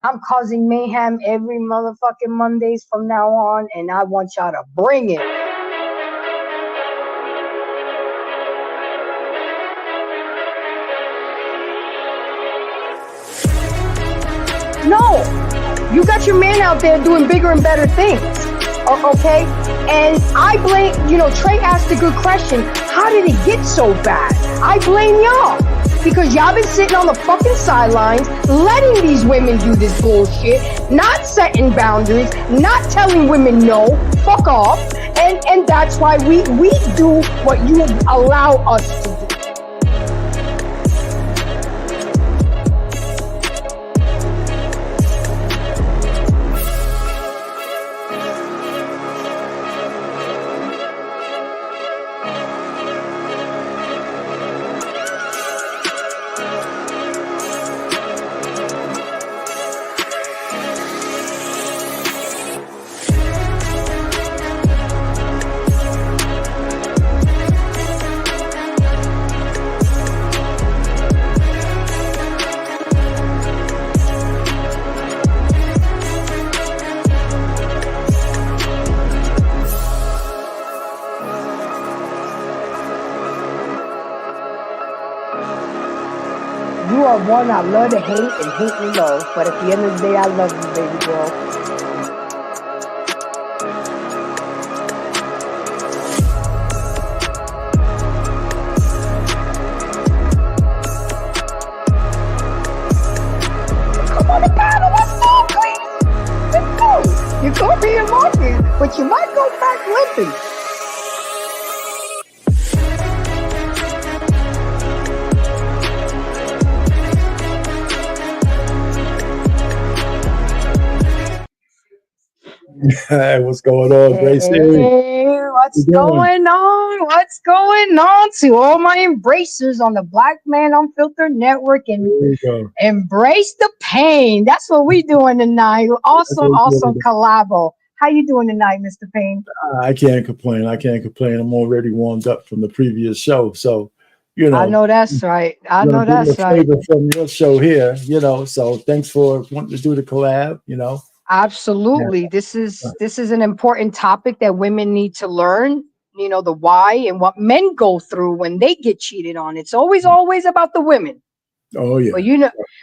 I'm causing mayhem every motherfucking Mondays from now on, and I want y'all to bring it. No, you got your man out there doing bigger and better things. Okay? And I blame, Trey asked a good question. How did it get so bad? I blame y'all. Because y'all been sitting on the fucking sidelines, letting these women do this bullshit, not setting boundaries, not telling women no, fuck off. And that's why we do what you allow us to do. You are one I love to hate and hate to love, but at the end of the day, I love you, baby girl. Come on to battle, let's go, please. Let's go. You're going to be in market, but you might go back limping. Hey, what's going on, Gracie? Hey, what's going on? What's going on to all my embracers on the Black Man Unfiltered Network and embrace the pain. That's what we doing tonight. Awesome collabo. How you doing tonight, Mr. Payne? I can't complain. I'm already warmed up from the previous show, so I know that's right. I know that's right. From your show here, So thanks for wanting to do the collab. Absolutely. This is an important topic that women need to learn, the why and what men go through when they get cheated on. It's always about the women. Oh, yeah. But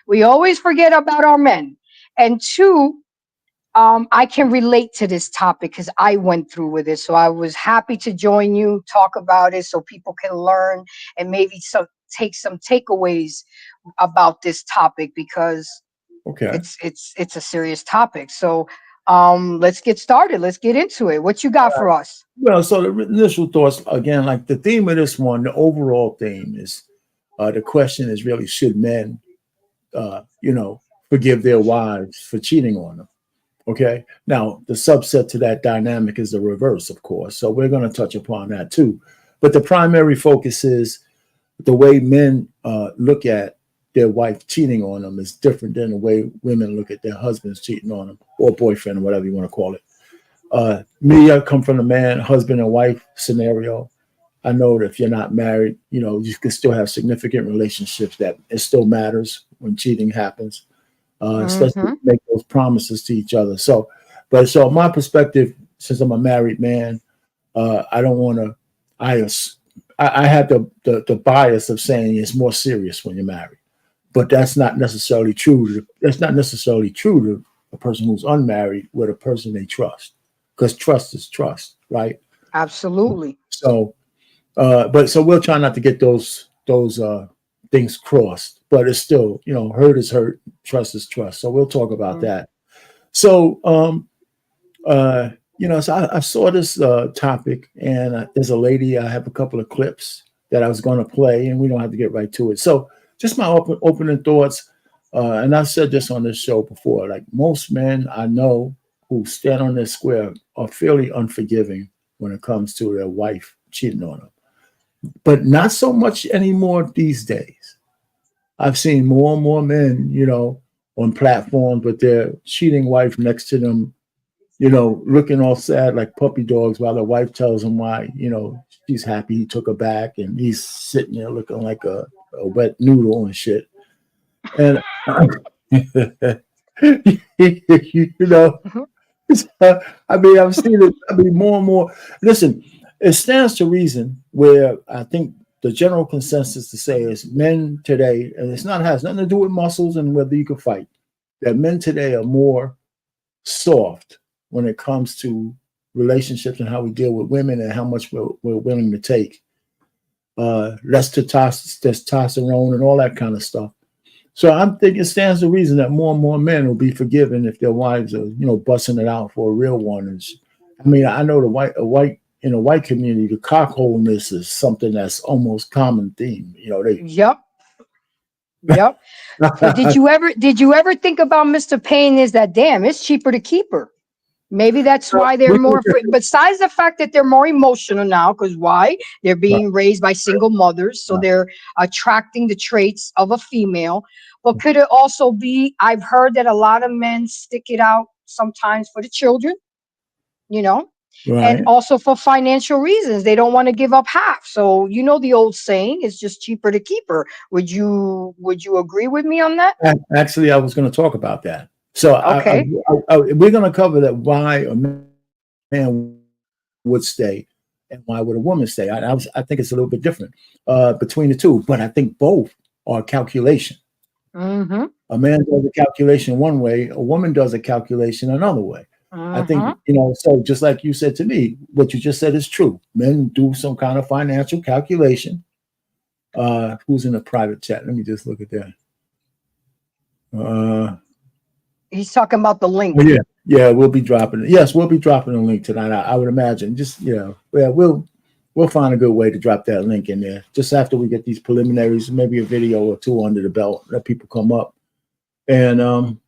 we always forget about our men. And two, I can relate to this topic because I went through with it. So I was happy to join you, talk about it so people can learn and maybe take some takeaways about this topic because it's a serious topic. So let's get started. Let's get into it. What you got for us? Well, so the initial thoughts, again, like the theme of this one, the overall theme is the question is really, should men, forgive their wives for cheating on them? Okay. Now, the subset to that dynamic is the reverse, of course. So we're going to touch upon that too. But the primary focus is the way men look at their wife cheating on them is different than the way women look at their husbands cheating on them or boyfriend or whatever you want to call it. Me, I come from the husband and wife scenario. I know that if you're not married, you can still have significant relationships that it still matters when cheating happens, especially make those promises to each other. So my perspective, since I'm a married man, I don't want to, I have the bias of saying it's more serious when you're married. But that's not necessarily true. That's not necessarily true to a person who's unmarried with a person they trust, because trust is trust, right? Absolutely. So, so we'll try not to get those things crossed. But it's still, hurt is hurt, trust is trust. So we'll talk about that. So, so I saw this topic, and there's a lady. I have a couple of clips that I was going to play, and we don't have to get right to it. So. Just my opening thoughts, and I've said this on this show before, like most men I know who stand on their square are fairly unforgiving when it comes to their wife cheating on them. But not so much anymore these days. I've seen more and more men, on platforms with their cheating wife next to them, looking all sad like puppy dogs while the wife tells him why, she's happy he took her back, and he's sitting there looking like a wet noodle and shit. And You know, Mhm. I mean, I've seen it. I mean, more and more. Listen, it stands to reason where I think the general consensus to say is men today, and it's not has nothing to do with muscles and whether you can fight. That men today are more soft when it comes to relationships and how we deal with women and how much we're willing to take. Less testosterone and all that kind of stuff. So I'm thinking it stands to reason that more and more men will be forgiven if their wives are, busting it out for a real one. I mean, I know in the white community, the cockholeness is something that's almost common theme. They Yep. Yep. But did you ever think about Mr. Payne is that damn, it's cheaper to keep her. Maybe that's why they're more besides the fact that they're more emotional now, because why? They're being raised by single mothers, so they're attracting the traits of a female. But could it also be, I've heard that a lot of men stick it out sometimes for the children, you know, and right. also for financial reasons. They don't want to give up half. So the old saying, it's just cheaper to keep her. Would you agree with me on that? Actually, I was going to talk about that. So Okay. we're going to cover that why a man would stay and why would a woman stay. I think it's a little bit different between the two, but I think both are calculation. Mm-hmm. A man does a calculation one way, a woman does a calculation another way. I think, Mm-hmm. so just like you said to me, what you just said is true. Men do some kind of financial calculation. Who's in the private chat? Let me just look at that. He's talking about the Oh, link. yeah, we'll be dropping it. Yes, we'll be dropping a link tonight. I would imagine. Just we'll find a good way to drop that link in there. Just after we get these preliminaries, maybe a video or two under the belt, let people come up. And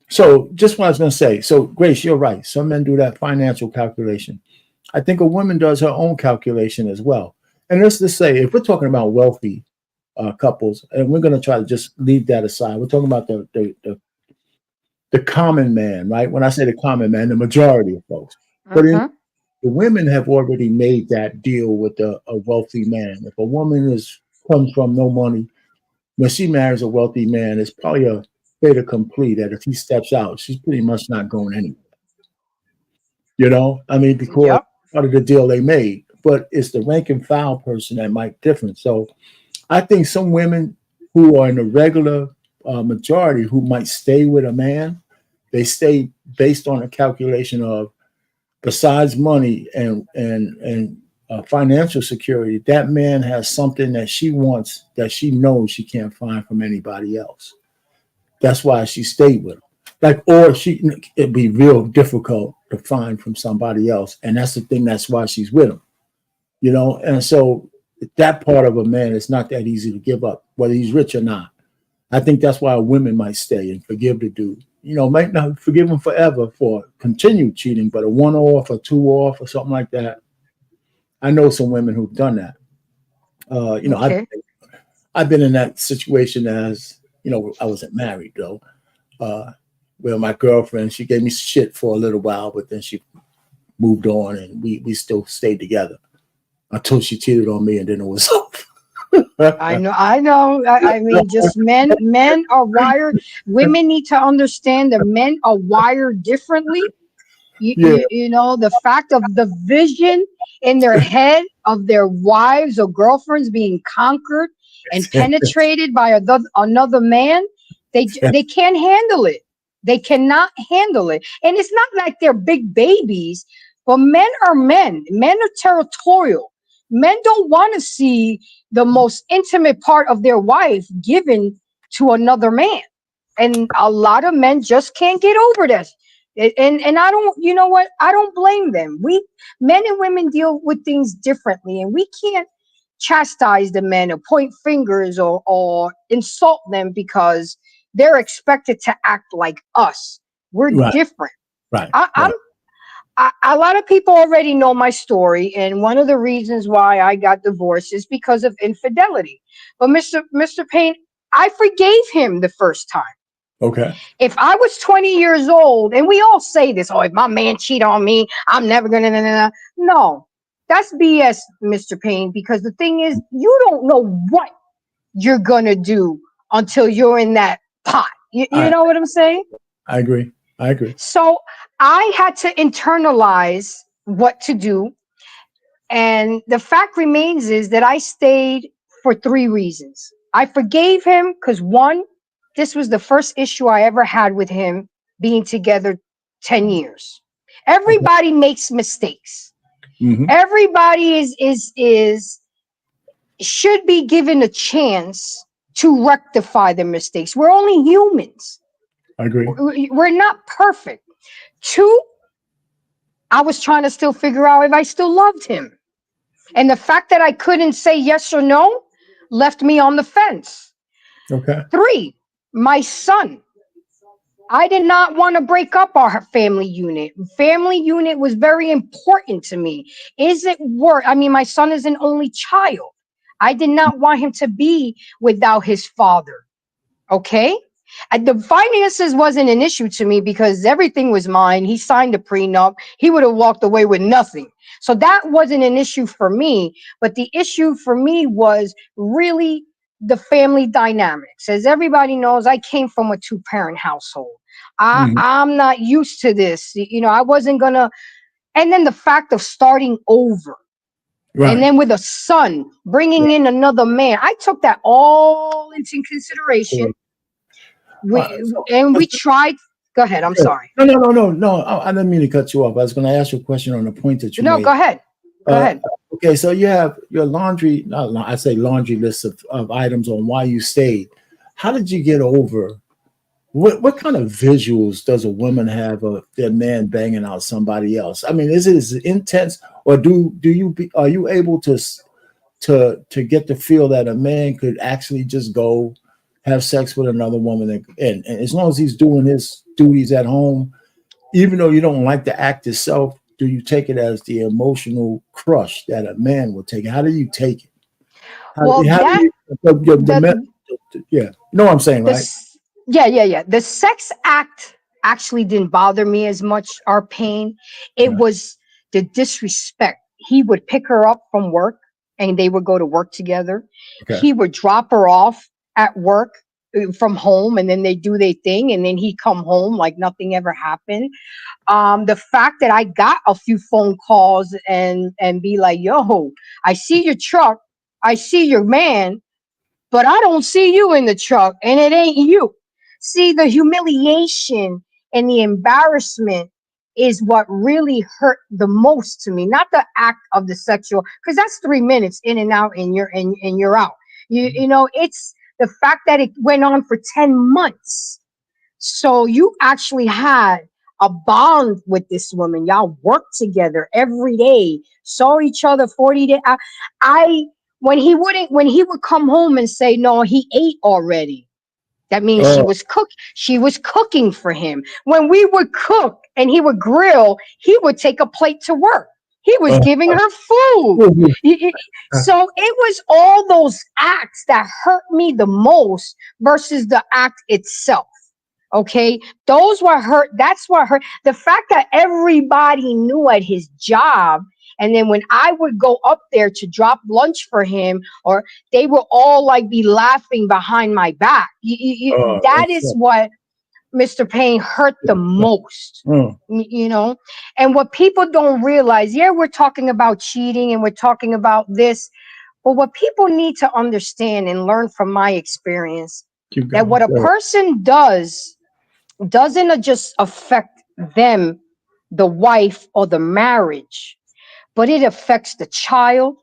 so just what I was going to say. So Grace, you're right. Some men do that financial calculation. I think a woman does her own calculation as well. And let's just say, if we're talking about wealthy couples, and we're going to try to just leave that aside. We're talking about the common man, right? When I say the common man, the majority of folks. But Mm-hmm. the women have already made that deal with a wealthy man. If a woman comes from no money, when she marries a wealthy man, it's probably a fait accompli that if he steps out, she's pretty much not going anywhere. I mean, because Yep. part of the deal they made. But it's the rank and file person that might differ. So I think some women who are in the regular majority who might stay with a man, they stay based on a calculation of, besides money and financial security, that man has something that she wants that she knows she can't find from anybody else. That's why she stayed with him. Or it'd be real difficult to find from somebody else, and that's the thing. That's why she's with him. And so that part of a man is not that easy to give up, whether he's rich or not. I think that's why women might stay and forgive the dude. Might not forgive him forever for continued cheating, but a one off or two off or something like that. I know some women who've done that. Okay. I've been in that situation as, I wasn't married though. Where my girlfriend, she gave me shit for a little while, but then she moved on and we still stayed together until she cheated on me and then it was over. I know. I know. I mean, just men are wired. Women need to understand that men are wired differently. You, Yeah, you, you know, the fact of the vision in their head of their wives or girlfriends being conquered and penetrated by another man, they can't handle it. They cannot handle it. And it's not like they're big babies, but men are men. Men are territorial. Men don't want to see the most intimate part of their wife given to another man. And a lot of men just can't get over that. And I don't, you know what? I don't blame them. We men and women deal with things differently, and we can't chastise the men or point fingers or insult them because they're expected to act like us. We're right, different. right, I, I'm right. a lot of people already know my story, and one of the reasons why I got divorced is because of infidelity. But Mr. Payne, I forgave him the first time. Okay. If I was 20 years old, and we all say this, oh, if my man cheat on me, I'm never gonna. Nah, nah, nah. No, that's BS, Mr. Payne. Because the thing is, you don't know what you're gonna do until you're in that pot. You I know what I'm saying? I agree. I agree. So I had to internalize what to do. And the fact remains is that I stayed for three reasons. I forgave him because one, this was the first issue I ever had with him being together 10 years. Okay. Everybody makes mistakes. Hmm. Everybody is should be given a chance to rectify their mistakes. We're only humans. I agree. We're not perfect. Two, I was trying to still figure out if I still loved him. And the fact that I couldn't say yes or no left me on the fence. Okay. Three, my son. I did not want to break up our family unit. Family unit was very important to me. Is it worth? I mean, my son is an only child. I did not want him to be without his father. Okay. The finances wasn't an issue to me because everything was mine. He signed a prenup. He would have walked away with nothing. So that wasn't an issue for me. But the issue for me was really the family dynamics. As everybody knows, I came from a two-parent household. Hmm. I'm not used to this. You know, I wasn't gonna. And then the fact of starting over. And Right. then with a son, bringing Right. in another man, I took that all into consideration. Sure. So, We tried. Go ahead. I'm okay. sorry. No. I didn't mean to cut you off. I was going to ask you a question on the point that you No, made. go ahead. Go Uh, ahead. okay, so you have your laundry, I say laundry list of items on why you stayed. How did you get over? What kind of visuals does a woman have of their man banging out somebody else? I mean, is it as intense, or are you able to get the feel that a man could actually just go have sex with another woman, and as long as he's doing his duties at home, even though you don't like the act itself, do you take it as the emotional crush that a man will take? How do you take it? Well, How do that you the men? the Yeah, you know what I'm saying, the right? s- yeah. The sex act actually didn't bother me as much. Our pain, it Yeah. was the disrespect. He would pick her up from work, and they would go to work together. Okay. He would drop her off at work from home, and then they do their thing, and then he come home like nothing ever happened. The fact that I got a few phone calls and be like, yo, I see your truck, I see your man, but I don't see you in the truck, and it ain't you. See, the humiliation and the embarrassment is what really hurt the most to me, not the act of the sexual, because that's 3 minutes in and out, and you're out. You know, it's the fact that it went on for 10 months. So you actually had a bond with this woman. Y'all worked together every day, saw each other 40 days. I when he would come home and say, no, he ate already. That means Oh, she was cooking for him. When we would cook and he would grill, he would take a plate to work. He was oh, giving her food. So it was all those acts that hurt me the most versus the act itself. Okay, those were hurt. That's what hurt. The fact that everybody knew at his job, and then when I would go up there to drop lunch for him, or they will all like be laughing behind my back. That that's is what Mr. Payne hurt the most. mm, You know, and what people don't realize, yeah, we're talking about cheating and we're talking about this, but what people need to understand and learn from my experience, keep that going. what a Go ahead. person does doesn't just affect them, the wife or the marriage, but it affects the child,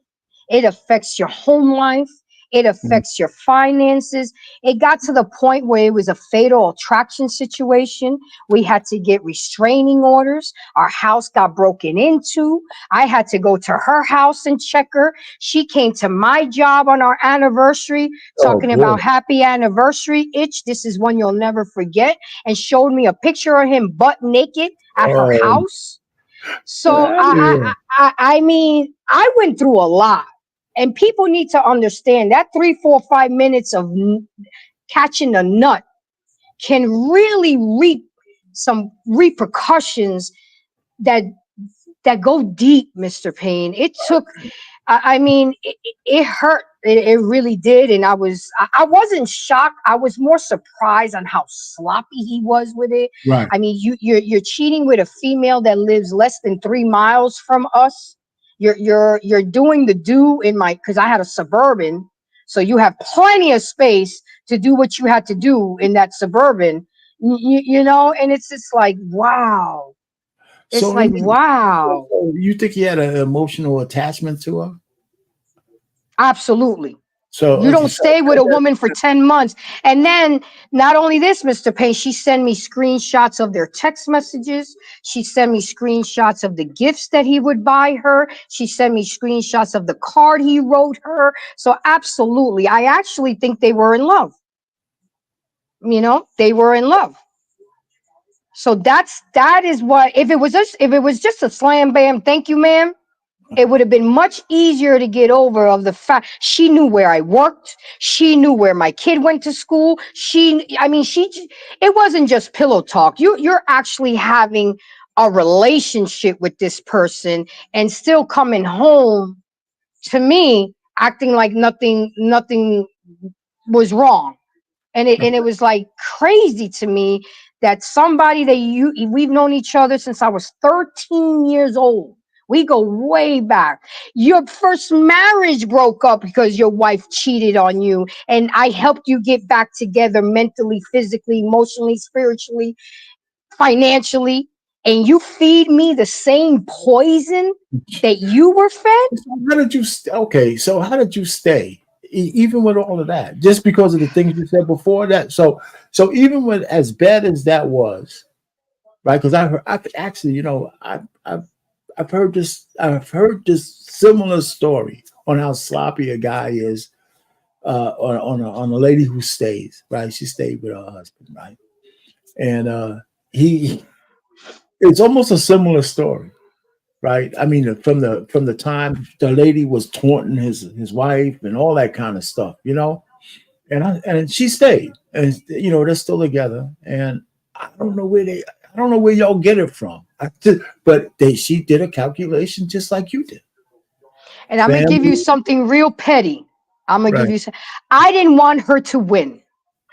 it affects your home life, it Mm. affects your finances. It got to the point where it was a fatal attraction situation. We had to get restraining orders. Our house got broken into. I had to go to her house and check her. She came to my job on our anniversary Oh talking boy. about happy anniversary, itch. This is one you'll never forget. And showed me a picture of him butt naked at her Oh, house. So yeah. I mean, I went through a lot, and people need to understand that 3, 4, 5 minutes of catching a nut can really reap some repercussions that go deep, Mr. Payne. It took, I mean, it hurt. It really did, and I wasn't shocked. I was more surprised on how sloppy he was with it. Right. I mean, you're cheating with a female that lives less than 3 miles from us. You're doing the do in my, because I had a Suburban, so you have plenty of space to do what you had to do in that Suburban. And it's just like wow. So It's let like me. wow, So you think he had an emotional attachment to her? absolutely. So You okay, don't so stay with a woman for 10 months. And then not only this, Mr. Payne, she sent me screenshots of their text messages. She sent me screenshots of the gifts that he would buy her. She sent me screenshots of the card he wrote her. So absolutely. I actually think they were in love. They were in love. So that is what, if it was just a slam bam, thank you, ma'am, it would have been much easier to get over of the fact she knew where I worked. She knew where my kid went to school. It wasn't just pillow talk. You're actually having a relationship with this person and still coming home to me acting like nothing was wrong. And it was like crazy to me that somebody that we've known each other since I was 13 years old. We go way back. Your first marriage broke up because your wife cheated on you, and I helped you get back together mentally, physically, emotionally, spiritually, financially, and you feed me the same poison that you were fed? so how did you? Okay, so how did you stay? Even with all of that, just because of the things you said before that. So even with as bad as that was, right? Because I've actually, I've heard this similar story on how sloppy a guy is on a lady who stays, right? She stayed with her husband, right? And he it's almost a similar story, right? I mean, from the time the lady was taunting his wife and all that kind of stuff. And she stayed, and they're still together, and I don't know I don't know where y'all get it from. But she did a calculation just like you did. And I'm gonna give you Family, something real petty. I'm gonna give right? you some. I didn't want her to win.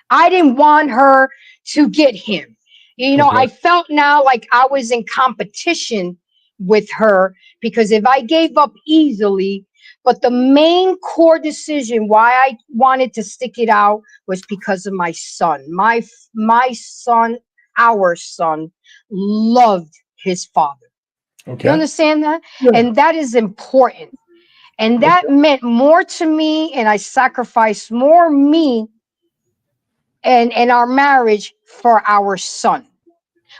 I didn't want her to get him. Okay, I felt now like I was in competition with her because if I gave up easily, but the main core decision why I wanted to stick it out was because of my son. My son, our son, loved his father. You okay, understand that? yeah, And that is important. And that okay, meant more to me, and I sacrificed more me and our marriage for our son.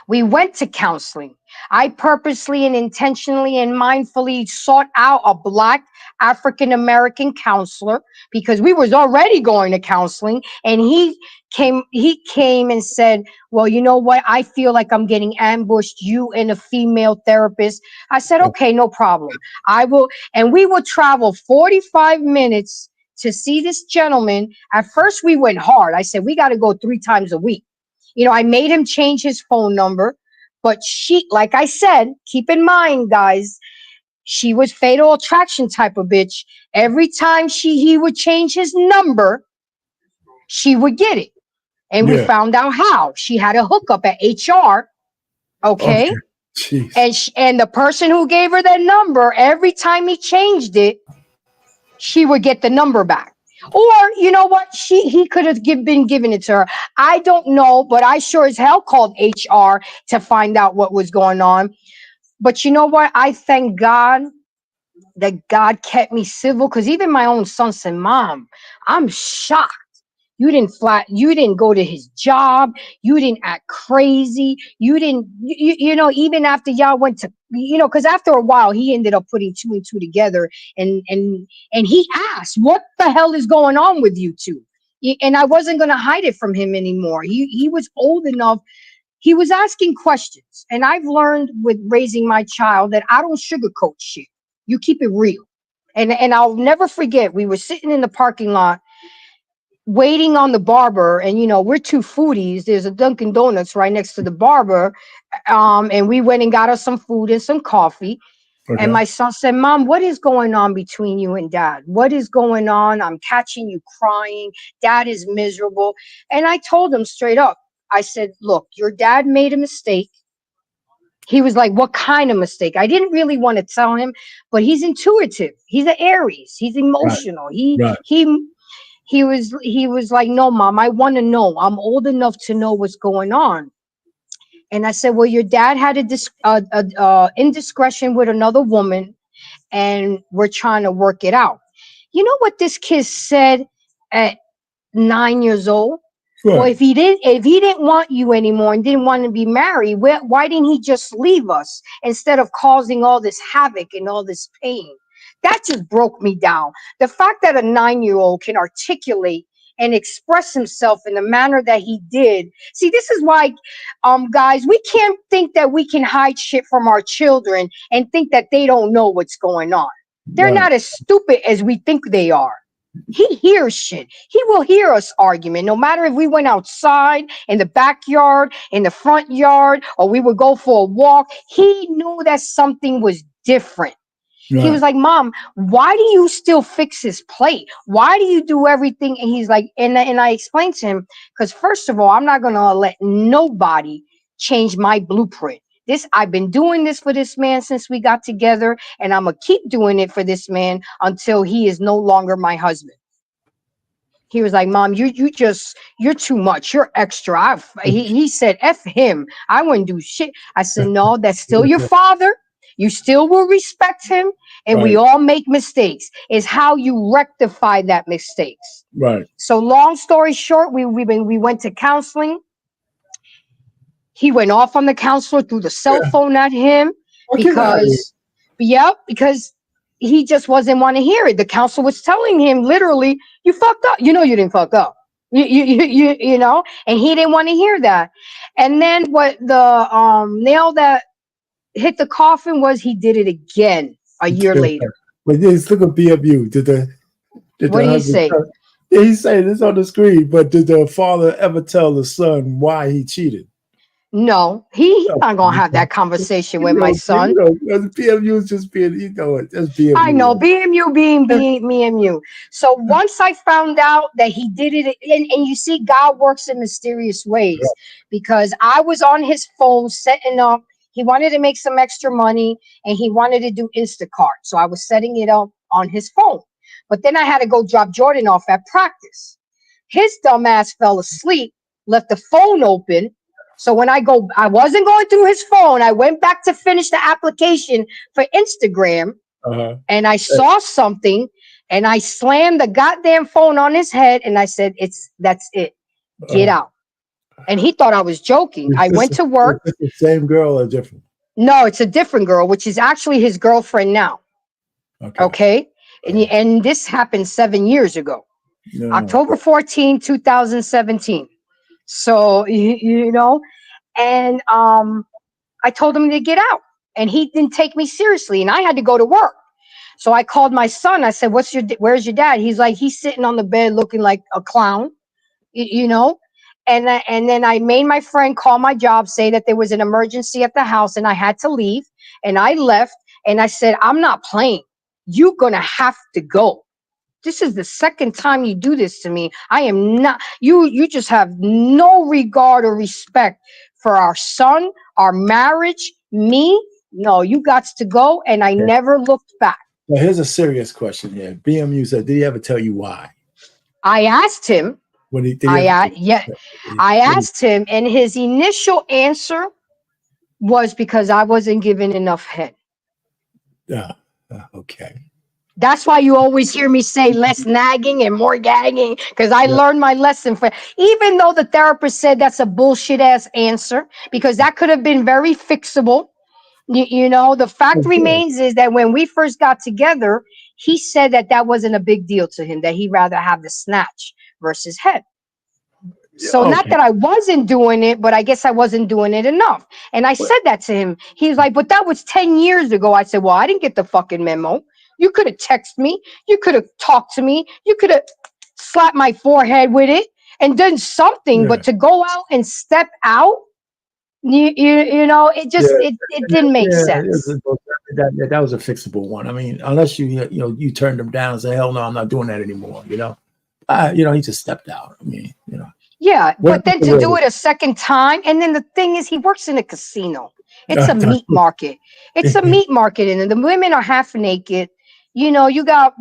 We went to counseling. I purposely and intentionally and mindfully sought out a Black African American counselor because we was already going to counseling, and he came and said, well, you know what, I feel like I'm getting ambushed, you and a female therapist. I said, okay, okay, no problem. I will. And we would travel 45 minutes to see this gentleman. At first we went hard. I said, we got to go 3 times a week. I made him change his phone number, but like I said, keep in mind, guys, she was fatal attraction type of bitch. Every time he would change his number, she would get it. And we yeah, found out how. She had a hookup at HR, okay? okay, jeez, And the person who gave her that number, every time he changed it, she would get the number back. Or you know what? He could have been giving it to her. I don't know, but I sure as hell called HR to find out what was going on. But you know what? I thank God that God kept me civil, because even my own son said, Mom, I'm shocked. You didn't go to his job. You didn't act crazy. You didn't, even after y'all went to, because after a while he ended up putting two and two together, and he asked, what the hell is going on with you two? And I wasn't going to hide it from him anymore. He was old enough. He was asking questions. And I've learned with raising my child that I don't sugarcoat shit. You keep it real. And I'll never forget, we were sitting in the parking lot waiting on the barber, and we're two foodies. There's a Dunkin' Donuts right next to the barber. And we went and got us some food and some coffee. And Okay. my son said, Mom, what is going on between you and Dad? What is going on? I'm catching you crying. Dad is miserable. And I told him straight up, I said, look, your dad made a mistake. He was like, what kind of mistake? I didn't really want to tell him, but he's intuitive. He's an Aries. He's Right. emotional. Right. He was like, no, Mom, I want to know. I'm old enough to know what's going on. And I said, well, your dad had a indiscretion with another woman, and we're trying to work it out. You know what this kid said at 9 years old? Well, Right. if he didn't want you anymore and didn't want to be married, why didn't he just leave us instead of causing all this havoc and all this pain? That just broke me down. The fact that a 9-year-old can articulate and express himself in the manner that he did. See, this is why, guys, we can't think that we can hide shit from our children and think that they don't know what's going on. They're Right. not as stupid as we think they are. He hears shit. He will hear us argument. No matter if we went outside, in the backyard, in the front yard, or we would go for a walk, he knew that something was different. He was Right. like, Mom, why do you still fix his plate? Why do you do everything? And he's like, and I explained to him, because first of all, I'm not going to let nobody change my blueprint. I've been doing this for this man since we got together, and I'm going to keep doing it for this man until he is no longer my husband. He was like, Mom, you're too much. You're extra. He said, F him. I wouldn't do shit. I said, no, that's still your father. You still will respect him. And we Right. all make mistakes. It's how you rectify that mistakes. Right. So long story short, we went to counseling. He went off on the counselor, threw the cell Yeah. phone at him Well, get out of here. because he just wasn't want to hear it. The counselor was telling him literally, "You fucked up. You know you didn't fuck up. You know." And he didn't want to hear that. And then what the nail that hit the coffin was he did it again a year later. But just look at BMU. Did What the do you husband say? tell, yeah, he's saying this on the screen, but did the father ever tell the son why he cheated? No, he's No. not gonna have that conversation with my You son. know, BMU is just being, you know it, that's I BMU. know, BMU being me and you. So once I found out that he did it, and you see, God works in mysterious ways, because I was on his phone setting up. He wanted to make some extra money and he wanted to do Instacart. So I was setting it up on his phone. But then I had to go drop Jordan off at practice. His dumb ass fell asleep, left the phone open. So when I wasn't going through his phone. I went back to finish the application for Instagram, Uh-huh. and I saw something, and I slammed the goddamn phone on his head, and I said, that's it. Get Uh-huh. out. And he thought I was joking. I went to Is work. this the same girl or different? No, it's a different girl, which is actually his girlfriend now. Okay. Okay. And this happened 7 years ago, No. October 14, 2017. So, and I told him to get out, and he didn't take me seriously, and I had to go to work. So I called my son. I said, where's your dad? He's like, he's sitting on the bed looking like a clown, you know? And then I made my friend call my job, say that there was an emergency at the house and I had to leave. And I left, and I said, I'm not playing. You're going to have to go. This is the second time you do this to me. I am not, you just have no regard or respect for our son, our marriage, me. No, you got to go. And I Okay. never looked back. Now, here's a serious question here. BMU said, did he ever tell you why? I asked him, When he did he ever I asked him, and his initial answer was because I wasn't given enough head. Okay. That's why you always hear me say less nagging and more gagging, because I learned my lesson. Even though the therapist said that's a bullshit ass answer, because that could have been very fixable. The fact remains is that when we first got together, he said that wasn't a big deal to him, that he'd rather have the snatch versus head. So not that I wasn't doing it, but I guess I wasn't doing it enough. And I said that to him. He was like, but that was 10 years ago. I said, well, I didn't get the fucking memo. You could have texted me. You could have talked to me. You could have slapped my forehead with it and done something. But to go out and step out You know, it Yeah, just it didn't make yeah, sense. that was a fixable one. I mean, unless you turned him down and say, hell no, I'm not doing that anymore. He just stepped out. I mean, Yeah, what but then to do it a second time, and then the thing is, he works in a casino. It's a meat market. It's a meat market, and the women are half naked. You know, you got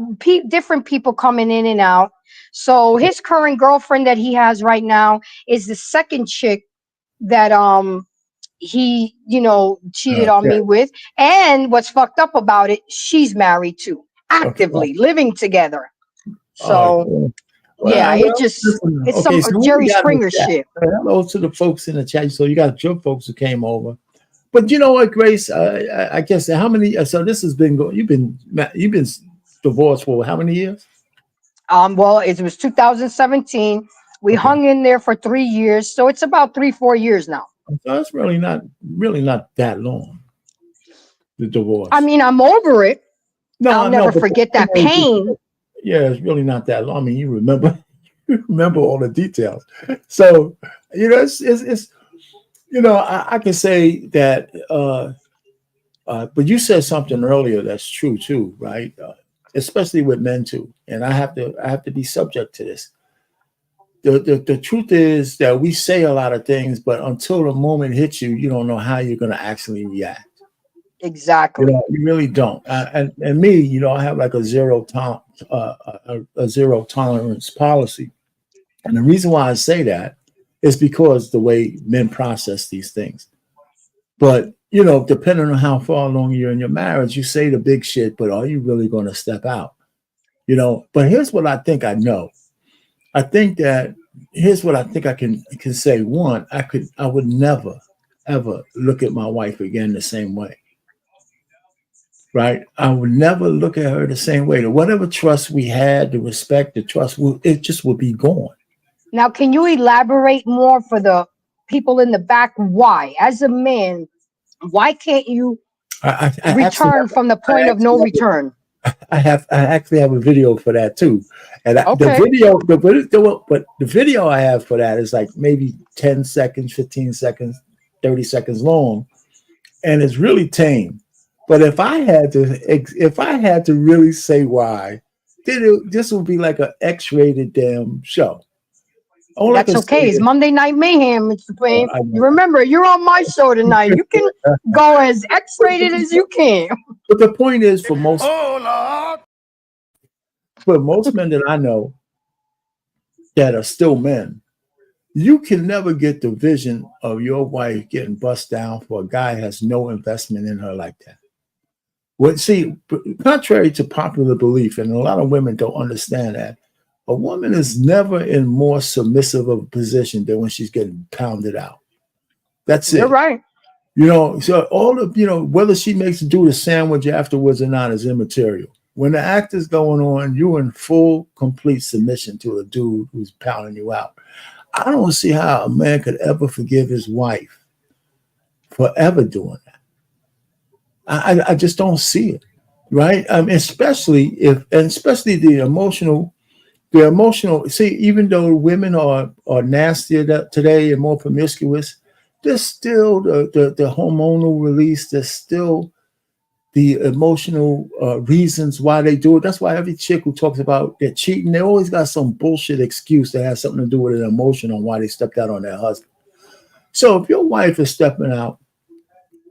different people coming in and out. So his current girlfriend that he has right now is the second chick that he cheated on okay, me with. And what's fucked up about it, she's married too, okay, actively living together. So well, yeah, it well, just listen, it's okay. some So what we Jerry got in the Springer chat? shit. Hello to the folks in the chat. So you got your folks who came over. But you know what, Grace? I guess how many? So this has been going. You've been divorced for how many years? Well, it was 2017. We Okay, hung in there for 3 years, so it's about 3, 4 years now. so that's really not that long. The I divorce. mean, I'm over it. No, I'll I know, never but the forget point that is, pain. yeah, it's really not that long. I mean, you remember, you remember all the details. So it's I can say that. But you said something earlier that's true too, right? Especially with men too, and I have to be subject to this. The truth is that we say a lot of things, but until the moment hits you, you don't know how you're going to actually react. Exactly. You really don't. And me, I have like a zero tolerance policy, and the reason why I say that is because the way men process these things. But depending on how far along you're in your marriage, you say the big shit, but are you really going to step out? But here's what I think I know. I think that here's what I think I can say. One, I would never ever look at my wife again the same way. Right? I would never look at her the same way. Whatever trust we had, the respect, the trust, it just would be gone. Now, can you elaborate more for the people in the back? Why, as a man, why can't you I actually return have from the I point of no actually have return? I actually have a video for that too, and the Okay. video, but the video I have for that is like maybe 10 seconds, 15 seconds, 30 seconds long, and it's really tame. But if I had to really say why, then this would be like an X-rated damn show. All I That's can say okay. It's is, Monday Night Mayhem, Mr. Payne. I You know remember, you're on my show tonight. You can go as X-rated as you can. but the point is, for most men that I know that are still men, you can never get the vision of your wife getting bust down for a guy who has no investment in her like that. Well, see, contrary to popular belief, and a lot of women don't understand that, a woman is never in more submissive of a position than when she's getting pounded out. That's You're it. right. So all of whether she makes do the sandwich afterwards or not is immaterial. When the act is going on, you're in full, complete submission to a dude who's pounding you out. I don't see how a man could ever forgive his wife for ever doing that. I just don't see it, right? Especially the emotional. See, even though women are nastier today and more promiscuous, there's still the hormonal release. There's still the emotional reasons why they do it. That's why every chick who talks about they're cheating, they always got some bullshit excuse that has something to do with an emotion on why they stepped out on their husband. So if your wife is stepping out,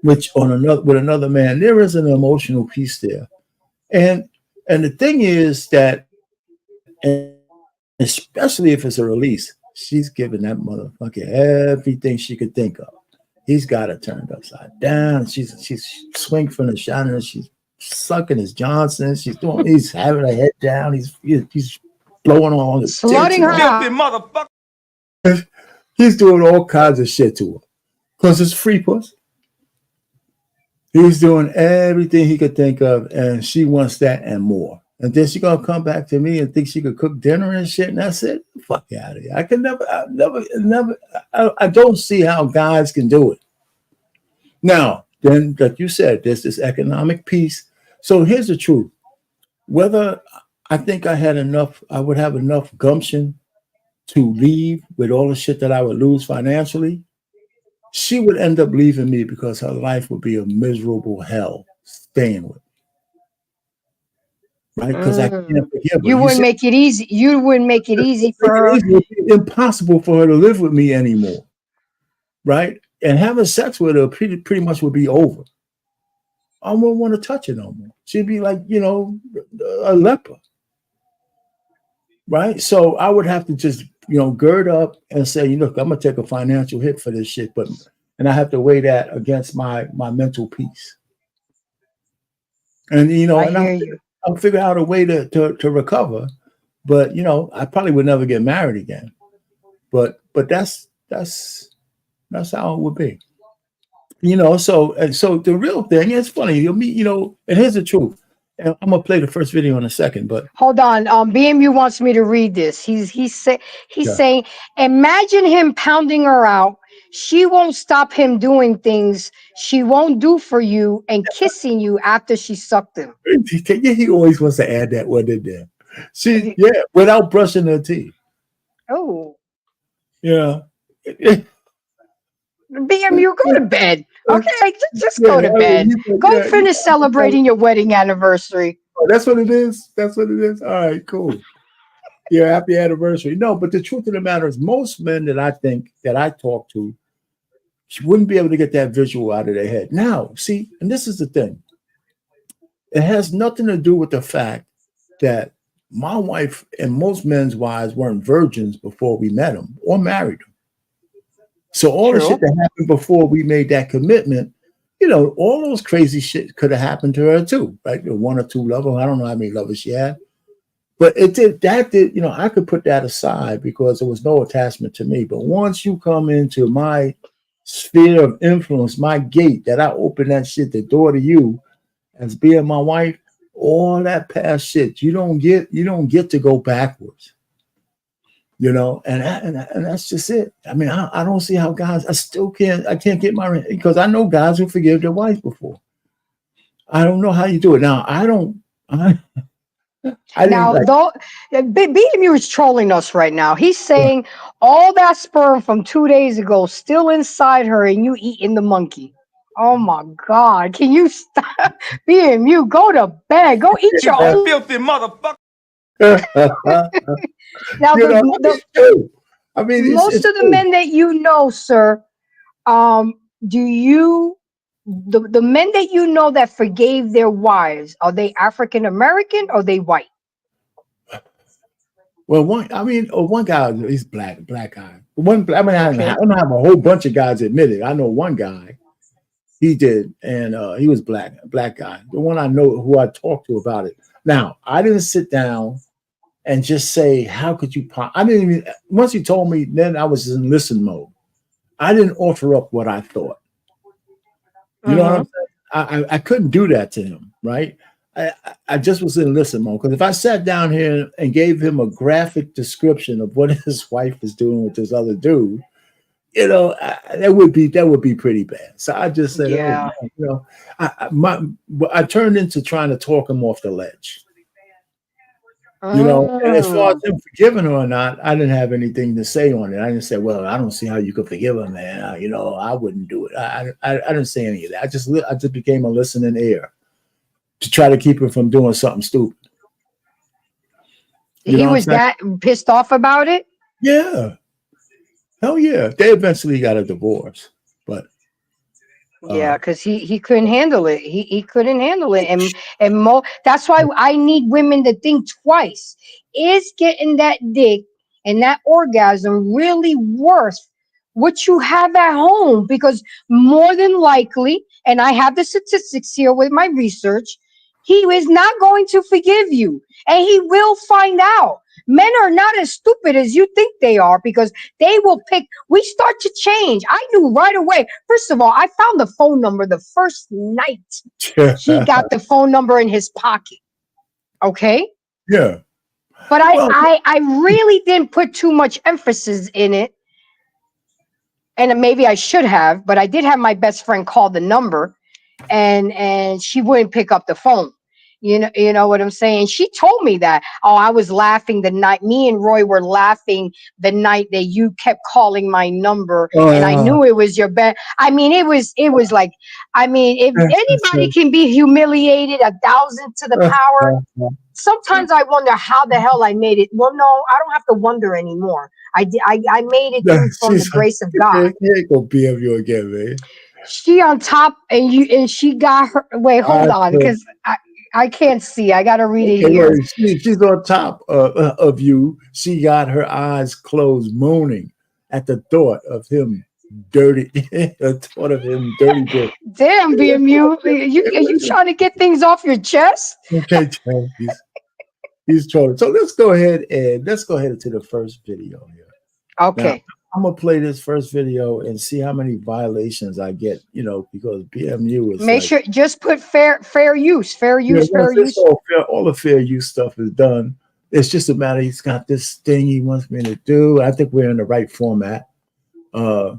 which on another with another man, there is an emotional piece there. And and the thing is that, especially if it's a release, she's giving that motherfucker everything she could think of. He's got her turned upside down. She's swing from the shot, and she's sucking his Johnson. He's having her head down. He's blowing on the tits Slutting and her all. out. He's doing all kinds of shit to her because it's free puss. He's doing everything he could think of, and she wants that and more. And then she gonna come back to me and think she could cook dinner and shit. And that's it. Fuck out of here. I can never, I never, never. I don't see how guys can do it. Now, then, like you said, there's this economic piece. So here's the truth: whether I think I would have enough gumption to leave with all the shit that I would lose financially. she would end up leaving me because her life would be a miserable hell staying with me, right? Because I Mm. can't forgive her. You You wouldn't see, make it easy. You wouldn't make it easy for her. it would be impossible for her to live with me anymore, right? And having sex with her pretty much would be over. I wouldn't want to touch her no more. She'd be like, a leper, right? So I would have to just, gird up and say, I'm gonna take a financial hit for this shit, and I have to weigh that against my mental peace. And I and hear you. I'll figure out a way to recover. But I probably would never get married again. But that's how it would be. So the real thing, it's funny, you'll meet, and here's the truth. And I'm gonna play the first video in a second, but Hold on. BMU wants me to read this. He's yeah. saying, imagine him pounding her out. She won't stop him doing things she won't do for you and kissing you after she sucked him. He always wants to add that one in there. Have She, you- yeah, without brushing her teeth. Oh, Yeah. BMU, go to bed. Okay, just Yeah, go to I mean, bed. Go yeah, finish celebrating your wedding anniversary. oh, that's what it is. That's what it is. All right, cool. Yeah, happy anniversary. No, but the truth of the matter is, most men that I think that I talk to wouldn't be able to get that visual out of their head. Now, see, and this is the thing. It has nothing to do with the fact that my wife and most men's wives weren't virgins before we met them or married them. So all the shit True. that happened before we made that commitment, all those crazy shit could have happened to her too, right? One or two lovers. I don't know how many lovers she had. But I could put that aside because there was no attachment to me. But once you come into my sphere of influence, my gate, that I open that shit, the door to you as being my wife, all that past shit, you don't get to go backwards. And that's just it. I mean, I don't see how guys, I can't get because I know guys who forgive their wife before. I don't know how you do it. Now, I didn't Now, like, though, BMU is trolling us right now. He's saying all that sperm from 2 days ago still inside her, and you eating the monkey. Oh my God! Can you stop? BMU, go to bed. Go eat your own. Filthy motherfucker. Now, it's true. I mean, most it's of the true. men that you know, sir, do you the men that you know that forgave their wives, are they African American or they white? Well, one guy, he's black guy. I Okay. don't have a whole bunch of guys admitted. I know one guy, he did, and he was black guy. The one I know who I talked to about it. Now, I didn't sit down and just say, "How could you?" I didn't even. Once he told me, then I was in listen mode. I didn't offer up what I thought. You know what I'm Mm-hmm. saying? I couldn't do that to him, right? I just was in listen mode because if I sat down here and gave him a graphic description of what his wife is doing with this other dude, that would be pretty bad. So I just said, "Oh Yeah. man," I turned into trying to talk him off the ledge. And as far as Mm. him forgiving her or not, I didn't have anything to say on it. I didn't say, "Well, I don't see how you could forgive her, man. I wouldn't do it." I didn't say any of that. I just became a listening ear to try to keep her from doing something stupid. You He know what I'm was saying? that pissed off about it. Yeah, hell yeah. They eventually got a divorce, but Yeah, uh, because he couldn't handle it. He couldn't handle it, and that's why I need women to think twice. Is getting that dick and that orgasm really worth what you have at home? Because more than likely, and I have the statistics here with my research, he is not going to forgive you, and he will find out. Men are not as stupid as you think they are because they will pick. We start to change. I knew right away. First of all, I found the phone number the first night he got the phone number in his pocket. Okay. yeah. But Well, I really didn't put too much emphasis in it. And maybe I should have, but I did have my best friend call the number and she wouldn't pick up the phone. You know what I'm saying? She told me that. Oh, I was laughing the night. Me and Roy were laughing the night that you kept calling my number, and I Uh, knew it was your bed. I mean, it was like, I mean, if anybody can be humiliated 1,000 to the power, sometimes I wonder how the hell I made it. Well, no, I don't have to wonder anymore. I made it through from the she's like, grace of God. he ain't gonna BM you again, man. She on top, and she got her. Wait, hold I on, said, because I can't see. I gotta read it okay, here. wait, she's on top of you. She got her eyes closed, moaning at the thought of him dirty, the thought of him dirty dick. Damn, BMU, you trying to get things off your chest? Okay, Chad, he's trolling. So let's go ahead into the first video here. Now Okay, I'm gonna play this first video and see how many violations I get. Because BMU is make like, sure just put fair use, fair yeah, use, fair once it's use. all the fair use stuff is done, it's just a matter. He's got this thing he wants me to do. I think we're in the right format. Uh,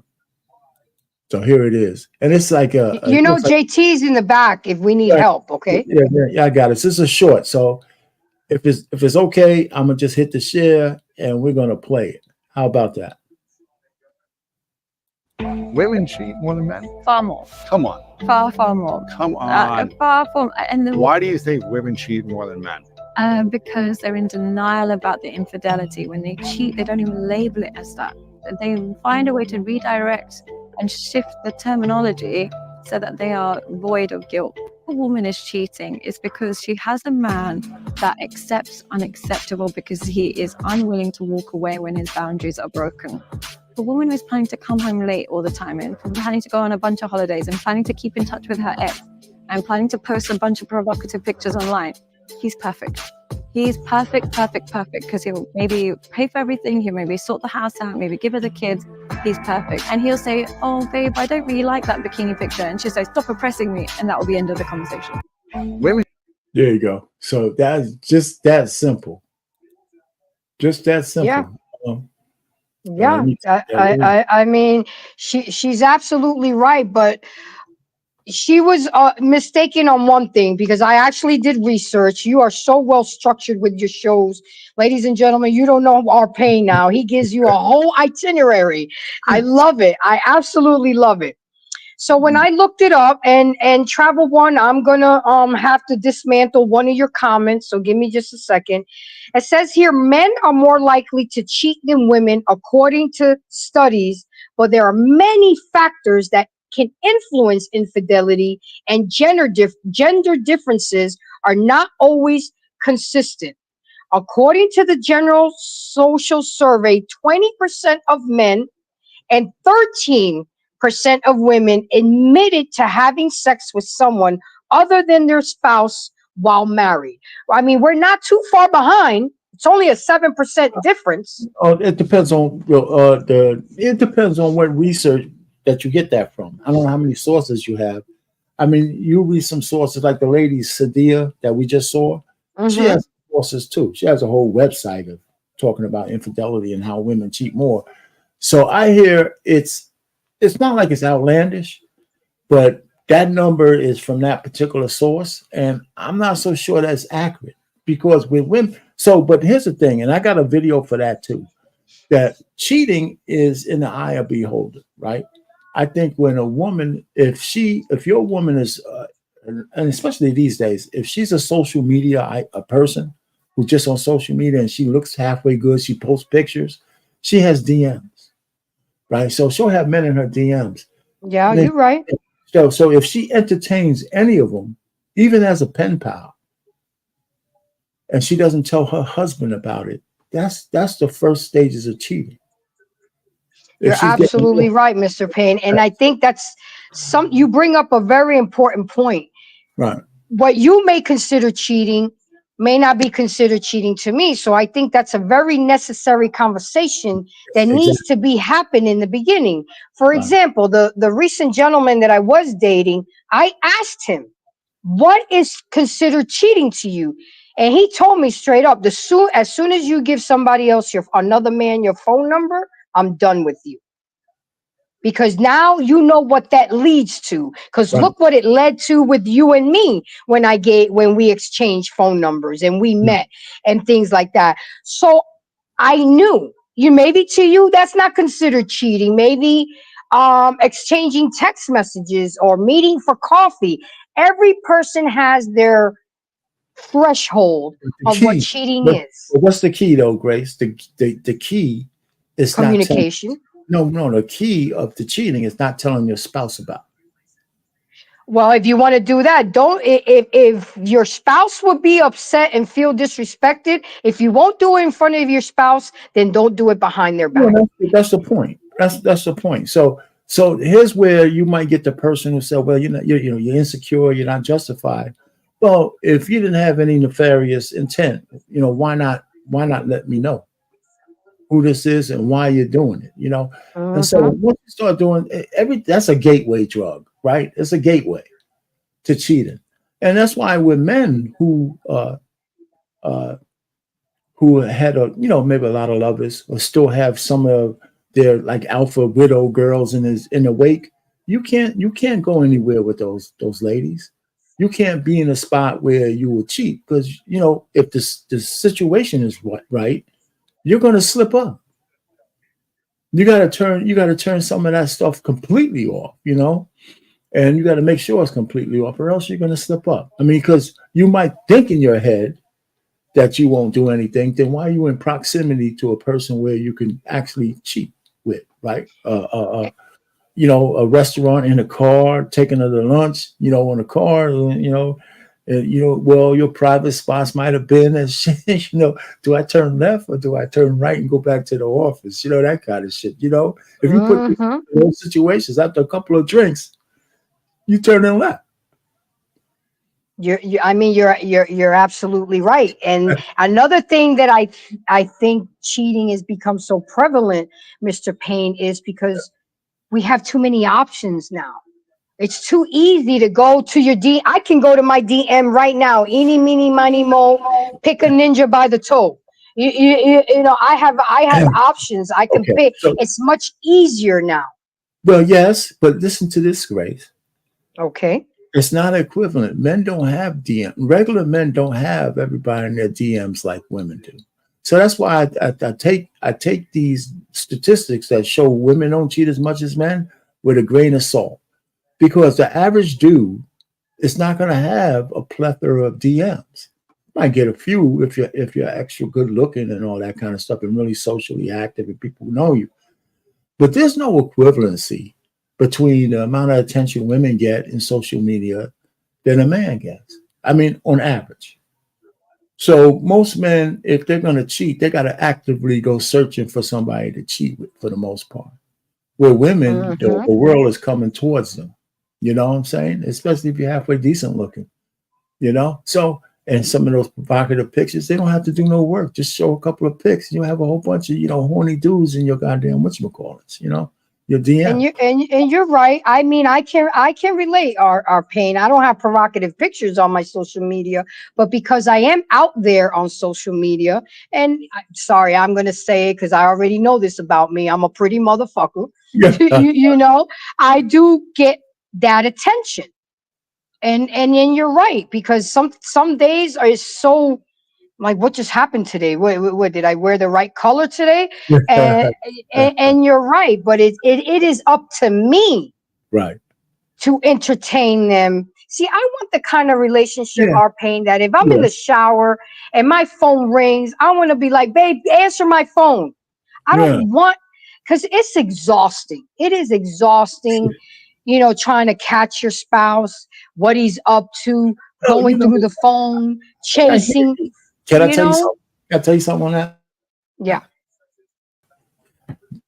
so here it is, and it's like You it know, looks like, JT's in the back if we need yeah, help. Okay. yeah, I got it. So this is short, so if it's okay, I'm gonna just hit the share and we're gonna play it. How about that? Women cheat more than men? Far more. Come on. Far more. Come on. Far from. Why do you think women cheat more than men? Because they're in denial about the infidelity. When they cheat, they don't even label it as that. They find a way to redirect and shift the terminology so that they are void of guilt. If a woman is cheating, it's because she has a man that accepts unacceptable because he is unwilling to walk away when his boundaries are broken. The woman who is planning to come home late all the time and planning to go on a bunch of holidays and planning to keep in touch with her ex and planning to post a bunch of provocative pictures online, he's perfect. He's perfect, because he'll maybe pay for everything, he'll maybe sort the house out, maybe give her the kids. He's perfect. And he'll say, oh, babe, I don't really like that bikini picture. And she'll say, stop oppressing me. And that will be the end of the conversation. Women. There you go. So that's just that simple. Just that simple. Yeah. Yeah. I mean, she's absolutely right, but she was mistaken on one thing, because I actually did research. You are so well structured with your shows, ladies and gentlemen. You don't know our Payne now. He gives you a whole itinerary. I love it. I absolutely love it. So when I looked it up, and Travel One, I'm gonna have to dismantle one of your comments. So give me just a second. It says here, men are more likely to cheat than women according to studies, but there are many factors that can influence infidelity, and gender differences are not always consistent. According to the General Social Survey, 20% of men and 13% of women admitted to having sex with someone other than their spouse while married. I mean, we're not too far behind. It's only a 7% difference. Oh, it depends on it depends on what research that you get that from. I don't know how many sources you have. I mean, you read some sources like the lady Sadia that we just saw. She has sources too. She has a whole website of talking about infidelity and how women cheat more. So I hear it's not like it's outlandish, but that number is from that particular source, and I'm not so sure that's accurate, because with women. So, but here's the thing, and I got a video for that too. That cheating is in the eye of beholder, right? I think when a woman, if your woman is, and especially these days, if she's a social media a person who's just on social media and she looks halfway good, she posts pictures, she has DMs, right? So she'll have men in her DMs. Yeah, you're right. So if she entertains any of them, even as a pen pal, and she doesn't tell her husband about it, that's the first stages of cheating. You're absolutely right, Mr. Payne. And I think that's you bring up a very important point. Right. What you may consider cheating may not be considered cheating to me. So I think that's a very necessary conversation that needs to be happen in the beginning. For example, the recent gentleman that I was dating, I asked him, what is considered cheating to you? And he told me straight up, as soon as you give somebody else another man your phone number, I'm done with you. because now you know what that leads to. Because Right. look what it led to with you and me when we exchanged phone numbers and we met and things like that. So I knew maybe to you that's not considered cheating. Maybe exchanging text messages or meeting for coffee. Every person has their threshold The of what key, cheating but is. what's the key though, Grace? The key is not telling. Communication. No. The key of the cheating is not telling your spouse about. Well, if you want to do that, don't. If your spouse would be upset and feel disrespected, if you won't do it in front of your spouse, then don't do it behind their Well, back. that's the point. That's the point. So here's where you might get the person who said, "Well, you're insecure, you're not justified." Well, if you didn't have any nefarious intent, why not let me know who this is and why you're doing it? And so Hmm. once you start doing that's a gateway drug, right? It's a gateway to cheating, and that's why with men uh, who had maybe a lot of lovers or still have some of their like alpha widow girls in the wake, you can't go anywhere with those ladies. You can't be in a spot where you will cheat because if the situation is right, you're going to slip up. You got to turn some of that stuff completely off, and you got to make sure it's completely off, or else you're going to slip up. I mean, because you might think in your head that you won't do anything, then why are you in proximity to a person where you can actually cheat with, right? A restaurant, in a car, taking her to lunch, on a car, well, your private spots might have been, do I turn left or do I turn right and go back to the office? That kind of shit. If you put yourself Hmm. in those situations after a couple of drinks, you turn in left. You're absolutely right. And another thing that I think cheating has become so prevalent, Mr. Payne, is because we have too many options now. It's too easy to go to your D. I can go to my DM right now. Eeny, meeny, miny, mo. Pick a ninja by the toe. I have options. I can Okay. pick. So, It's much easier now. well, yes, but listen to this, Grace. Okay. It's not equivalent. Men don't have DM. Regular men don't have everybody in their DMs like women do. So that's why I take these statistics that show women don't cheat as much as men with a grain of salt, because the average dude is not going to have a plethora of DMs. Might get a few if you're extra good looking and all that kind of stuff and really socially active and people know you. But there's no equivalency between the amount of attention women get in social media than a man gets. I mean, on average. So most men, if they're going to cheat, they got to actively go searching for somebody to cheat with for the most part. Where women, the, Hmm. the world is coming towards them. You know what I'm saying? Especially if you're halfway decent looking, So, and some of those provocative pictures, they don't have to do no work. Just show a couple of pics. You have a whole bunch of, horny dudes in your goddamn whatchamacallits, your And DM. you're right. I mean, I can relate our pain. I don't have provocative pictures on my social media, but because I am out there on social media, and sorry, I'm gonna say it because I already know this about me. I'm a pretty motherfucker. Yeah. I do get that attention, and then you're right, because some days are so like, what just happened today? What did I wear the right color today? And and you're right, but it is up to me Right. to entertain them. See, I want the kind of relationship, Yeah. our pain, that if I'm in Yeah. the shower and my phone rings, I want to be like, babe, answer my phone. I Yeah. don't want, because it's exhausting. It is exhausting, trying to catch your spouse, what he's up to, Oh, going through the phone, I hear chasing, you. Can I you tell you know? something? Can I tell you something on that? Yeah.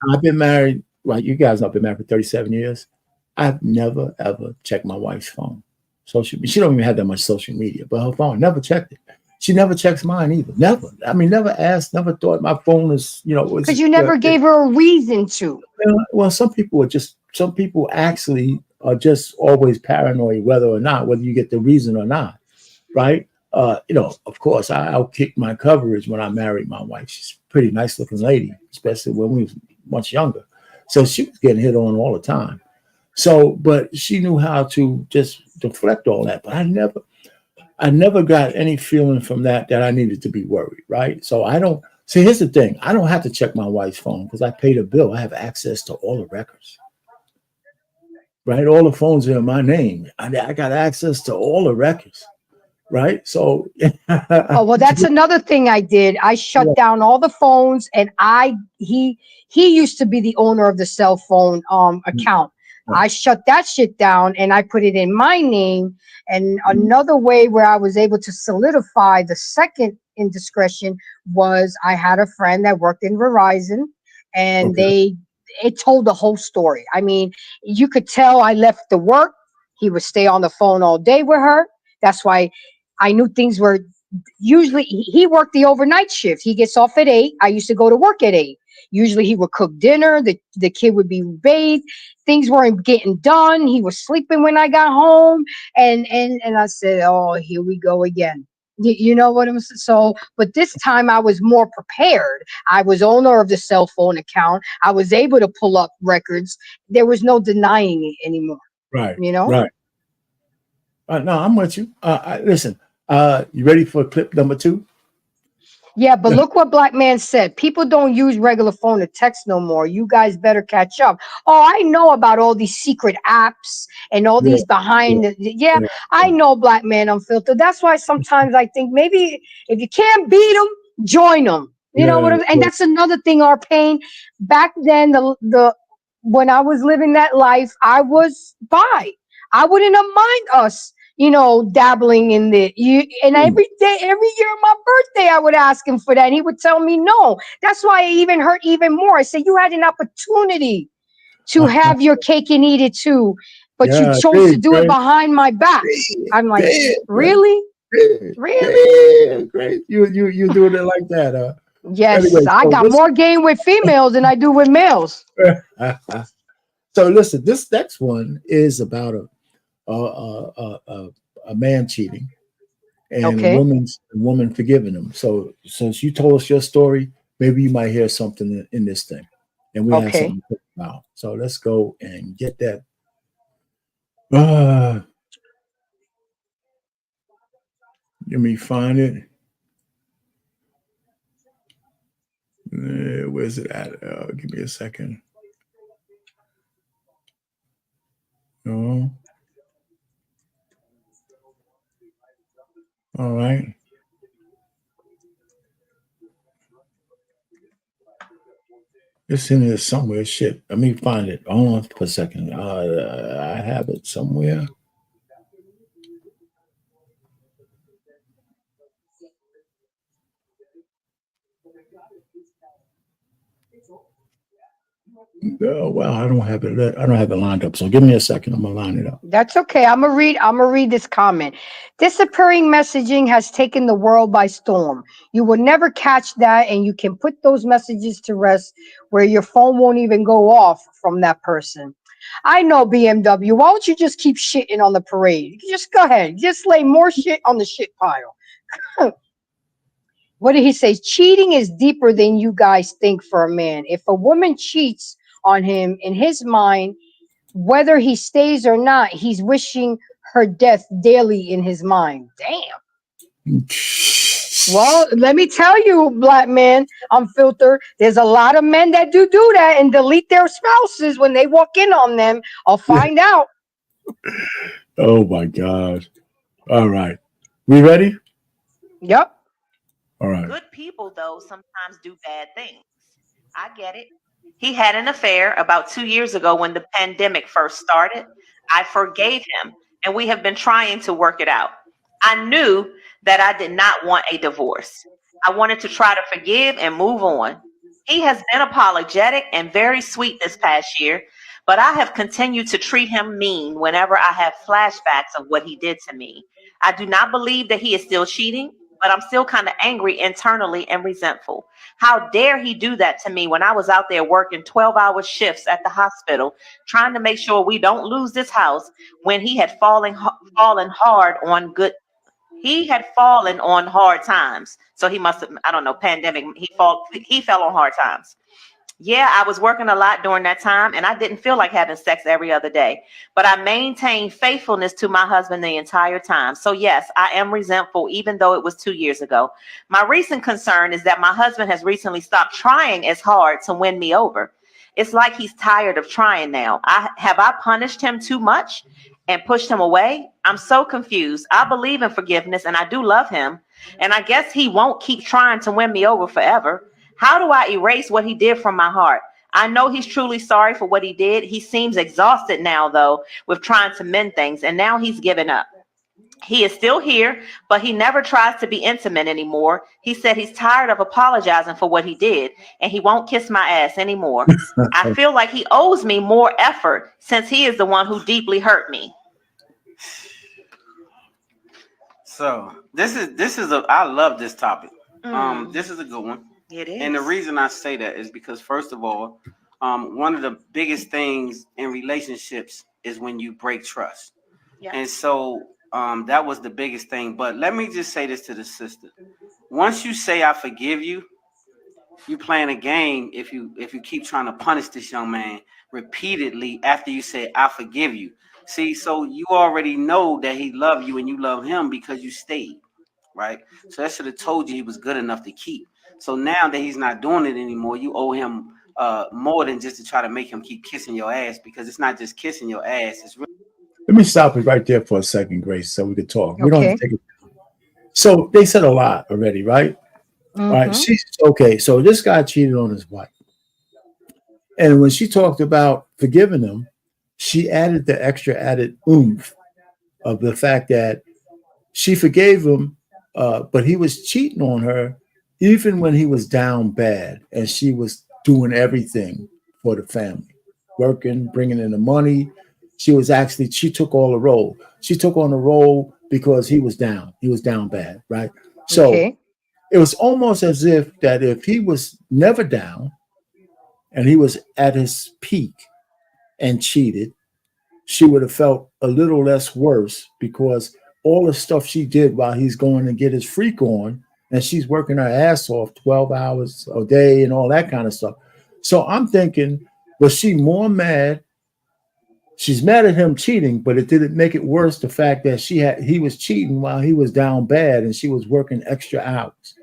I've been married, like you guys know, I've been married for 37 years. I've never ever checked my wife's phone. She don't even have that much social media, but her phone, never checked it. She never checks mine either. Never. I mean, never asked, never thought my phone is, Because you never gave her a reason to. well, some people actually are just always paranoid whether you get the reason or not, right? Of course, I outkicked my coverage when I married my wife. She's a pretty nice looking lady, especially when we was much younger. So she was getting hit on all the time. So, but she knew how to just deflect all that. But I never got any feeling from that I needed to be worried, right? So I don't see. Here's the thing: I don't have to check my wife's phone because I paid a bill. I have access to all the records, right? All the phones are in my name. I got access to all the records, right? So, Oh, well, that's another thing I did. I shut down all the phones, and he used to be the owner of the cell phone account. I shut that shit down and I put it in my name. And another way where I was able to solidify the second indiscretion was I had a friend that worked in Verizon, and okay, it told the whole story. I mean, you could tell I left the work. He would stay on the phone all day with her. That's why I knew things were usually he worked the overnight shift. He gets off at 8. I used to go to work at 8. Usually he would cook dinner. The kid would be bathed. Things weren't getting done. He was sleeping when I got home. And I said, oh, here we go again. You know what I'm saying? So, but this time I was more prepared. I was owner of the cell phone account. I was able to pull up records. There was no denying it anymore. right, You know? right. No, I'm with you. Listen, you ready for clip number 2? Yeah, but look what Black Man said. People don't use regular phone to text no more. You guys better catch up. Oh, I know about all these secret apps and all Yeah, these behind yeah, yeah, yeah, I know, Black Man Unfiltered. That's why sometimes I think maybe if you can't beat them, join them. You know what yeah, I'm, and that's another thing, our Payne. Back then, the when I was living that life, I was bi. I wouldn't have mind us, dabbling in the you. And yeah. every day, every year on my birthday, I would ask him for that. And he would tell me no. That's why it even hurt even more. I said, you had an opportunity to have your cake and eat it too, but you Yeah, chose to great, do it great, behind my back. I'm like, great, great, really? great, Really? great, great. You doing it like that, huh? Yes, Anyway, I got more game with females than I do with males. so listen, this next one is about a a man cheating and Okay. a woman forgiving him. So since you told us your story, maybe you might hear something in this thing, and we have Okay. something to talk about. So let's go and get that. Uh, Let me find it. Where's it at? Give me a second. No. All right. It's in here somewhere. Shit. Let me find it. Hold on for a second. I have it somewhere. Oh well, I don't have it. I don't have it lined up. So give me a second. I'm gonna line it up. That's okay. I'm gonna read this comment. Disappearing messaging has taken the world by storm. You will never catch that, and you can put those messages to rest where your phone won't even go off from that person. I know, BMW. Why don't you just keep shitting on the parade? Just go ahead. Just lay more shit on the shit pile. What did he say? Cheating is deeper than you guys think for a man. If a woman cheats on him, in his mind, whether he stays or not, he's wishing her death daily in his mind. Damn. Well, let me tell you, Black man, unfiltered. There's a lot of men that do that and delete their spouses when they walk in on them. I'll find out. Oh my God. All right. We ready? Yep. All right. Good people, though, sometimes do bad things. I get it. He had an affair about 2 years ago when the pandemic first started. I forgave him, and we have been trying to work it out. I knew that I did not want a divorce. I wanted to try to forgive and move on. He has been apologetic and very sweet this past year, but I have continued to treat him mean whenever I have flashbacks of what he did to me. I do not believe that he is still cheating, but I'm still kind of angry internally and resentful. How dare he do that to me when I was out there working 12-hour shifts at the hospital, trying to make sure we don't lose this house when he had fallen hard on good. He had fallen on hard times. So he must have, I don't know, pandemic. He fell on hard times. Yeah, I was working a lot during that time and I didn't feel like having sex every other day. But I maintained faithfulness to my husband the entire time. So, yes, I am resentful, even though it was 2 years ago. My recent concern is that my husband has recently stopped trying as hard to win me over. It's like he's tired of trying now. Have I punished him too much and pushed him away? I'm so confused. I believe in forgiveness and I do love him. And I guess he won't keep trying to win me over forever. How do I erase what he did from my heart? I know he's truly sorry for what he did. He seems exhausted now, though, with trying to mend things, and now he's given up. He is still here, but he never tries to be intimate anymore. He said he's tired of apologizing for what he did, and he won't kiss my ass anymore. I feel like he owes me more effort since he is the one who deeply hurt me. So this is I love this topic. This is a good one. It is. And the reason I say that is because, first of all, one of the biggest things in relationships is when you break trust. Yeah. And so that was the biggest thing. But let me just say this to the sister. Once you say I forgive you, you playing a game if you keep trying to punish this young man repeatedly after you say I forgive you. See, so you already know that he loved you and you love him because you stayed, right? So that should have told you he was good enough to keep. So now that he's not doing it anymore, you owe him more than just to try to make him keep kissing your ass, because it's not just kissing your ass. It's really— Let me stop it right there for a second, Grace, so we could talk. We don't have Okay. to take it. So they said a lot already, right? All right. She's okay. So this guy cheated on his wife. And when she talked about forgiving him, she added the extra added oomph of the fact that she forgave him, but he was cheating on her even when he was down bad, and she was doing everything for the family, working, bringing in the money. She took all the role. She took on the role because he was down. He was down bad, right? So Okay. it was almost as if he was never down and he was at his peak and cheated, she would have felt a little less worse because all the stuff she did while he's going to get his freak on, and she's working her ass off 12 hours a day and all that kind of stuff. So I'm thinking, was she more mad? She's mad at him cheating, but it didn't make it worse the fact that he was cheating while he was down bad and she was working extra hours.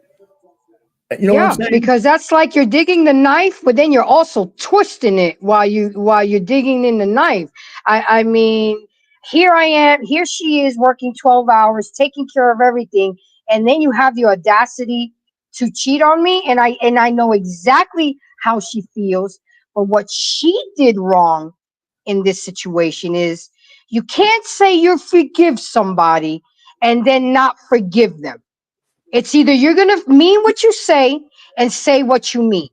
You know what I'm Yeah, saying? because that's like you're digging the knife, but then you're also twisting it while you're digging in the knife. I mean, here I am, here she is working 12 hours, taking care of everything, and then you have the audacity to cheat on me, and I know exactly how she feels. But what she did wrong in this situation is you can't say you forgive somebody and then not forgive them. It's either you're going to mean what you say and say what you mean,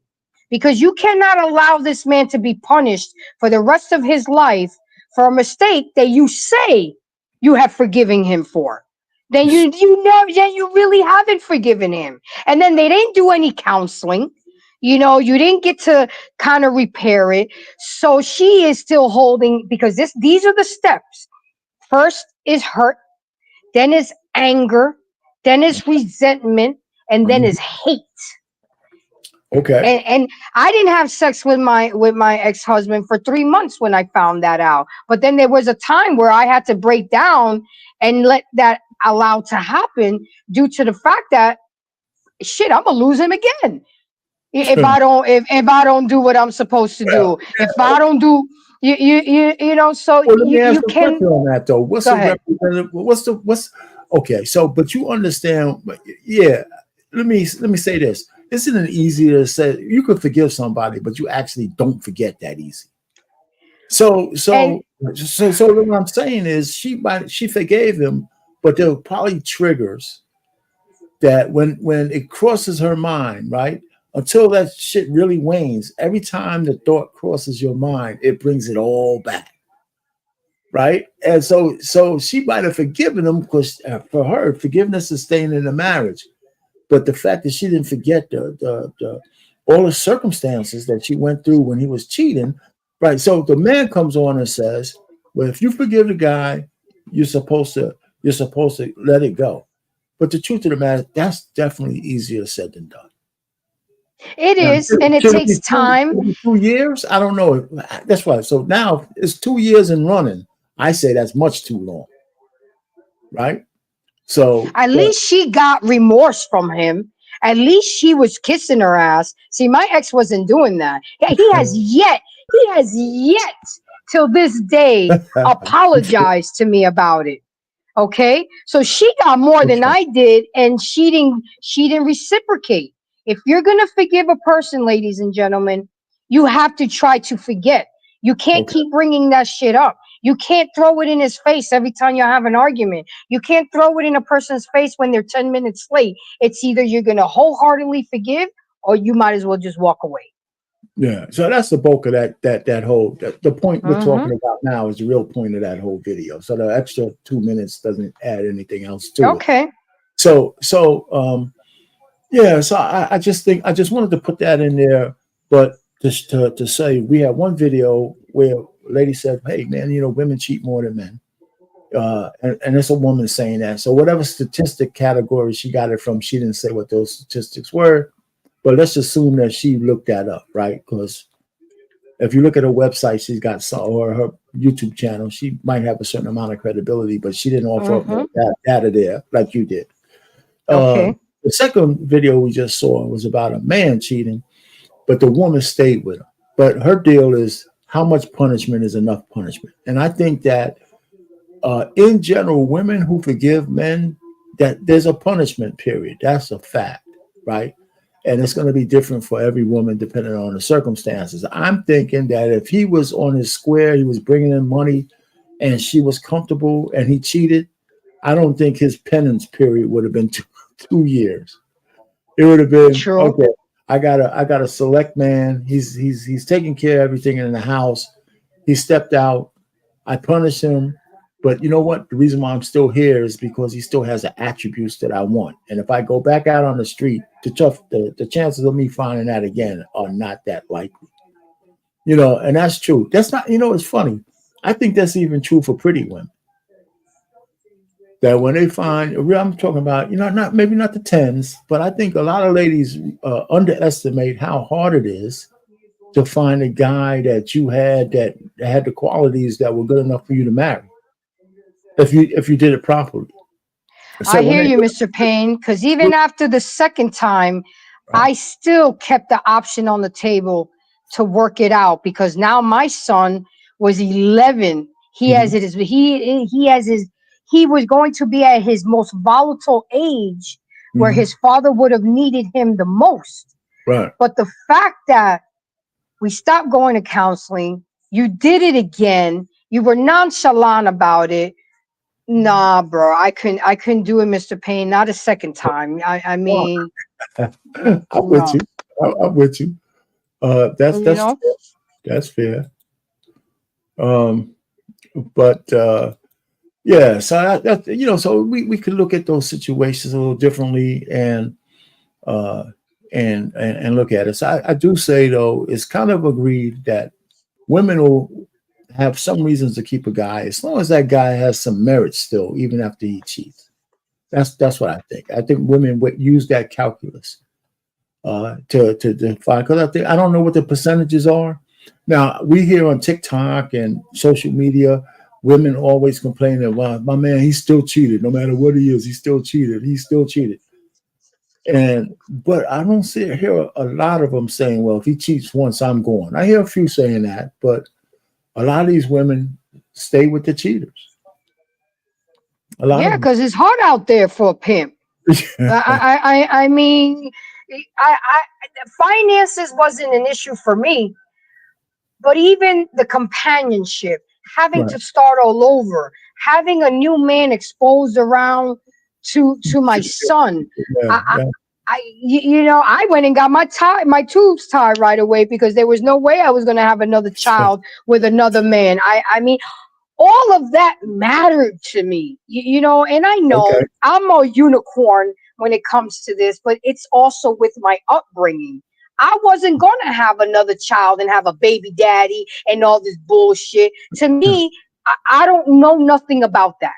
because you cannot allow this man to be punished for the rest of his life for a mistake that you say you have forgiven him for. Then you really haven't forgiven him. And then they didn't do any counseling. You didn't get to kind of repair it. So she is still holding, because these are the steps. First is hurt, then is anger, then is resentment, and then is hate. Okay. And I didn't have sex with my ex-husband for 3 months when I found that out. But then there was a time where I had to break down and let that allow to happen, due to the fact that shit, I'm gonna lose him again if I don't do what I'm supposed to do. If I don't do so Well, let me ask you you a can question on that though. What's go the ahead. representative? What's okay? So, but you understand? Yeah. Let me say this. Isn't it easier to say you could forgive somebody, but you actually don't forget that easy? So And what I'm saying is she forgave him, but there were probably triggers that when it crosses her mind, right? Until that shit really wanes, every time the thought crosses your mind, it brings it all back, right? And so she might have forgiven him because for her, forgiveness is staying in the marriage. But the fact that she didn't forget the all the circumstances that she went through when he was cheating, right? So the man comes on and says, "Well, if you forgive the guy, you're supposed to let it go." But the truth of the matter, that's definitely easier said than done. It Now, is, and it should it be takes time. 2 years? I don't know. That's why. So now it's 2 years in running. I say that's much too long, right? So, At but least she got remorse from him. At least she was kissing her ass. See, my ex wasn't doing that. Yeah, he has yet till this day apologized to me about it. Okay, so she got more than okay, I did, and she didn't reciprocate. If you're gonna forgive a person, ladies and gentlemen, you have to try to forget. You can't okay, keep bringing that shit up. You can't throw it in his face every time you have an argument. You can't throw it in a person's face when they're 10 minutes late. It's either you're gonna wholeheartedly forgive, or you might as well just walk away. yeah. So that's the bulk of that whole the point we're Hmm. talking about now is the real point of that whole video. So the extra 2 minutes doesn't add anything else to it. Okay. So yeah. So I just think I just wanted to put that in there, but just to say we had one video where a lady said, "Hey man, women cheat more than men." And it's a woman saying that. So whatever statistic category she got it from, she didn't say what those statistics were. But let's assume that she looked that up, right? Because if you look at her website, she's got some, or her YouTube channel, she might have a certain amount of credibility, but she didn't offer up Hmm. no data there like you did. Okay. The second video we just saw was about a man cheating, but the woman stayed with him. But her deal is how much punishment is enough punishment. And I think that in general, women who forgive men, that there's a punishment period. That's a fact, right? And it's going to be different for every woman depending on the circumstances. I'm thinking that if he was on his square, he was bringing in money, and she was comfortable, and he cheated, I don't think his penance period would have been 2 years. It would have been True. okay. I got a select man. He's taking care of everything in the house. He stepped out. I punished him. But you know what? The reason why I'm still here is because he still has the attributes that I want. And if I go back out on the street, the chances of me finding that again are not that likely. And that's true. That's not, it's funny. I think that's even true for pretty women. That when they find, I'm talking about, not maybe not the tens, but I think a lot of ladies underestimate how hard it is to find a guy that you had that had the qualities that were good enough for you to marry if you did it properly. I So when hear they you, Mr. Payne, because even after the second time, right, I still kept the option on the table to work it out, because now my son was 11. He has mhm, it. He has his. He was going to be at his most volatile age, where mhm, his father would have needed him the most. right, But the fact that we stopped going to counseling, you did it again. You were nonchalant about it. Nah, bro, I couldn't do it, Mr. Payne. Not a second time. I well, mean, I'm with no, you. I'm with you. That's you know. that's fair. Um, but yeah, so so we could look at those situations a little differently uh, and look at it. So I do say though, it's kind of agreed that women will have some reasons to keep a guy as long as that guy has some merit still, even after he cheats. That's what I think. I think women would use that calculus to define, because I don't know what the percentages are. Now we hear on TikTok and social media, women always complaining, "Well, my man, he's still cheated. No matter what he is, he's still cheated. He's still cheated." But I don't hear a lot of them saying, "Well, if he cheats once, I'm going." I hear a few saying that, but a lot of these women stay with the cheaters. A lot Yeah, of because it's hard out there for a pimp. them. I mean, I finances wasn't an issue for me, but even the companionship, having Right. to start all over, having a new man exposed around to my son. Yeah. Yeah. I went and got my tubes tied right away, because there was no way I was going to have another child with another man. I mean, all of that mattered to me, and I Okay. know I'm a unicorn when it comes to this, but it's also with my upbringing. I wasn't going to have another child and have a baby daddy and all this bullshit. To me, I don't know nothing about that.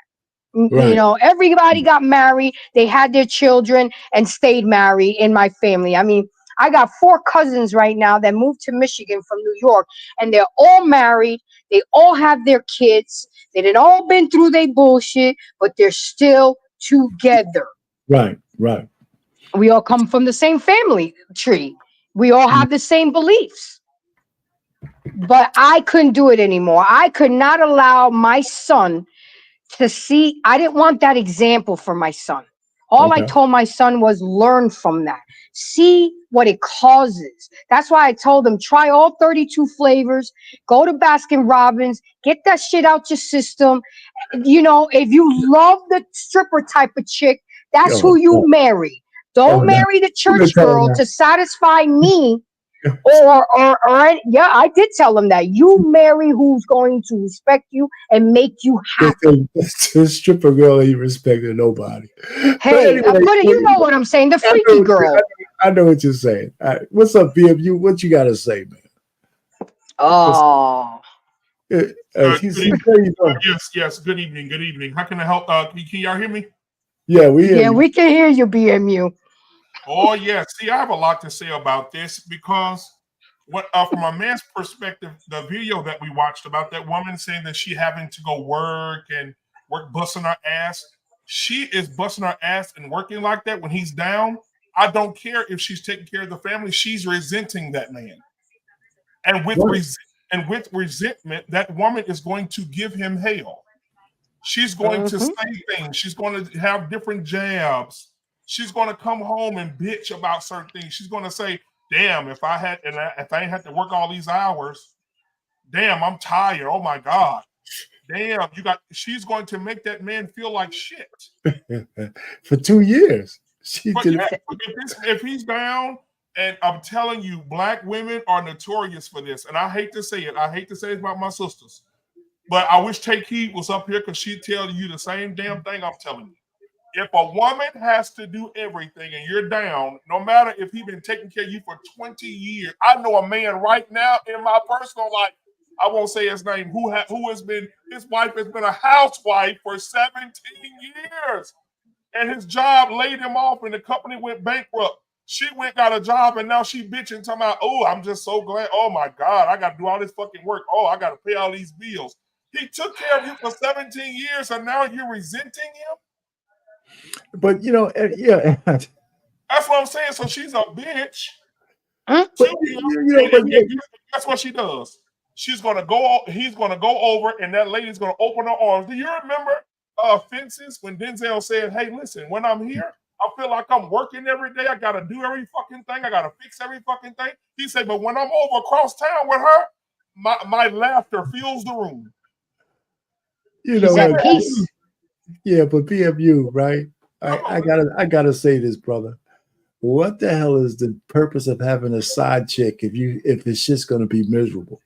Right. Everybody got married, they had their children and stayed married in my family. I mean, I got 4 cousins right now that moved to Michigan from New York, and they're all married. They all have their kids. They done all been through their bullshit, but they're still together. Right, right. We all come from the same family tree. We all have the same beliefs. But I couldn't do it anymore. I could not allow my son to see. I didn't want that example for my son. All I Okay. told my son was learn from that. See what it causes. That's why I told him try all 32 flavors, go to Baskin Robbins, get that shit out your system. You know, if you love the stripper type of chick, that's Yo, who you marry. oh, Don't now, marry the you church tell him girl that. to satisfy me. Yeah, I did tell him that. You marry who's going to respect you and make you happy. The stripper girl ain't respecting nobody. But Hey, anyway, but you know what I'm saying, the freaky girl. I know what you're saying. All right. What's up, BMU? What you got to say, man? Oh, He's Good evening. there you go. Yes. Good evening. Good evening. How can I help? Can y'all hear me? Yeah, we hear yeah, you. we can hear you, BMU. Oh, yeah. See, I have a lot to say about this because from a man's perspective, the video that we watched about that woman saying that she having to go work busting her ass. She is busting her ass and working like that when he's down. I don't care if she's taking care of the family. She's resenting that man. And with resentment, that woman is going to give him hell. She's going to say things. She's going to have different jabs. She's going to come home and bitch about certain things. She's going to say, "Damn, if I ain't had to work all these hours, damn, I'm tired. Oh my God, damn, you got." She's going to make that man feel like shit For 2 years. She But did. yeah, if he's down, and I'm telling you, black women are notorious for this. And I hate to say it. I hate to say it about my sisters. But I wish Take Heed was up here because she'd tell you the same damn thing I'm telling you. If a woman has to do everything and you're down, no matter if he's been taking care of you for 20 years, I know a man right now in my personal life, I won't say his name, who has been, his wife has been a housewife for 17 years. And his job laid him off and the company went bankrupt. She went got a job and now she bitching talking about, oh, I'm just so glad. Oh my God, I got to do all this fucking work. Oh, I got to pay all these bills. He took care of you for 17 years and now you're resenting him? But yeah. That's what I'm saying. So she's a bitch But to him. And that's what she does. He's gonna go over and that lady's gonna open her arms. Do you remember Fences when Denzel said, "Hey, listen, when I'm here, I feel like I'm working every day. I gotta do every fucking thing. I gotta fix every fucking thing." He said, "But when I'm over across town with her, my laughter fills the room." He's at peace. Yeah, but BMU, right? I gotta say this, brother. What the hell is the purpose of having a side chick if it's just gonna be miserable?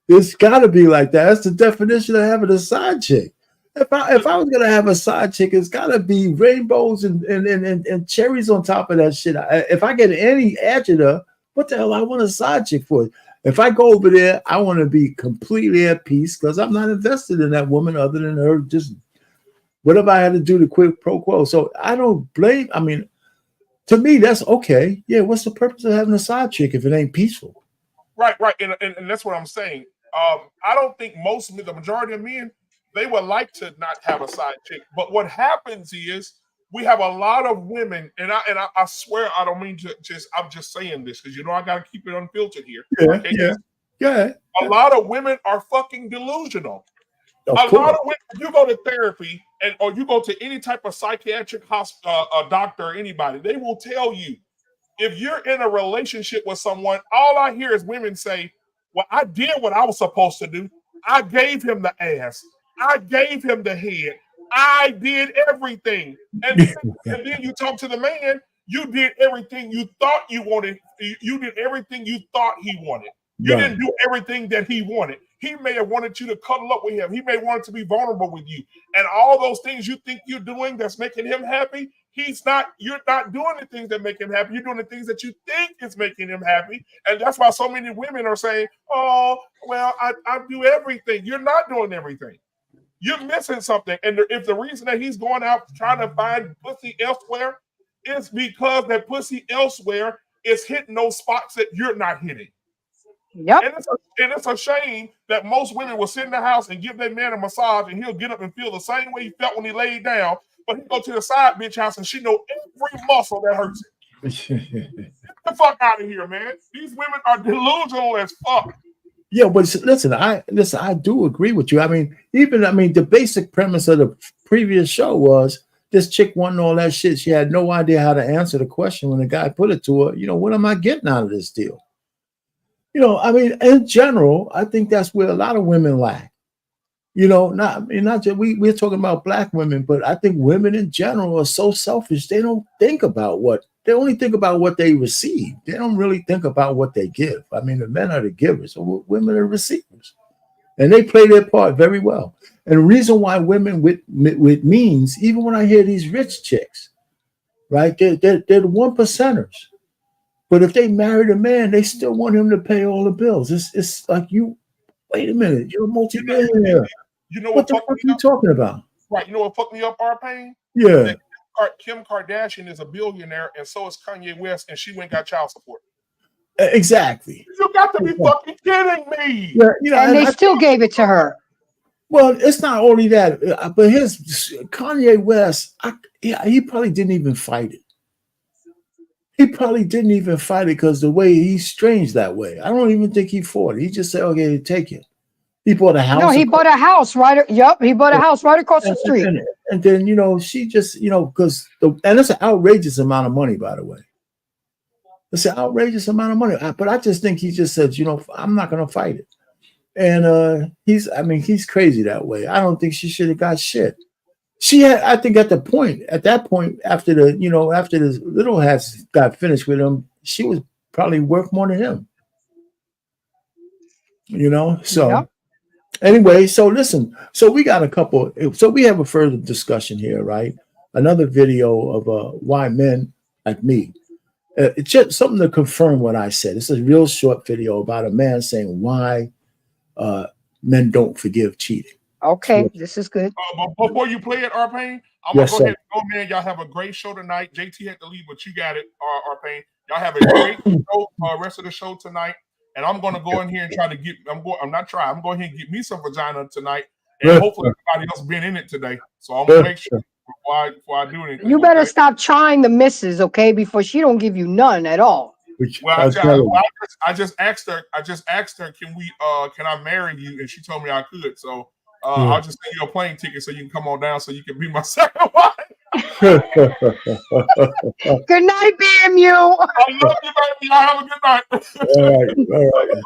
It's gotta be like that. That's the definition of having a side chick. If I was gonna have a side chick, it's gotta be rainbows and cherries on top of that shit. If I get any adjective, what the hell I want a side chick for? If I go over there, I want to be completely at peace because I'm not invested in that woman other than her just whatever I had to do to quid pro quo. So I don't blame. I mean, to me, that's okay. Yeah, what's the purpose of having a side chick if it ain't peaceful? Right, and that's what I'm saying. I don't think the majority of men, they would like to not have a side chick. But what happens is we have a lot of women, and I swear I don't mean to I'm just saying this because I got to keep it unfiltered here. Yeah. A lot of women are fucking delusional. Of A course. lot of women, if you go to therapy or you go to any type of psychiatric doctor or anybody, they will tell you if you're in a relationship with someone, all I hear is women say, "Well, I did what I was supposed to do. I gave him the ass. I gave him the head. I did everything." And then you talk to the man, you did everything you thought you wanted. You did everything you thought he wanted. You Right. didn't do everything that he wanted. He may have wanted you to cuddle up with him. He may want to be vulnerable with you. And all those things you think you're doing that's making him happy, you're not doing the things that make him happy. You're doing the things that you think is making him happy. And that's why so many women are saying, "Oh, well, I do everything." You're not doing everything. You're missing something. And if the reason that he's going out trying to find pussy elsewhere is because that pussy elsewhere is hitting those spots that you're not hitting. Yep. And it's a shame that most women will sit in the house and give their man a massage, and he'll get up and feel the same way he felt when he laid down. But he go to the side bitch house and she know every muscle that hurts him. Get the fuck out of here, man. These women are delusional as fuck. Yeah, but listen, I do agree with you. I mean, the basic premise of the previous show was this chick wanting all that shit. She had no idea how to answer the question when the guy put it to her. You know, what am I getting out of this deal? You know, I mean, in general, I think that's where a lot of women lack. You know, not just we're talking about black women, but I think women in general are so selfish. They don't think about they only think about what they receive. They don't really think about what they give. I mean, the men are the givers, so women are receivers, and they play their part very well. And the reason why women with means, even when I hear these rich chicks, right, they're the one percenters. But if they married a man, they still want him to pay all the bills. It's like, you wait a minute, you're a multi-billionaire. You know What the fuck are you talking about? Right. You know what fucked me up, Payne? Yeah. That Kim Kardashian is a billionaire, and so is Kanye West, and she went and got child support. Exactly. You got to be fucking kidding me. Yeah, you know, and they still gave it to her. Well, it's not only that, but Kanye West, he probably didn't even fight it. He probably didn't even fight it because the way he's strange that way. I don't even think he fought it. He just said, okay, take it. He bought a house. No, he bought a house he bought a house right across the street. And then, you know, she just, you know, and it's an outrageous amount of money, by the way. It's an outrageous amount of money. But I just think he just said, you know, I'm not going to fight it. And he's crazy that way. I don't think she should have got shit. She had, I think at that point, after the little hats got finished with him, she was probably worth more than him. You know, so. Yep. Anyway, so listen, so we got we have a further discussion here, right? Another video of why men like me. It's just something to confirm what I said. It's a real short video about a man saying why men don't forgive cheating. Okay, so, this is good. Before you play it, Payne, I'm going to go ahead and go, man. Y'all have a great show tonight. JT had to leave, but you got it, Payne. Y'all have a great show, rest of the show tonight. And I'm going to go in here and try to get. I'm going here and get me some vagina tonight, and hopefully everybody else been in it today. So I'm gonna make sure before I do anything. You better stop trying the missus, okay? Before she don't give you none at all. Well, I just asked her. Can I marry you? And she told me I could. So I'll just send you a plane ticket so you can come on down so you can be my second wife. Good night, BMU. I love you, baby. Y'all have a good night. All right.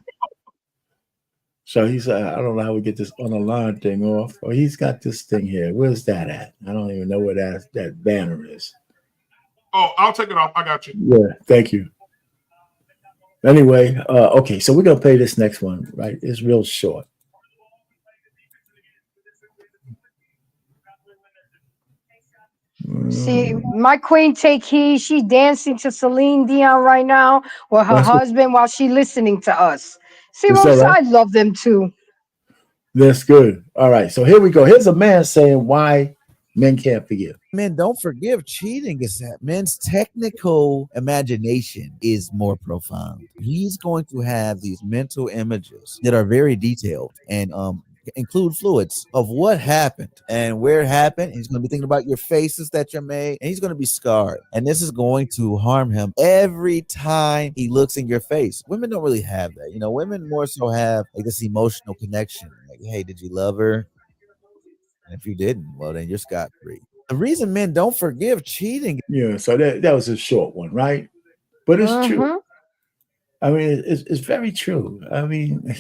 So he said, I don't know how we get this on-the-line thing off. Oh, he's got this thing here. Where's that at? I don't even know where that banner is. Oh, I'll take it off. I got you. Yeah, thank you. Anyway, okay, so we're going to play this next one, right? It's real short. See, my queen take heed. She dancing to Celine Dion right now with her husband while she listening to us. See, I love them too. That's good. All right, so here we go. Here's a man saying why men can't forgive. Men don't forgive cheating is that men's technical imagination is more profound. He's going to have these mental images that are very detailed and include fluids of what happened and where it happened. He's going to be thinking about your faces that you made, and he's going to be scarred. And this is going to harm him every time he looks in your face. Women don't really have that. You know, women more so have like this emotional connection. Like, hey, did you love her? And if you didn't, well, then you're scot-free. The reason men don't forgive cheating. Yeah, so that was a short one, right? But it's true. I mean, it's very true. I mean...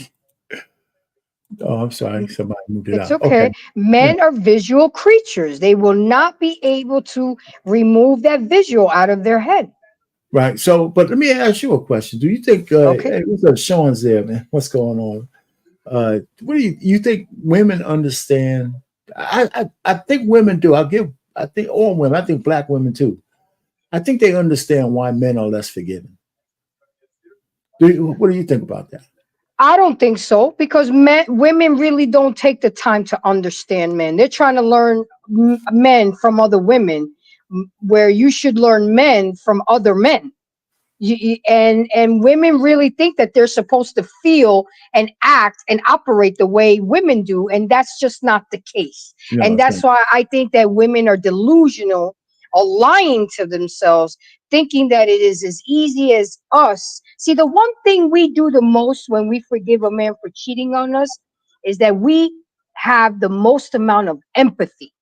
Oh, I'm sorry. Somebody moved it out. It's okay. Men are visual creatures. They will not be able to remove that visual out of their head. Right. So, but let me ask you a question. Do you think, hey, what's up? Sean's there, man. What's going on? What do you think women understand? I think women do. I think all women, I think black women too. I think they understand why men are less forgiving. What do you think about that? I don't think so, because women really don't take the time to understand men. They're trying to learn men from other women, where you should learn men from other men. And women really think that they're supposed to feel and act and operate the way women do, and that's just not the case. No, And it's that's not. why I think that women are delusional or lying to themselves, thinking that it is as easy as us. See, the one thing we do the most when we forgive a man for cheating on us is that we have the most amount of empathy,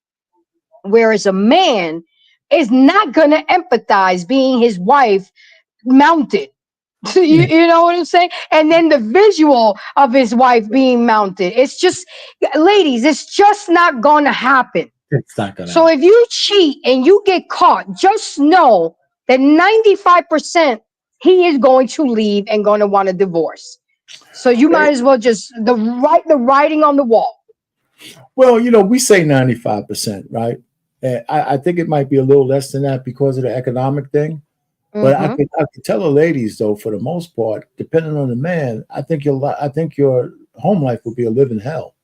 whereas a man is not going to empathize being his wife mounted. You know what I'm saying? And then the visual of his wife being mounted. It's just, ladies, it's just not going to happen. It's not gonna So happen. if you cheat and you get caught, just know that 95% he is going to leave and going to want a divorce. So you might as well just the writing on the wall. Well, we say 95%, right? And I think it might be a little less than that because of the economic thing. But I Mm-hmm. could tell the ladies though, for the most part, depending on the man, I think your home life will be a living hell.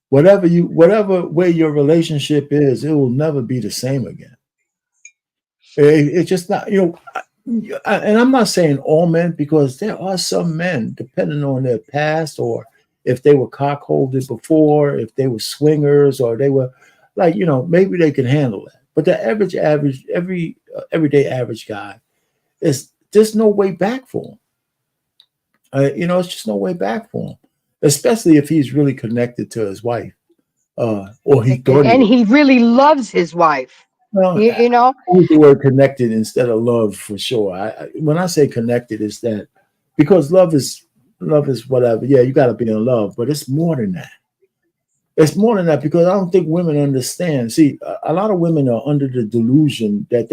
Whatever way your relationship is, it will never be the same again. It's just not, and I'm not saying all men, because there are some men, depending on their past, or if they were cockholded before, if they were swingers, or they were like, maybe they can handle that. But the everyday average guy, there's no way back for him. It's just no way back for him, especially if he's really connected to his wife, or he thought he And was. he really loves his wife. Well, You know, I use the word connected instead of love for sure. When I say connected, is that because love is whatever. Yeah, you got to be in love, but it's more than that. It's more than that, because I don't think women understand. See, a lot of women are under the delusion that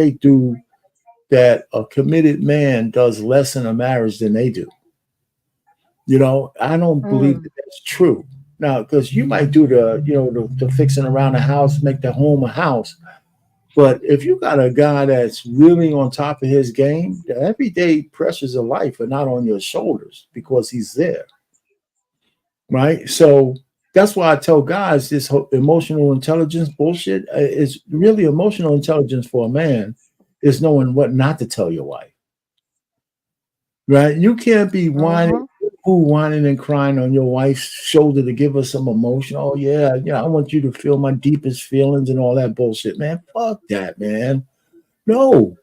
a committed man does less in a marriage than they do. I don't believe mm, that that's true. Now, because you might do the fixing around the house, make the home a house. But if you got a guy that's really on top of his game, the everyday pressures of life are not on your shoulders because he's there, right? So that's why I tell guys this emotional intelligence bullshit is really emotional intelligence for a man is knowing what not to tell your wife, right? You can't be mhm. whining and crying on your wife's shoulder to give her some emotion. Oh yeah, I want you to feel my deepest feelings and all that bullshit, man. Fuck that, man. No,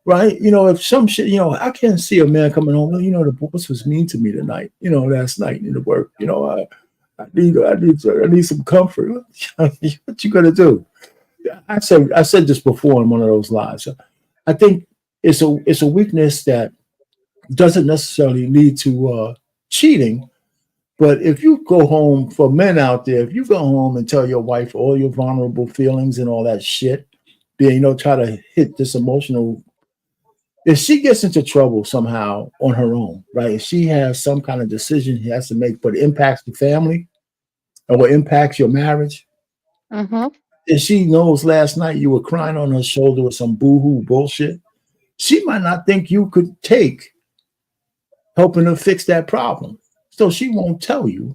right? If some shit, I can't see a man coming home. Well, the boss was mean to me tonight. Last night in the work. I need some comfort. What you gonna do? I said this before in one of those lives. I think it's a weakness that doesn't necessarily lead to cheating. But if you go home, for men out there, if you go home and tell your wife all your vulnerable feelings and all that shit, then try to hit this emotional. If she gets into trouble somehow on her own, right? If she has some kind of decision he has to make, but it impacts the family or impacts your marriage, Mhm. if she knows last night you were crying on her shoulder with some boohoo bullshit, she might not think you could take helping her fix that problem. So she won't tell you,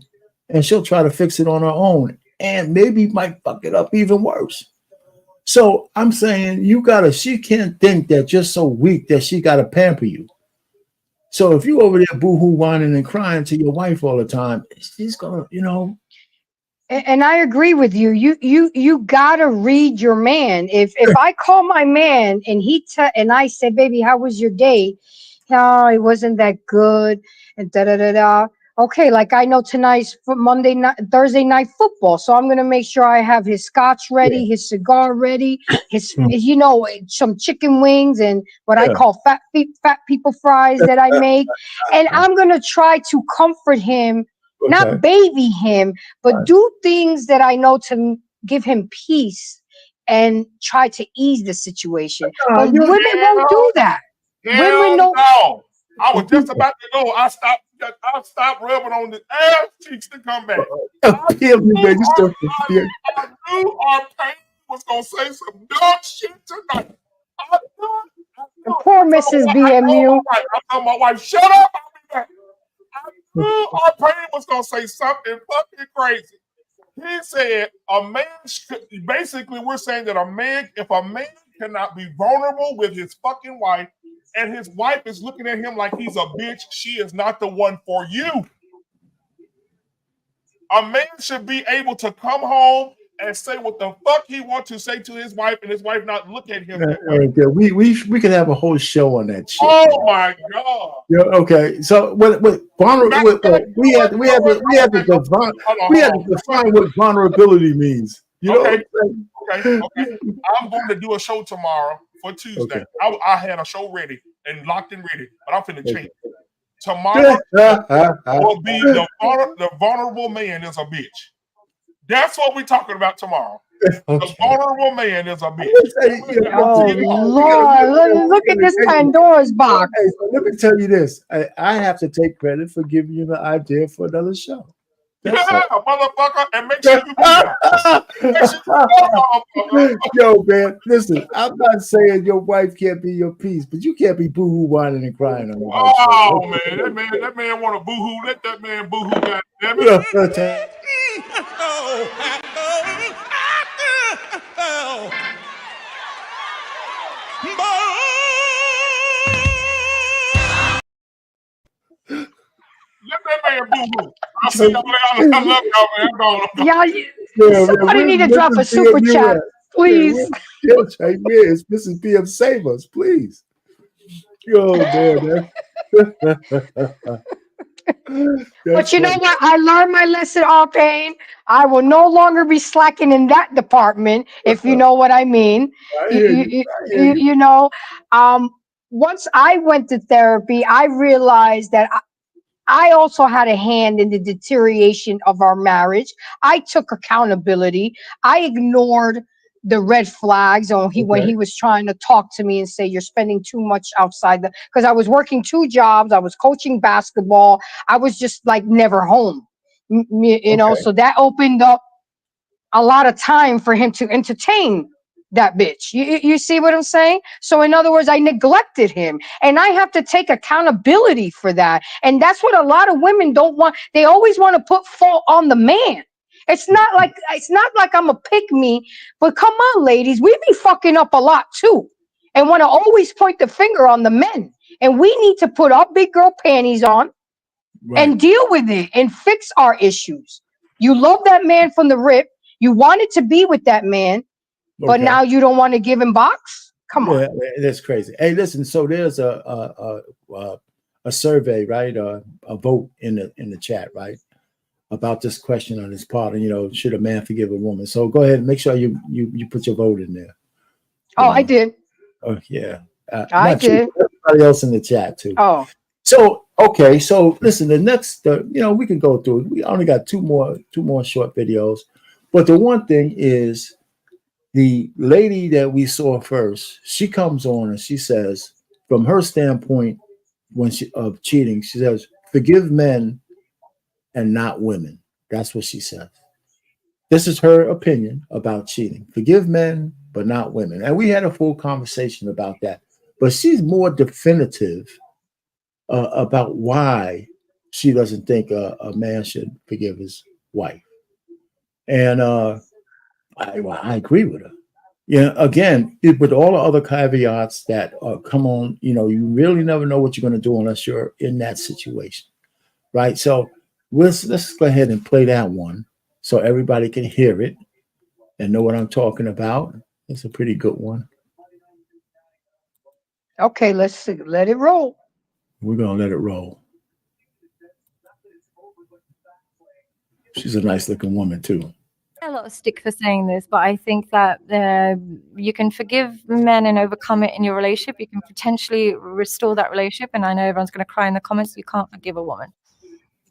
and she'll try to fix it on her own, and maybe might fuck it up even worse. So I'm saying she can't think that you're so weak that she gotta pamper you. So if you over there boohoo whining and crying to your wife all the time, she's gonna. And I agree with you. You gotta read your man. If I call my man and and I say, "Baby, how was your day?" No, it wasn't that good. And da da da da. Okay, like I know tonight's Monday night, Thursday night football, so I'm gonna make sure I have his scotch Yeah, ready, his cigar ready, his mm, some chicken wings and what I yeah, call fat people fries that I make, and I'm gonna try to comfort him, okay. not baby him, but Right. do things that I know to give him peace and try to ease the situation. But You women won't do that. Women Hell don't. no. I was just people about to go. I stopped rubbing on the ass cheeks to come back. I appeal me, knew man. You our, still yeah. I knew our Payne was gonna say some dumb shit tonight. I knew it. I And knew it. poor Mrs. I told BMU. my wife. I told my wife, shut up. I'll be back. I knew our Payne was gonna say something fucking crazy. He said a man basically we're saying that if a man cannot be vulnerable with his fucking wife and his wife is looking at him like he's a bitch, she is not the one for you. A man should be able to come home and say what the fuck he wants to say to his wife, and his wife not look at him that way. Okay, we could have a whole show on that shit. Oh my god! Yeah, okay, so we have to define what vulnerability means. You know? Okay. I'm going to do a show tomorrow for Tuesday. Okay. I had a show ready and locked and ready, but I'm finna change it. Tomorrow will be the vulnerable man is a bitch. That's what we're talking about tomorrow. Okay. The vulnerable man is a bitch. Oh Lord, look at this Pandora's box. Hey, so let me tell you this. I have to take credit for giving you the idea for another show. Motherfucker, and make sure you Yo, man, listen, I'm not saying your wife can't be your peace, but you can't be boo-hoo whining and crying on your that man want to boo-hoo. Let that man boo-hoo, goddammit. Let that man boo-hoo. I see y'all. I love y'all, man. I'm going. Somebody need to drop a super chat, please. Yes, right here. It's Mrs. PM. Save us, please. Yo, man. But you know what? I learned my lesson, Payne. I will no longer be slacking in that department, if you know what I mean. You know, once I went to therapy, I realized that I also had a hand in the deterioration of our marriage. I took accountability. I ignored the red flags on when he was trying to talk to me and say you're spending too much outside because I was working 2 jobs. I was coaching basketball. I was just like never home, you know. So that opened up a lot of time for him to entertain that bitch. You see what I'm saying? So in other words, I neglected him, and I have to take accountability for that. And that's what a lot of women don't want. They always want to put fault on the man. It's not like I'm a pick me, but come on, ladies, we be fucking up a lot too, and want to always point the finger on the men. And we need to put our big girl panties on and deal with it and fix our issues. You love that man from the rip. You wanted to be with that man, but now you don't want to give him box. Come on, that's crazy. Hey, listen. So there's a survey, right? A vote in the chat, right? About this question on this part, and should a man forgive a woman? So go ahead and make sure you put your vote in there. I did. Oh yeah, I did. Everybody else in the chat too. Oh, so okay. So listen, the next, we can go through. We only got two more short videos, but the one thing is the lady that we saw first. She comes on and she says, from her standpoint, of cheating, she says, "Forgive men and not women." That's what she says. This is her opinion about cheating. Forgive men, but not women. And we had a full conversation about that. But she's more definitive about why she doesn't think a man should forgive his wife. And I agree with her. Again, with all the other caveats that come on, you really never know what you're going to do unless you're in that situation, right? So let's go ahead and play that one so everybody can hear it and know what I'm talking about. It's a pretty good one. Okay, let's see. Let it roll. We're going to let it roll. She's a nice looking woman too. A lot of stick for saying this, but I think that you can forgive men and overcome it in your relationship. You can potentially restore that relationship. And I know everyone's going to cry in the comments. You can't forgive a woman.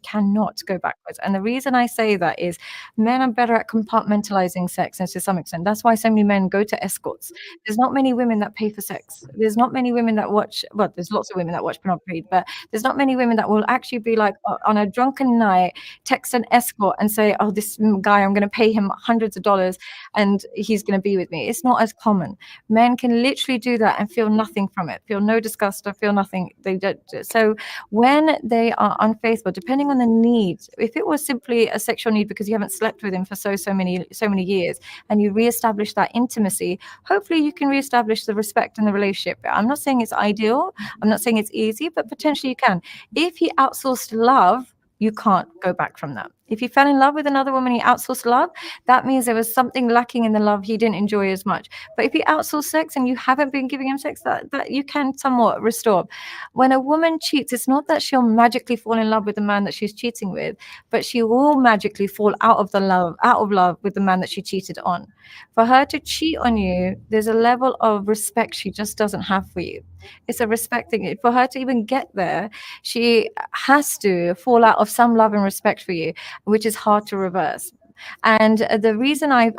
Cannot go backwards. And the reason I say that is men are better at compartmentalizing sex, and to some extent that's why so many men go to escorts. There's not many women that pay for sex. There's not many women that watch, well, there's lots of women that watch pornography, but there's not many women that will actually be like on a drunken night text an escort and say, oh, this guy, I'm going to pay him hundreds of dollars and he's going to be with me. It's not as common. Men can literally do that and feel nothing from it, feel no disgust or feel nothing. They don't. So when they are unfaithful, depending on on the need. If it was simply a sexual need because you haven't slept with him for so many years, and you reestablish that intimacy, hopefully you can reestablish the respect in the relationship. I'm not saying it's ideal, I'm not saying it's easy, but potentially you can. If he outsourced love, you can't go back from that. If he fell in love with another woman, he outsourced love, that means there was something lacking in the love he didn't enjoy as much. But if he outsourced sex and you haven't been giving him sex, that you can somewhat restore. When a woman cheats, it's not that she'll magically fall in love with the man that she's cheating with, but she will magically fall out of love with the man that she cheated on. For her to cheat on you, there's a level of respect she just doesn't have for you. It's a respect thing. For her to even get there, she has to fall out of some love and respect for you, which is hard to reverse. And the reason I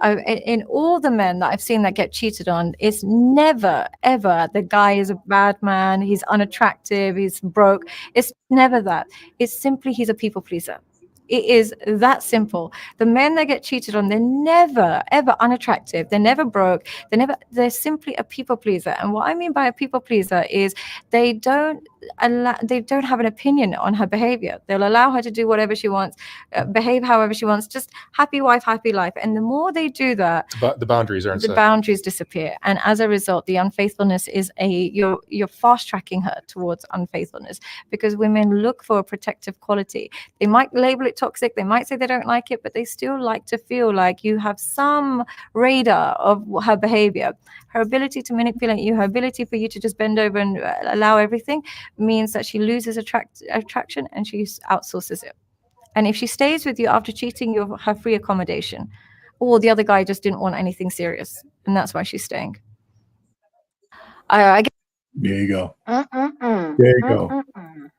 in all the men that I've seen that get cheated on, is never ever the guy is a bad man, he's unattractive, he's broke. It's never that. It's simply he's a people pleaser. It is that simple. The men that get cheated on, they're never ever unattractive, they're never broke, they're simply a people pleaser. And what I mean by a people pleaser is they don't have an opinion on her behavior. They'll allow her to do whatever she wants, behave however she wants, just happy wife, happy life. And the more they do that, But the boundaries aren't the set. boundaries disappear. And as a result, the unfaithfulness is you're fast tracking her towards unfaithfulness, because women look for a protective quality. They might label it toxic, they might say they don't like it, but they still like to feel like you have some radar of her behavior. Her ability to manipulate you, her ability for you to just bend over and allow everything, means that she loses attraction and she outsources it. And if she stays with you after cheating, you're her free accommodation. Or the other guy just didn't want anything serious, and that's why she's staying. I guess. There you go. Mm-mm-mm. There you go. Mm-mm-mm.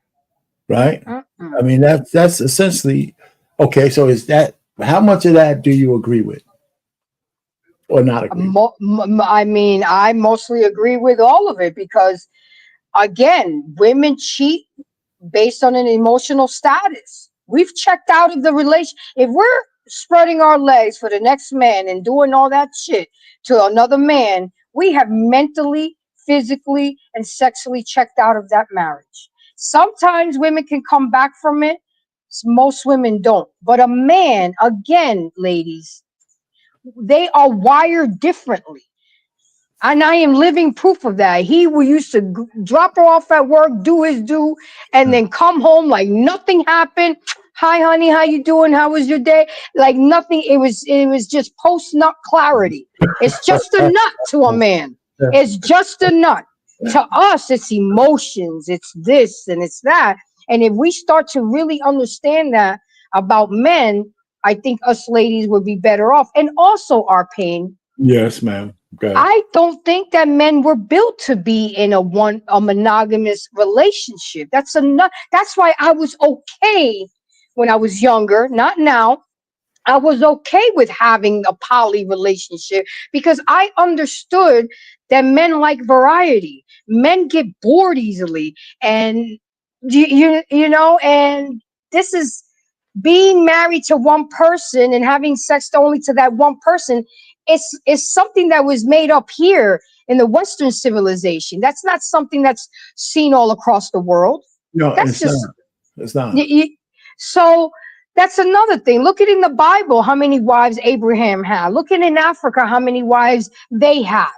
Right? Mm-mm. I mean, that's essentially okay. So is that, how much of that do you agree with or not agree with? I mean, I mostly agree with all of it because, again, women cheat based on an emotional status. We've checked out of the relation. If we're spreading our legs for the next man and doing all that shit to another man, we have mentally, physically, and sexually checked out of that marriage. Sometimes women can come back from it. Most women don't. But a man, again, ladies, they are wired differently. And I am living proof of that. He used to drop her off at work, do his due, and then come home like nothing happened. Hi, honey, how you doing? How was your day? Like nothing. It was just post nut clarity. It's just a nut to a man. It's just a nut. To us, it's emotions. It's this and it's that. And if we start to really understand that about men, I think us ladies would be better off. And also, our Payne. Yes, ma'am. Okay. I don't think that men were built to be in a monogamous relationship. That's why I was okay when I was younger, not now. I was okay with having a poly relationship because I understood that men like variety. Men get bored easily, and you know, and this is being married to one person and having sex only to that one person. It's something that was made up here in the Western civilization. That's not something that's seen all across the world. No, That's it's not. It's not. So that's another thing. Look at in the Bible how many wives Abraham had. Looking in Africa how many wives they have.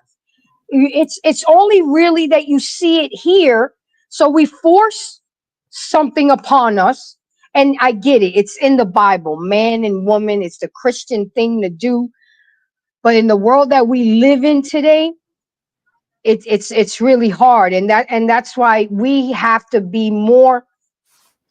It's only really that you see it here. So we force something upon us. And I get it. It's in the Bible, man and woman. It's the Christian thing to do. But in the world that we live in today, it's really hard. And that's why we have to be more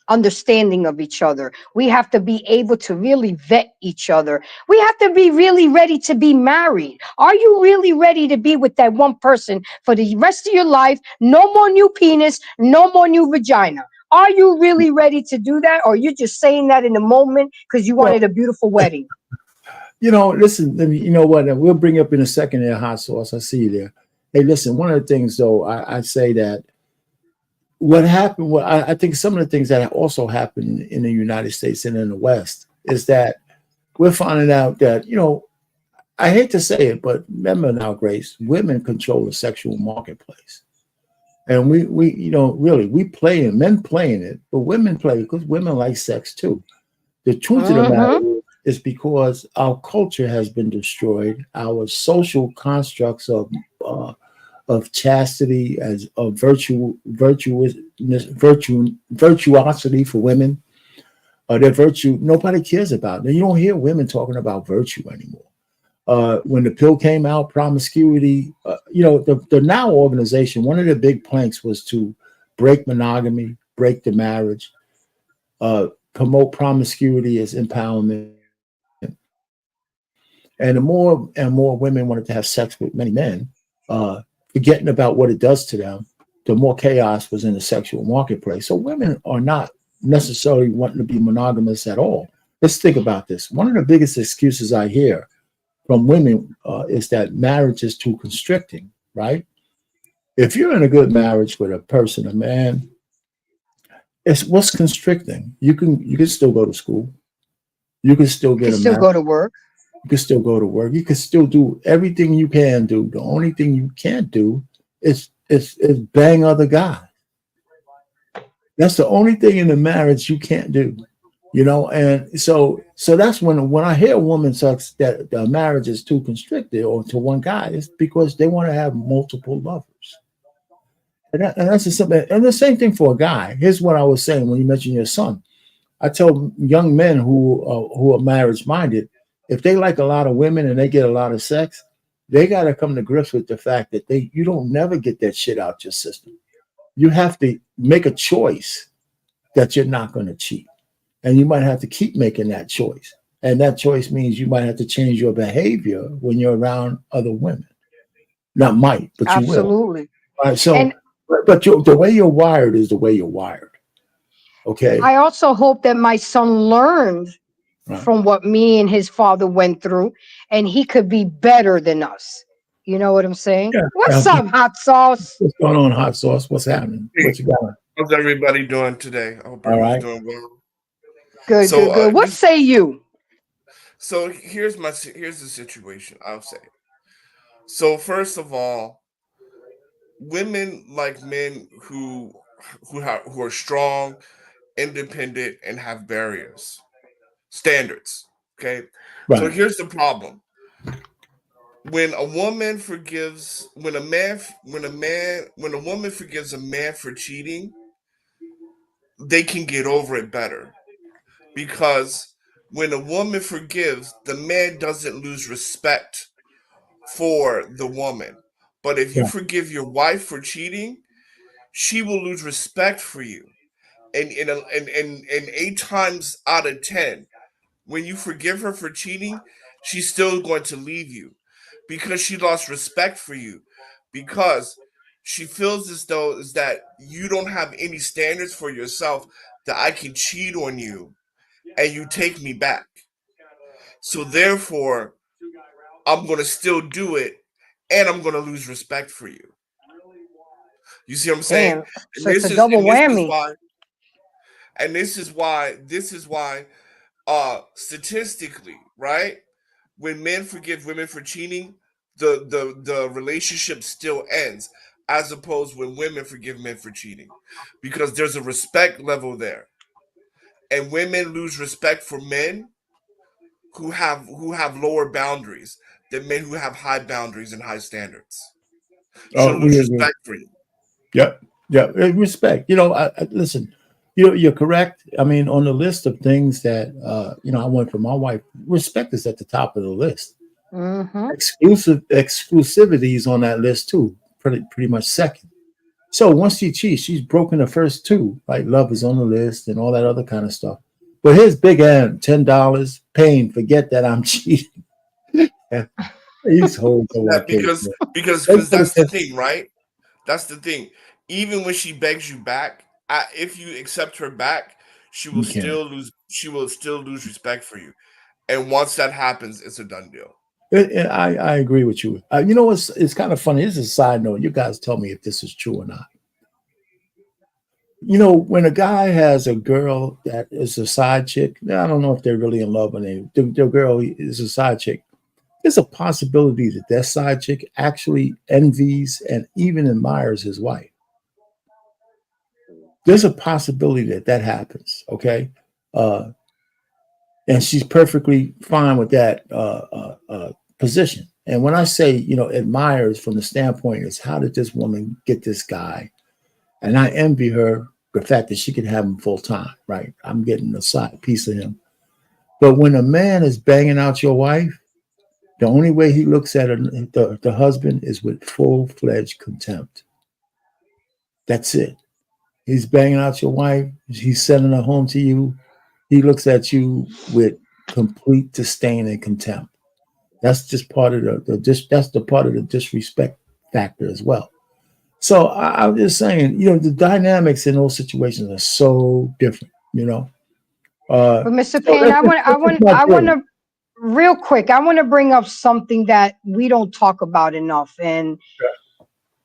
understanding of each other. We have to be able to really vet each other. We have to be really ready to be married. Are you really ready to be with that one person for the rest of your life? No more new penis, no more new vagina. Are you really ready to do that? Or are you just saying that in the moment because you wanted a beautiful wedding? You know, listen, you know what? We'll bring up in a second there, hot sauce. I see you there. Hey, listen, one of the things, though, I say that what happened, I think some of the things that also happened in the United States and in the West is that we're finding out that, you know, I hate to say it, but remember now, Grace, women control the sexual marketplace. And we you know, really, we play and men playing it, but women play because women like sex too. The truth of the matter is because our culture has been destroyed. Our social constructs of chastity, as of virtuosity for women, their virtue, nobody cares about. You don't hear women talking about virtue anymore. When the pill came out, promiscuity, you know, the Now organization, one of their big planks was to break monogamy, break the marriage, promote promiscuity as empowerment. And the more and more women wanted to have sex with many men, forgetting about what it does to them, the more chaos was in the sexual marketplace. So women are not necessarily wanting to be monogamous at all. Let's think about this. One of the biggest excuses I hear from women is that marriage is too constricting, right? If you're in a good marriage with a person, a man, it's what's constricting. You can still go to school. You can still You get can a still marriage. go to work. You can still go to work. You can still do everything you can do. The only thing you can't do is bang other guys. That's the only thing in the marriage you can't do. You know, and so that's when I hear a woman sucks that the marriage is too constricted or to one guy, it's because they want to have multiple lovers. And that's just something. And the same thing for a guy. Here's what I was saying when you mentioned your son. I tell young men who are marriage minded, if they like a lot of women and they get a lot of sex, they got to come to grips with the fact that you don't never get that shit out your system. You have to make a choice that you're not going to cheat, and you might have to keep making that choice. And that choice means you might have to change your behavior when you're around other women. Not might, but you will. Absolutely. All right. So, And but the way you're wired is the way you're wired. Okay. I also hope that my son learned Right. from what me and his father went through, and he could be better than us. You know what I'm saying? Yeah. What's up, hot sauce? What's going on, hot sauce? What's happening? Hey, What you got? how's everybody doing today? I hope All everyone's right. doing well. Good, So, good, good. What say you? so here's the situation. I'll say. So first of all, women like men who are strong, independent, and have barriers, standards. Okay. So Right. here's the problem: when a woman forgives, when a woman forgives a man for cheating, they can get over it better. Because when a woman forgives, the man doesn't lose respect for the woman. But if you Right. forgive your wife for cheating, she will lose respect for you. And 8 times out of 10, when you forgive her for cheating, she's still going to leave you because she lost respect for you. Because she feels as though is that you don't have any standards for yourself, that I can cheat on you and you take me back. So therefore, I'm gonna still do it, and I'm gonna lose respect for you. You see what I'm saying? Damn. And So it's a double this is whammy. why, this is why statistically, right? When men forgive women for cheating, the relationship still ends, as opposed when women forgive men for cheating, because there's a respect level there, and women lose respect for men who have lower boundaries than men who have high boundaries and high standards. Oh, She'll we lose agree. respect for you. Yep. Yep. Respect. You know, listen. You're correct. I mean, on the list of things that I want from my wife, respect is at the top of the list. Mm-hmm. Exclusivity is on that list too. Pretty much second. So once she cheats, she's broken the first two. Like love is on the list and all that other kind of stuff. But here's Big M, $10. Payne, forget that I'm cheating. These hoes don't Yeah, want to pay. because that's the thing, right? That's the thing. Even when she begs you back, if you accept her back, she will You can't. still lose. She will still lose respect for you. And once that happens, it's a done deal. I agree with you. You know what's it's kind of funny. This is a side note. You guys tell me if this is true or not. You know, when a guy has a girl that is a side chick, I don't know if they're really in love when the girl is a side chick. There's a possibility that that side chick actually envies and even admires his wife. there's a possibility that that happens. Okay. And she's perfectly fine with that position. And when I say, you know, admires from the standpoint is how did this woman get this guy? And I envy her the fact that she could have him full time, right? I'm getting a side piece of him. But when a man is banging out your wife, the only way he looks at the husband is with full-fledged contempt. That's it. He's banging out your wife. He's sending her home to you. He looks at you with complete disdain and contempt. That's just part of that's the part of the disrespect factor as well. So I'm just saying, you know, the dynamics in those situations are so different, you know. But Mr. Payne, I want to real quick. I want to bring up something that we don't talk about enough, and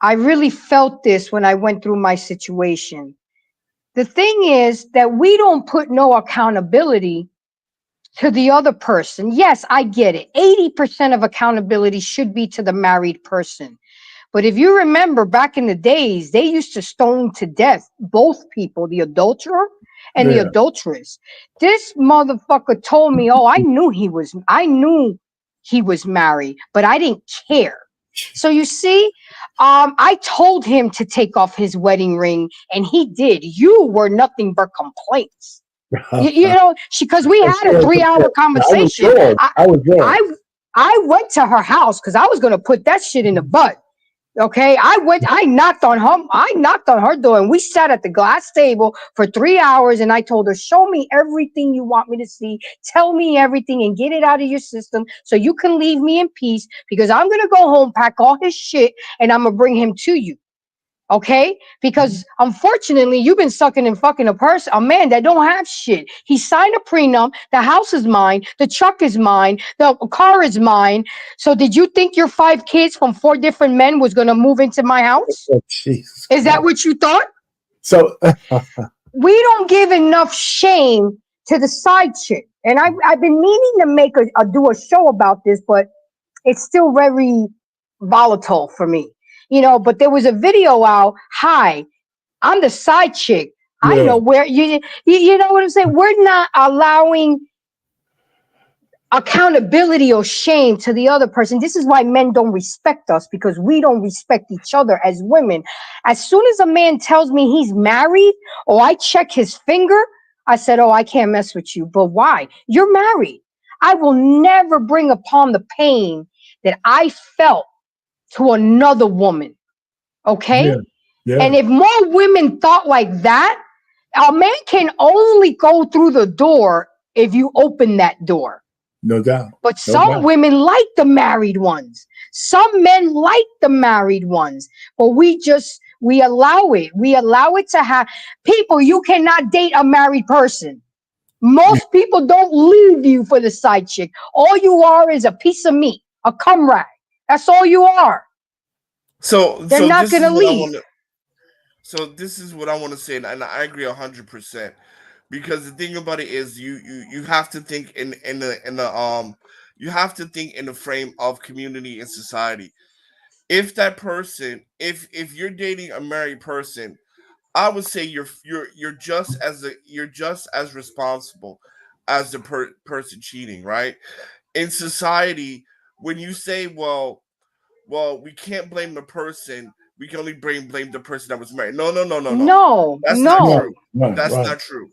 I really felt this when I went through my situation. The thing is that we don't put no accountability to the other person. Yes, I get it. 80% of accountability should be to the married person. But if you remember back in the days, they used to stone to death both people, the adulterer and the adulteress. This motherfucker told me, oh, I knew he was married, but I didn't care. So you see, I told him to take off his wedding ring, and he did. You were nothing but complaints. You know, because we had a 3-hour conversation. I went to her house because I was going to put that shit in the butt. Okay, I knocked on her door, and we sat at the glass table for 3 hours, and I told her, show me everything you want me to see, tell me everything and get it out of your system so you can leave me in peace, because I'm going to go home, pack all his shit, and I'm going to bring him to you. Okay, because unfortunately you've been sucking and fucking a man that don't have shit. He signed a prenup. The house is mine. The truck is mine. The car is mine. So did you think your 5 kids from 4 different men was going to move into my house? Oh, Jesus. Is that what you thought? So we don't give enough shame to the side chick. And I've been meaning to do a show about this, but it's still very volatile for me. You know, but there was a video out. Hi, I'm the side chick. Yeah. I know where you know what I'm saying? We're not allowing accountability or shame to the other person. This is why men don't respect us, because we don't respect each other as women. As soon as a man tells me he's married or I check his finger, I said, oh, I can't mess with you. But why? You're married. I will never bring upon the pain that I felt to another woman. Okay? Yeah. Yeah. And if more women thought like that, a man can only go through the door if you open that door. No doubt. But some women like the married ones. Some men like the married ones. But we allow it. We allow it to have people. You cannot date a married person. Most people don't leave you for the side chick. All you are is a piece of meat, a cum rag. That's all you are. So they're not going to leave. So this is what I want to say, and I agree 100%. Because the thing about it is, you have to think in the you have to think in the frame of community and society. If that person, if you're dating a married person, I would say you're just as responsible as the person cheating, right? In society, when you say, well, we can't blame the person, we can only blame the person that was married. No. That's not true. That's not true.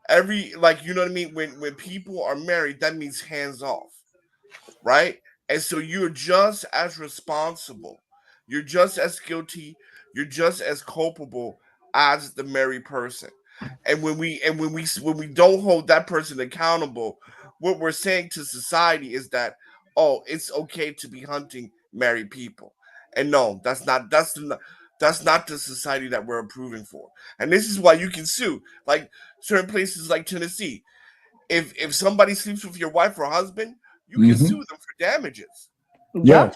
You know what I mean? When people are married, that means hands off, right? And so you're just as responsible, you're just as guilty, you're just as culpable as the married person. And when we don't hold that person accountable, what we're saying to society is that, oh, it's okay to be hunting married people. And no, that's not the society that we're approving for. And this is why you can sue, like certain places like Tennessee. If somebody sleeps with your wife or husband, you can sue them for damages. Yeah.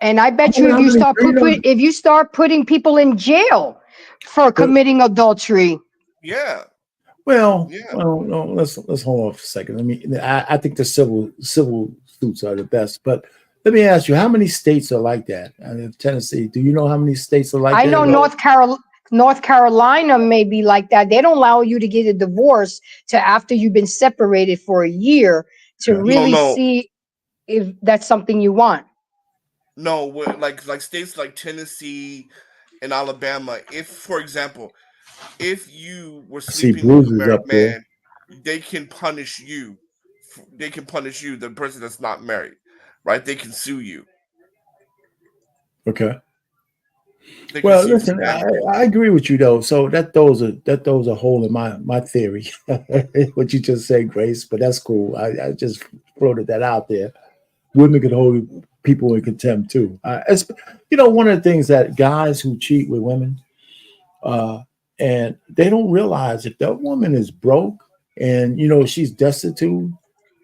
And I bet you if you start putting people in jail for committing adultery. Yeah. Well, no, let's hold off a second. I think the civil suits are the best, but let me ask you, how many states are like that? Tennessee, do you know how many states are like that? I know North Carolina may be like that. They don't allow you to get a divorce to after you've been separated for a year to Okay. really No, see if that's something you want. no, like states like Tennessee and Alabama. If, for example, if you were I see sleeping with a bruises married up there. man, they can punish you. They can punish you, the person that's not married, right? They can sue you. Okay. They can Well, sue you for listen, damages. I agree with you though. So that throws a hole in my theory. What you just said, Grace, but that's cool. I just floated that out there. Women could hold people in contempt too. One of the things that guys who cheat with women, uh, and they don't realize if that woman is broke and she's destitute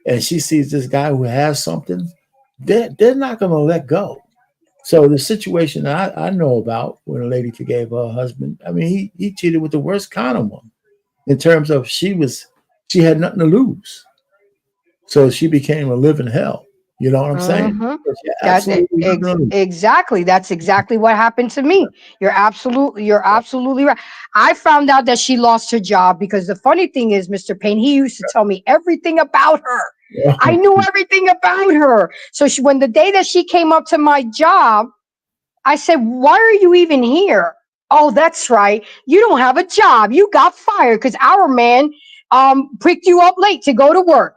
and she sees this guy who has something, they're not going to let go. So the situation I know about when a lady forgave her husband, I mean, he cheated with the worst kind of woman in terms of she had nothing to lose. So she became a living hell. You know what I'm saying? Hmm. She had absolutely nothing to lose. Exactly. That's exactly what happened to me. You're absolutely right. I found out that she lost her job because the funny thing is, Mr. Payne, he used to tell me everything about her. I knew everything about her. So when the day that she came up to my job, I said, "Why are you even here?" "Oh, that's right. You don't have a job. You got fired because our man picked you up late to go to work."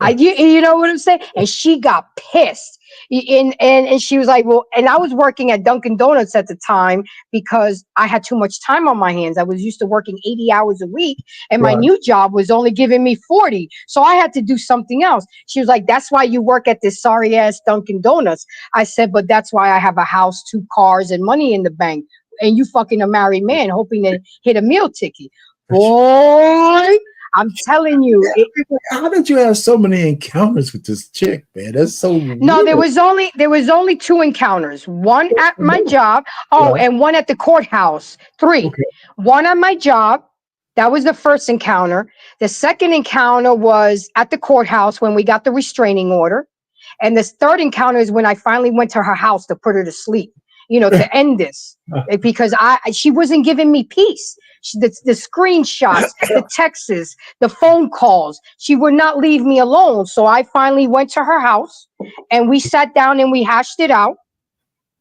You know what I'm saying? And she got pissed. And she was like, well, and I was working at Dunkin' Donuts at the time because I had too much time on my hands. I was used to working 80 hours a week, and my Right. new job was only giving me 40. So I had to do something else. She was like, that's why you work at this sorry ass Dunkin' Donuts. I said, but that's why I have a house, two cars, and money in the bank. And you fucking a married man hoping to hit a meal ticket. Boy, I'm telling you, How did you have so many encounters with this chick, man? That's so no, there weird. was only two encounters. One at my job. Oh, Right. and one at the courthouse. Three. Okay. One at my job. That was the first encounter. The second encounter was at the courthouse when we got the restraining order. And the third encounter is when I finally went to her house to put her to sleep, to end this. Because she wasn't giving me peace. The screenshots, the texts, the phone calls, she would not leave me alone. So I finally went to her house and we sat down and we hashed it out.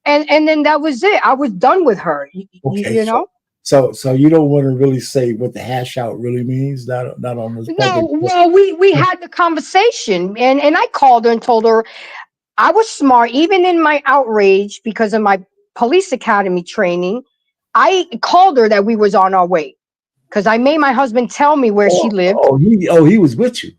And then that was it. I was done with her. Okay. You know? So you don't want to really say what the hash out really means, not on this public. No, well, we had the conversation and I called her and told her I was smart, even in my outrage because of my police academy training. I called her that we was on our way because I made my husband tell me where she lived. He was with you.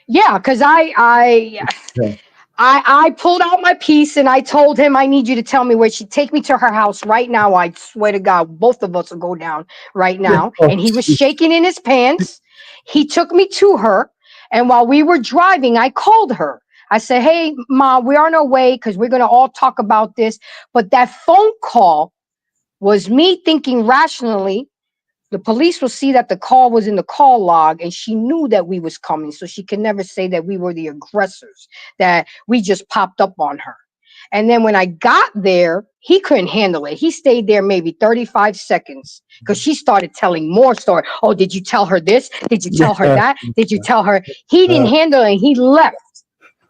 Yeah, because Yeah. I pulled out my piece and I told him I need you to tell me where she take me to her house right now. I swear to God, both of us will go down right Yeah. now. Oh, And he was geez. shaking in his pants. He took me to her, and while we were driving, I called her. I said, "Hey, Mom, we're on our way because we're gonna all talk about this." But that phone call was me thinking rationally. The police will see that the call was in the call log and she knew that we was coming, so she could never say that we were the aggressors, that we just popped up on her. And then when I got there, he couldn't handle it. He stayed there maybe 35 seconds because she started telling more story. "Oh, did you tell her this? Did you tell her Yeah. that? Did you tell her?" He didn't Uh, handle it and he left.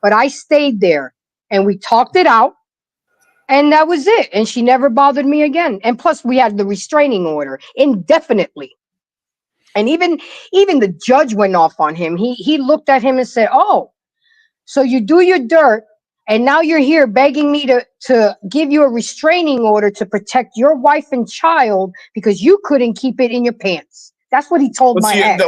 But I stayed there and we talked it out, and that was it. And she never bothered me again. And plus we had the restraining order indefinitely. And even the judge went off on him. He looked at him and said, "Oh, so you do your dirt, and now you're here begging me to give you a restraining order to protect your wife and child because you couldn't keep it in your pants." That's what he told But my see, ex.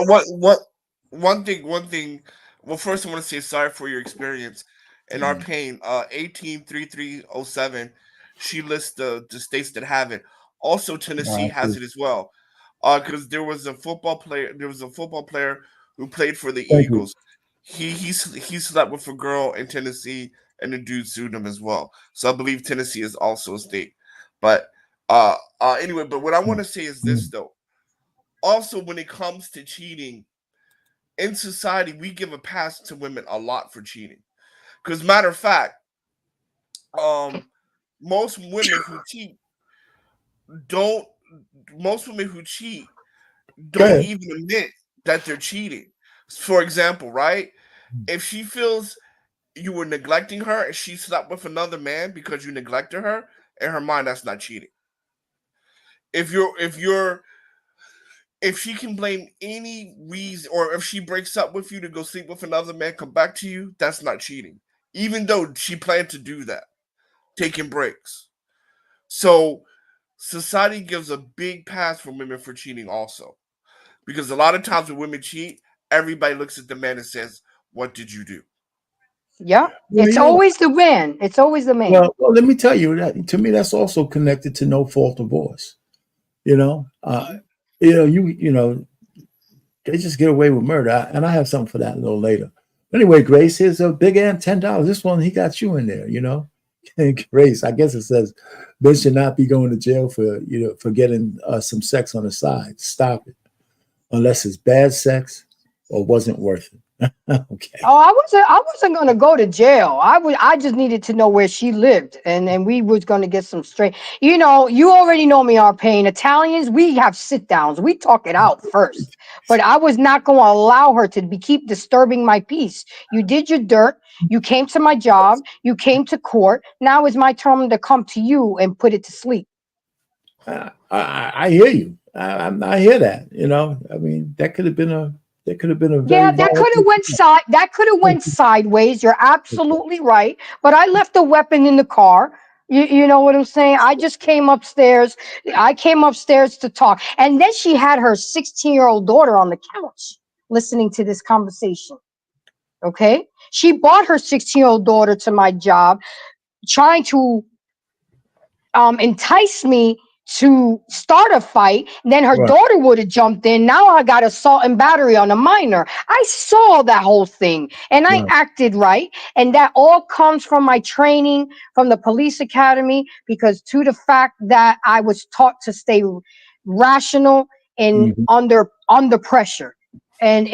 one thing. Well, first I want to say sorry for your experience and our pain. 183307. She lists the states that have it. Also, Tennessee has it as well. Because there was a football player who played for the thank you. Eagles. He slept with a girl in Tennessee, and the dude sued him as well. So I believe Tennessee is also a state. But anyway, but what I want to say is this Mm. though. Also, when it comes to cheating in society, we give a pass to women a lot for cheating. Because matter of fact, um, most women who cheat don't most women who cheat Go don't ahead. even admit that they're cheating. For example, right? If she feels you were neglecting her and she slept with another man because you neglected her, in her mind, that's not cheating. If she can blame any reason, or if she breaks up with you to go sleep with another man, come back to you, that's not cheating. Even though she planned to do that, taking breaks. So society gives a big pass for women for cheating also. Because a lot of times when women cheat, everybody looks at the man and says, "What did you do?" Yep. Well, It's always the man. It's always the man. well, let me tell you that to me that's also connected to no fault divorce. You know, you know, they just get away with murder, and I have something for that a little later. Anyway, Grace, here's a big and $10. This one he got you in there. You know, Grace. I guess it says men should not be going to jail for for getting some sex on the side. Stop it, unless it's bad sex or wasn't worth it. Okay. Oh, I wasn't gonna go to jail. I just needed to know where she lived, and we was gonna get some straight. You know, you already know me, our Payne. Italians, we have sit downs. We talk it out first. But I was not gonna allow her to keep disturbing my peace. You did your dirt. You came to my job. You came to court. Now it's my turn to come to you and put it to sleep. I hear you. I hear that. You know, I mean, that could have been a very Yeah, that could have went side. That could have went sideways. You're absolutely right. But I left the weapon in the car. You know what I'm saying? I just came upstairs. I came upstairs to talk, and then she had her 16-year-old daughter on the couch listening to this conversation. Okay, she brought her 16-year-old daughter to my job, trying to entice me to start a fight. Then her Right. daughter would have jumped in. Now I got assault and battery on a minor. I saw that whole thing and I Right. acted right. And that all comes from my training from the police academy, because to the fact that I was taught to stay rational and Mhm. under pressure. And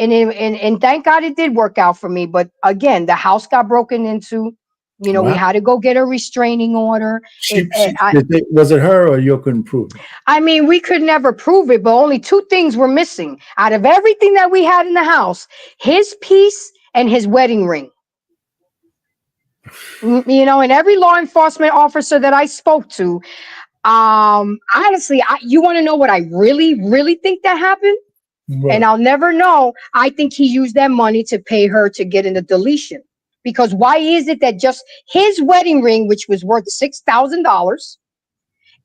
thank God it did work out for me. But again, the house got broken into. You know, we Wow. had to go get a restraining order. Was it her or you couldn't prove it? I mean, we could never prove it, but only two things were missing out of everything that we had in the house: his piece and his wedding ring. You know, and every law enforcement officer that I spoke to, honestly, you want to know what I really think that happened? And Right. I'll never know. I think he used that money to pay her to get in the deletion. Because why is it that just his wedding ring, which was worth $6,000,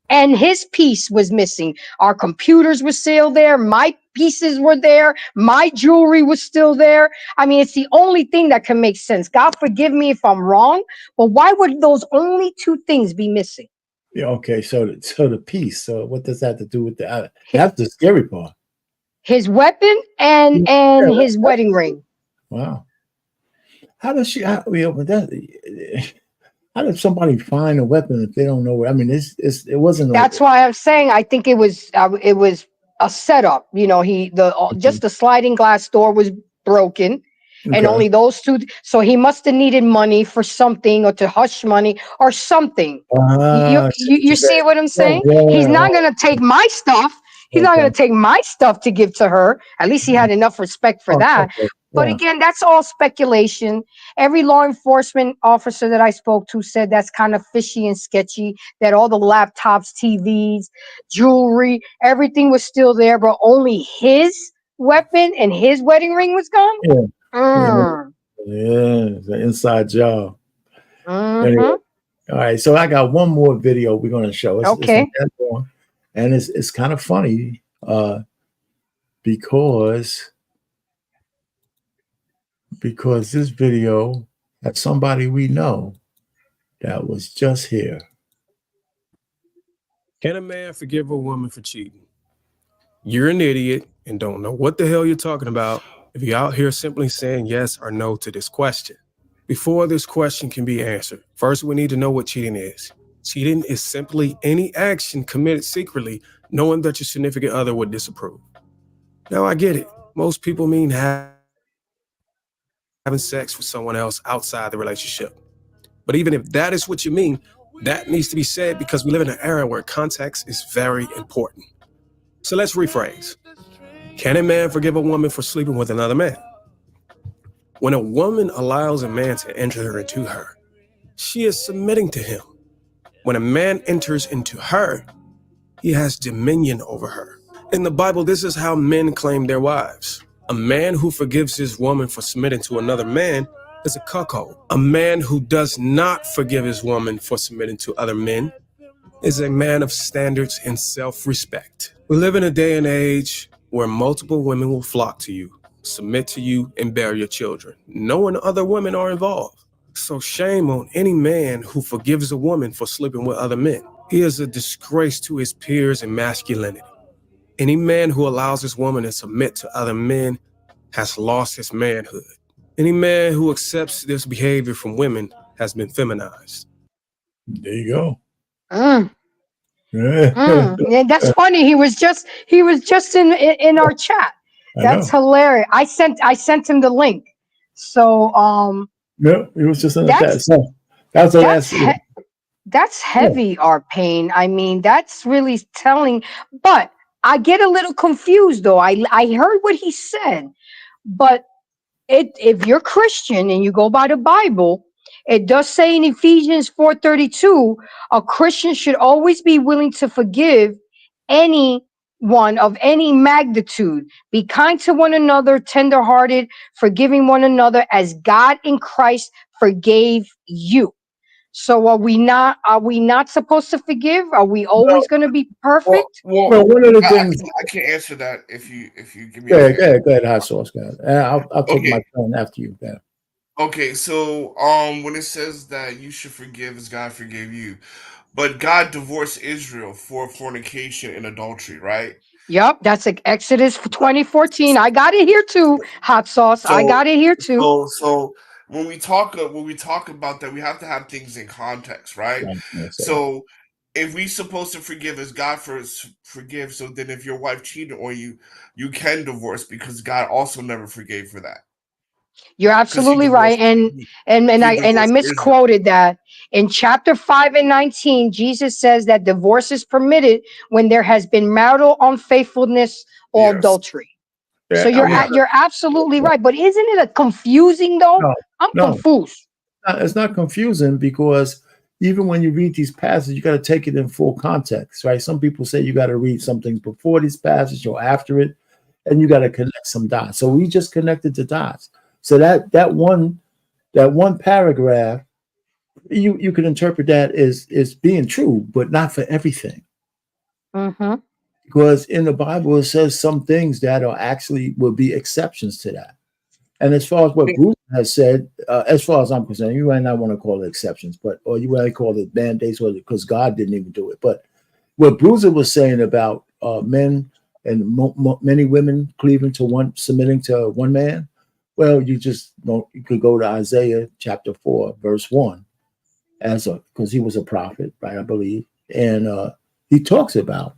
and his piece was missing? Our computers were still there. My pieces were there. My jewelry was still there. I mean, it's the only thing that can make sense. God forgive me if I'm wrong, but why would those only two things be missing? Yeah. Okay. So the piece. So what does that have to do with the? Hi- That's the scary part. His weapon and Yeah. his wedding ring. Wow. How does she? But that. How does somebody find a weapon if they don't know where? I mean, it wasn't a. That's why I'm saying I think it was a setup. You know, just the sliding glass door was broken, and Okay. only those two. So he must have needed money for something, or to hush money or something. I see what You you're see saying. what I'm Oh, saying? He's yeah. not gonna take my stuff. He's not Okay. gonna take my stuff to give to her. At least he had enough respect for Oh, that. okay. But Yeah. again, that's all speculation. Every law enforcement officer that I spoke to said that's kind of fishy and sketchy, that all the laptops, TVs, jewelry, everything was still there, but only his weapon and his wedding ring was gone. Yeah. Yeah. Mm. Yeah. It's an inside job. Anyway. Hmm. All right. So I got one more video we're going to show. It's not Okay. that long, and it's kind of funny because this video had somebody we know that was just here. Can a man forgive a woman for cheating? You're an idiot and don't know what the hell you're talking about if you're out here simply saying yes or no to this question. Before this question can be answered, first we need to know what cheating is. Cheating is simply any action committed secretly, knowing that your significant other would disapprove. Now I get it. Most people mean having sex with someone else outside the relationship. But even if that is what you mean, that needs to be said because we live in an era where context is very important. So let's rephrase. Can a man forgive a woman for sleeping with another man? When a woman allows a man to enter into her, she is submitting to him. When a man enters into her, he has dominion over her. In the Bible, this is how men claim their wives. A man who forgives his woman for submitting to another man is a cuckold. A man who does not forgive his woman for submitting to other men is a man of standards and self-respect. We live in a day and age where multiple women will flock to you, submit to you, and bear your children, knowing other women are involved. So shame on any man who forgives a woman for sleeping with other men. He is a disgrace to his peers and masculinity. Any man who allows his woman to submit to other men has lost his manhood. Any man who accepts this behavior from women has been feminized. There you go. Mm. Yeah, that's funny. He was just in our chat. I That's know. hilarious. I sent him the link. So Yeah, it was just in the that's chat. So that's the last. that's heavy, our Payne. I mean, that's really telling. But I get a little confused though. I heard what he said, but if you're Christian and you go by the Bible, it does say in Ephesians 4:32, a Christian should always be willing to forgive anyone of any magnitude. Be kind to one another, tenderhearted, forgiving one another as God in Christ forgave you. So are we not supposed to forgive? Are we always going to be perfect? Well, one of the things. I can answer that if you give me Go a ahead, chance. go ahead, hot sauce, guy. I'll take my Okay. turn after you. Yeah. Okay, so when it says that you should forgive as God forgave you, but God divorced Israel for fornication and adultery, right? Yep, that's like Exodus 20:14. I got it here too, hot sauce. I So got it here too. so when we talk about that, we have to have things in context, right? So if we supposed to forgive as God forgive, so then if your wife cheated on you, you can divorce because God also never forgave for that. You're absolutely right. And I divorced Israel. misquoted that. In chapter 5 and 19, Jesus says that divorce is permitted when there has been marital unfaithfulness or Yes. adultery. Yeah, So you're absolutely right. But isn't it a confusing though? I'm confused. It's not confusing because even when you read these passages, you got to take it in full context, right? Some people say you got to read something before this passage or after it, and you got to connect some dots. So we just connected the dots. So that one paragraph, you can interpret that as being true, but not for everything. Mm-hmm. Because in the Bible it says some things that are actually will be exceptions to that. And as far as what Bruce has said, as far as I'm concerned, you might not want to call it exceptions, or you might call it band-aids, because God didn't even do it. But what Bruiser was saying about men and many women cleaving to one, submitting to one man, well, you could go to Isaiah chapter 4, verse 1, because he was a prophet, right? I believe, and he talks about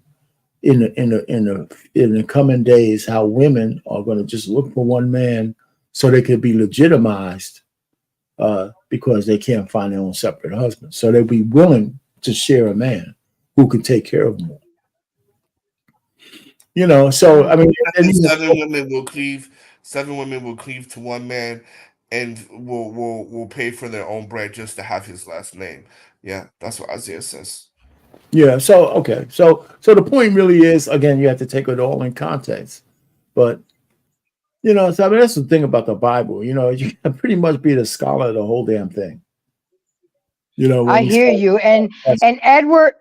in the coming days how women are going to just look for one man so they could be legitimized because they can't find their own separate husbands. So they'll be willing to share a man who can take care of them. So I mean, seven women will cleave to one man and will pay for their own bread just to have his last name. Yeah, that's what Isaiah says. Yeah. So okay. So the point really is, again, you have to take it all in context. But so I mean, that's the thing about the Bible. You can pretty much be the scholar of the whole damn thing. I hear you. And Edward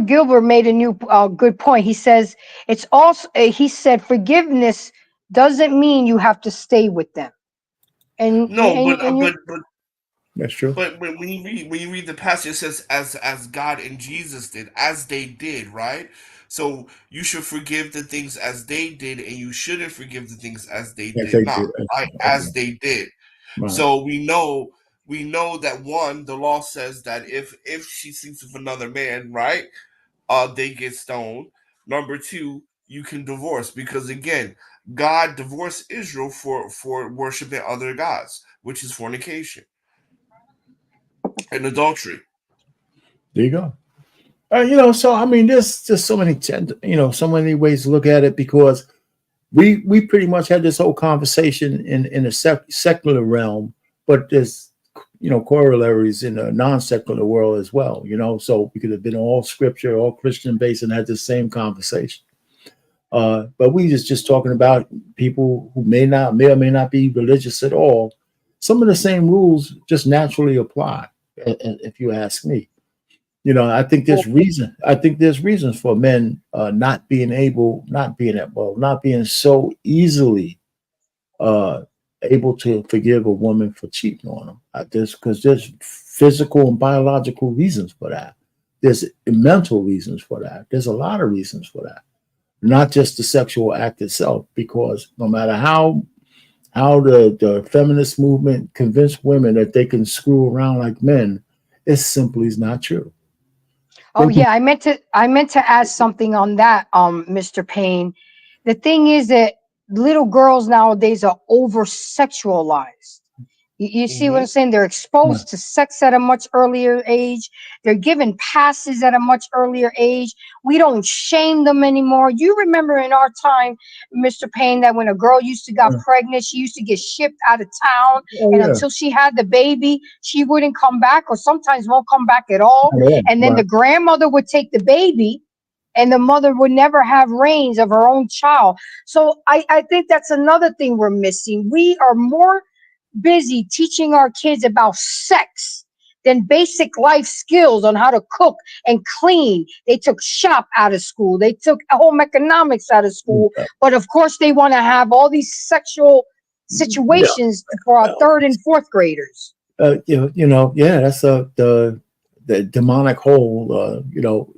Gilbert made a new good point. He says it's also he said forgiveness doesn't mean you have to stay with them. And but that's true. But when you read the passage, it says as God and Jesus did, as they did, right? So you should forgive the things as they did, and you shouldn't forgive the things as they did not, right? As they did. Right. So we know that one, the law says that if she sleeps with another man, right, they get stoned. Number two, you can divorce because again, God divorced Israel for worshiping other gods, which is fornication and adultery. There you go. So I mean, there's just so many, so many ways to look at it because we pretty much had this whole conversation in a secular realm, but there's corollaries in a non-secular world as well. So we could have been all scripture, all Christian based, and had the same conversation. But we just talking about people who may or may not be religious at all. Some of the same rules just naturally apply, if you ask me. I think there's reason. I think there's reasons for men not being so easily able to forgive a woman for cheating on them. Because there's physical and biological reasons for that. There's mental reasons for that. There's a lot of reasons for that. Not just the sexual act itself, because no matter how the feminist movement convinced women that they can screw around like men, it simply is not true. Oh yeah, I meant to add something on that, Mr. Payne. The thing is that little girls nowadays are over sexualized. You see what I'm saying? They're exposed to sex at a much earlier age. They're given passes at a much earlier age. We don't shame them anymore. You remember in our time, Mr. Payne, that when a girl used to got pregnant, she used to get shipped out of town, and until she had the baby, she wouldn't come back, or sometimes won't come back at all. And then the grandmother would take the baby, and the mother would never have reins of her own child. So I think that's another thing we're missing. We are more busy teaching our kids about sex than basic life skills on how to cook and clean. They took shop out of school. They took home economics out of school. But of course, they want to have all these sexual situations for our third and fourth graders. That's the demonic hole,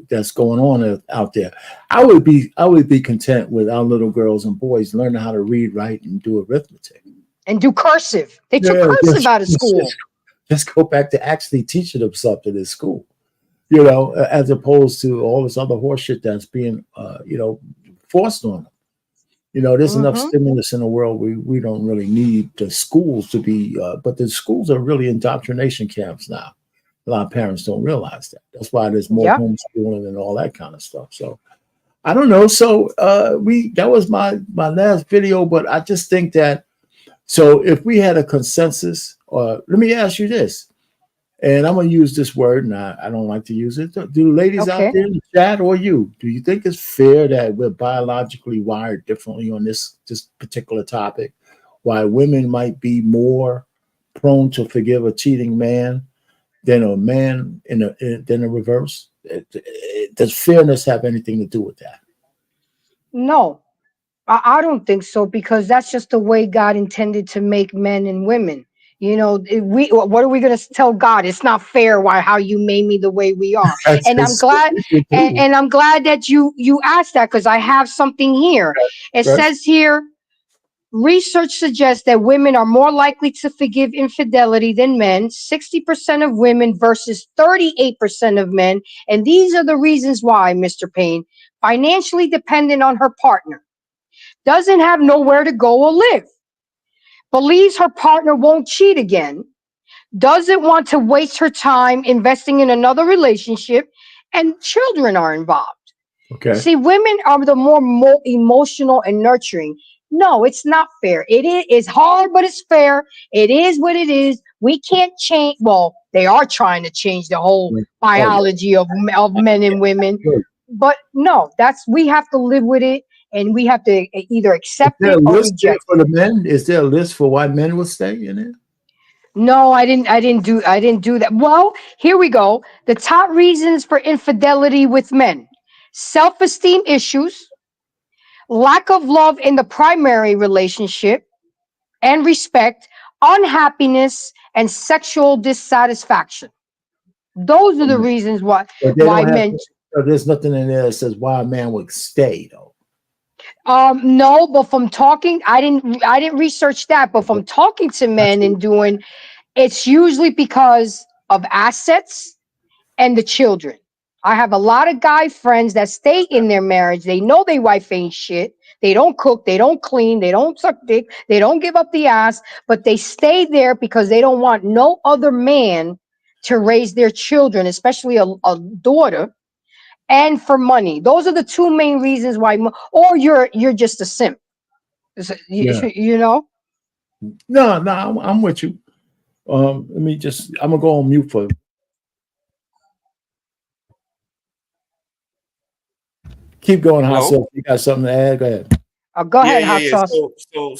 that's going on out there. I would be content with our little girls and boys learning how to read, write, and do arithmetic. And do cursive. They took cursive out of school. Let's go back to actually teaching them something in school, as opposed to all this other horseshit that's being, forced on them. There's enough stimulus in the world. We don't really need the schools to be, but the schools are really indoctrination camps now. A lot of parents don't realize that. That's why there's more homeschooling and all that kind of stuff. So I don't know. So that was my last video, but I just think that. So if we had a consensus, let me ask you this, and I'm going to use this word, and I don't like to use it. Do ladies out there in the chat, or you, do you think it's fair that we're biologically wired differently on this particular topic? Why women might be more prone to forgive a cheating man than a man than a reverse? Does fairness have anything to do with that? No. I don't think so, because that's just the way God intended to make men and women. What are we going to tell God? It's not fair how you made me the way we are. And I'm glad, and I'm glad that you asked that, because I have something here. It says here, research suggests that women are more likely to forgive infidelity than men, 60% of women versus 38% of men. And these are the reasons why, Mr. Payne. Financially dependent on her partner. Doesn't have nowhere to go or live, believes her partner won't cheat again, doesn't want to waste her time investing in another relationship, and children are involved. Okay. See, women are the more emotional and nurturing. No, it's not fair. It's hard, but it's fair. It is what it is. We can't change. Well, they are trying to change the whole biology of men and women. But no, we have to live with it. And we have to either accept it or reject for the men. Is there a list for why men will stay in it? No, I didn't do that. Well, here we go. The top reasons for infidelity with men: self-esteem issues, lack of love in the primary relationship and respect, unhappiness, and sexual dissatisfaction. Those are the reasons why men. There's nothing in there that says why a man would stay, though. No, but from talking, I didn't research that, but from talking to men and doing, it's usually because of assets and the children. I have a lot of guy friends that stay in their marriage. They know their wife ain't shit. They don't cook, they don't clean, they don't suck dick, they don't give up the ass, but they stay there because they don't want no other man to raise their children, especially a daughter. and for money. Those are the two main reasons why. Or you're just a simp. Yeah. You know. No, no, I'm with you. Let me just. I'm gonna go on mute for. Keep going, hot Hello. sauce. You got something to add? Go ahead. Go Yeah, ahead, yeah, hot yeah. sauce.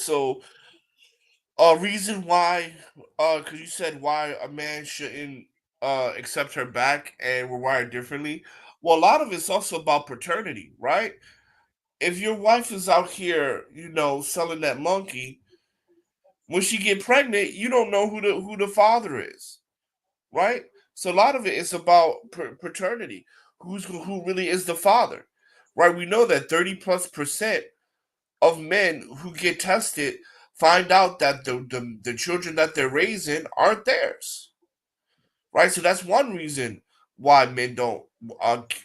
So, reason why, because you said why a man shouldn't accept her back, and we're wired differently. Well, a lot of it's also about paternity, right? If your wife is out here, selling that monkey, when she get pregnant, you don't know who the father is, right? So a lot of it is about paternity. Who really is the father, right? We know that 30+% of men who get tested find out that the children that they're raising aren't theirs, right? So that's one reason why men don't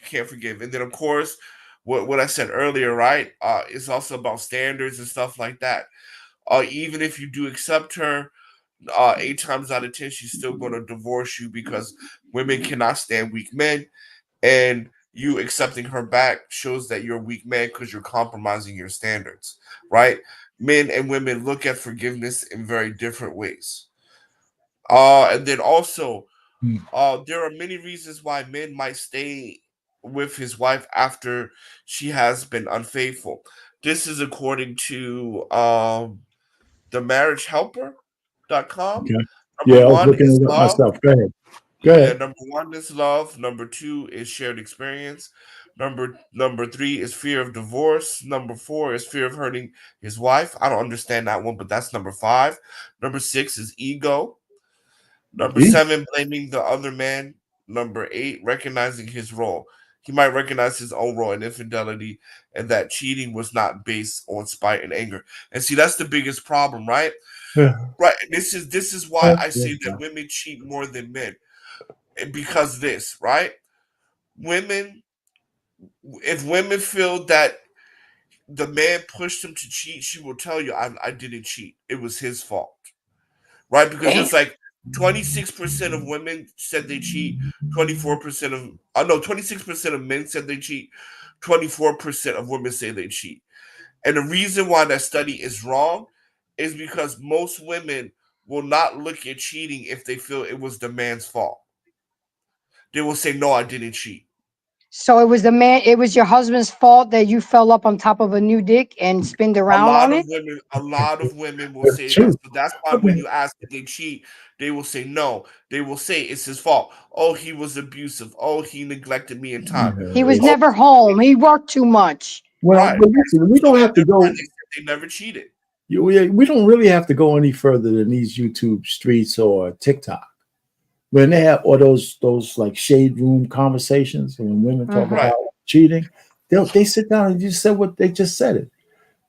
can't forgive. And then of course, what I said earlier, right? It's also about standards and stuff like that. Even if you do accept her, 8 times out of 10, she's still going to divorce you because women cannot stand weak men, and you accepting her back shows that you're a weak man because you're compromising your standards, right? Men and women look at forgiveness in very different ways. And then also, Hmm. there are many reasons why men might stay with his wife after she has been unfaithful. This is according to the marriagehelper.com. Okay. Number Yeah, I was one looking is it up love. myself. Go ahead. Go Yeah, ahead. number one is love. Number two is shared experience. Number three is fear of divorce. Number four is fear of hurting his wife. I don't understand that one, but that's number five. Number six is ego. Number See? seven, blaming the other man. Number eight, recognizing his role. He might recognize his own role in infidelity and that cheating was not based on spite and anger. And see, that's the biggest problem, right? Yeah. Right. This is why Yeah. I Yeah. say that women cheat more than men. Because this, right? Women, if women feel that the man pushed them to cheat, she will tell you, I didn't cheat. It was his fault. Right? Because Damn. it's like 26% of women said they cheat, 24% of, no, 26% of men said they cheat, 24% of women say they cheat. And the reason why that study is wrong is because most women will not look at cheating if they feel it was the man's fault. They will say, no, I didn't cheat. So it was the man. It was your husband's fault that you fell up on top of a new dick and spinned around on it. A lot of women will That's say that. true. So that's why when Okay. you ask if they cheat, they will say no. They will say it's his fault. Oh, he was abusive. Oh, he neglected me in time. He was Yeah. Oh, never home. He worked too much. Well, right. but listen, we So don't have to go. they never cheated. We don't really have to go any further than these YouTube streets or TikTok. When they have all those like shade room conversations, and when women talk Mhm. Right. about cheating, they sit down and just say what they just said it.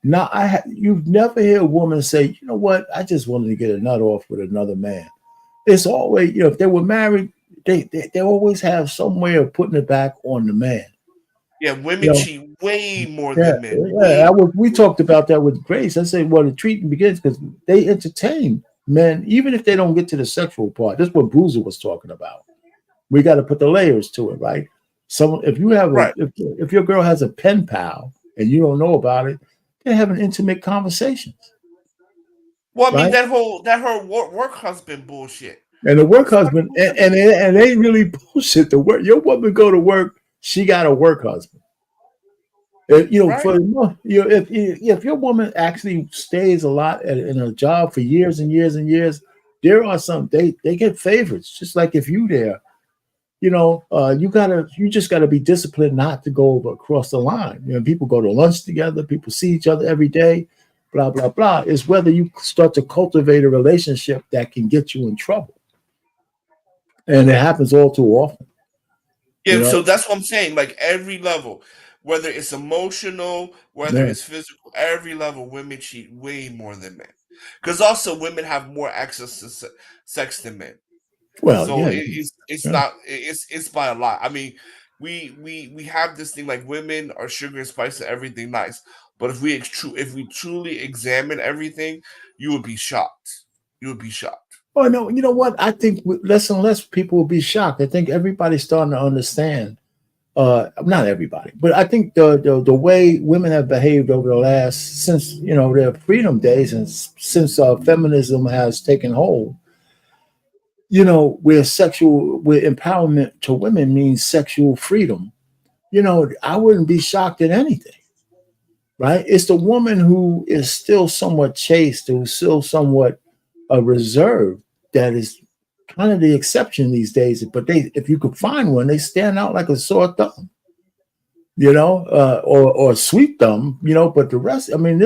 Now you've never hear a woman say, you know what, I just wanted to get a nut off with another man. It's always, if they were married, they always have some way of putting it back on the man. Yeah, You women know, cheat way more yeah, than men. yeah. Way. We talked about that with Grace. I said, well, the treating begins because they entertain men, even if they don't get to the sexual part. That's what Bruiser was talking about. We got to put the layers to it, right? So if you have Right. if your girl has a pen pal and you don't know about it, they're having intimate conversations, Well, I mean right? that her work husband bullshit. And the work It's not husband, even women. and they really bullshit. The work, your woman go to work, she got a work husband. Right. For if your woman actually stays a lot in a job for years and years and years, there are some they get favorites. Just like if you there, you just gotta be disciplined not to go across the line. People go to lunch together, people see each other every day, blah blah blah. It's whether you start to cultivate a relationship that can get you in trouble, and it happens all too often. You Yeah, so know, that's what I'm saying. Like every level, whether it's emotional, whether yeah. it's physical, every level, women cheat way more than men. Because also women have more access to sex than men. Well, So yeah, it's yeah. not it's by a lot. I mean, we have this thing like women are sugar and spice and everything nice, but if we truly examine everything, you would be shocked. You would be shocked. Oh no, you know what? I think less and less people will be shocked. I think everybody's starting to understand Not everybody, but I think the way women have behaved over the last since their freedom days and since feminism has taken hold, where empowerment to women means sexual freedom. I wouldn't be shocked at anything, right? It's the woman who is still somewhat chaste, who's still somewhat reserved, that is kind of the exception these days. But if you could find one, they stand out like a sore thumb, or sweet thumb, But the rest, I mean,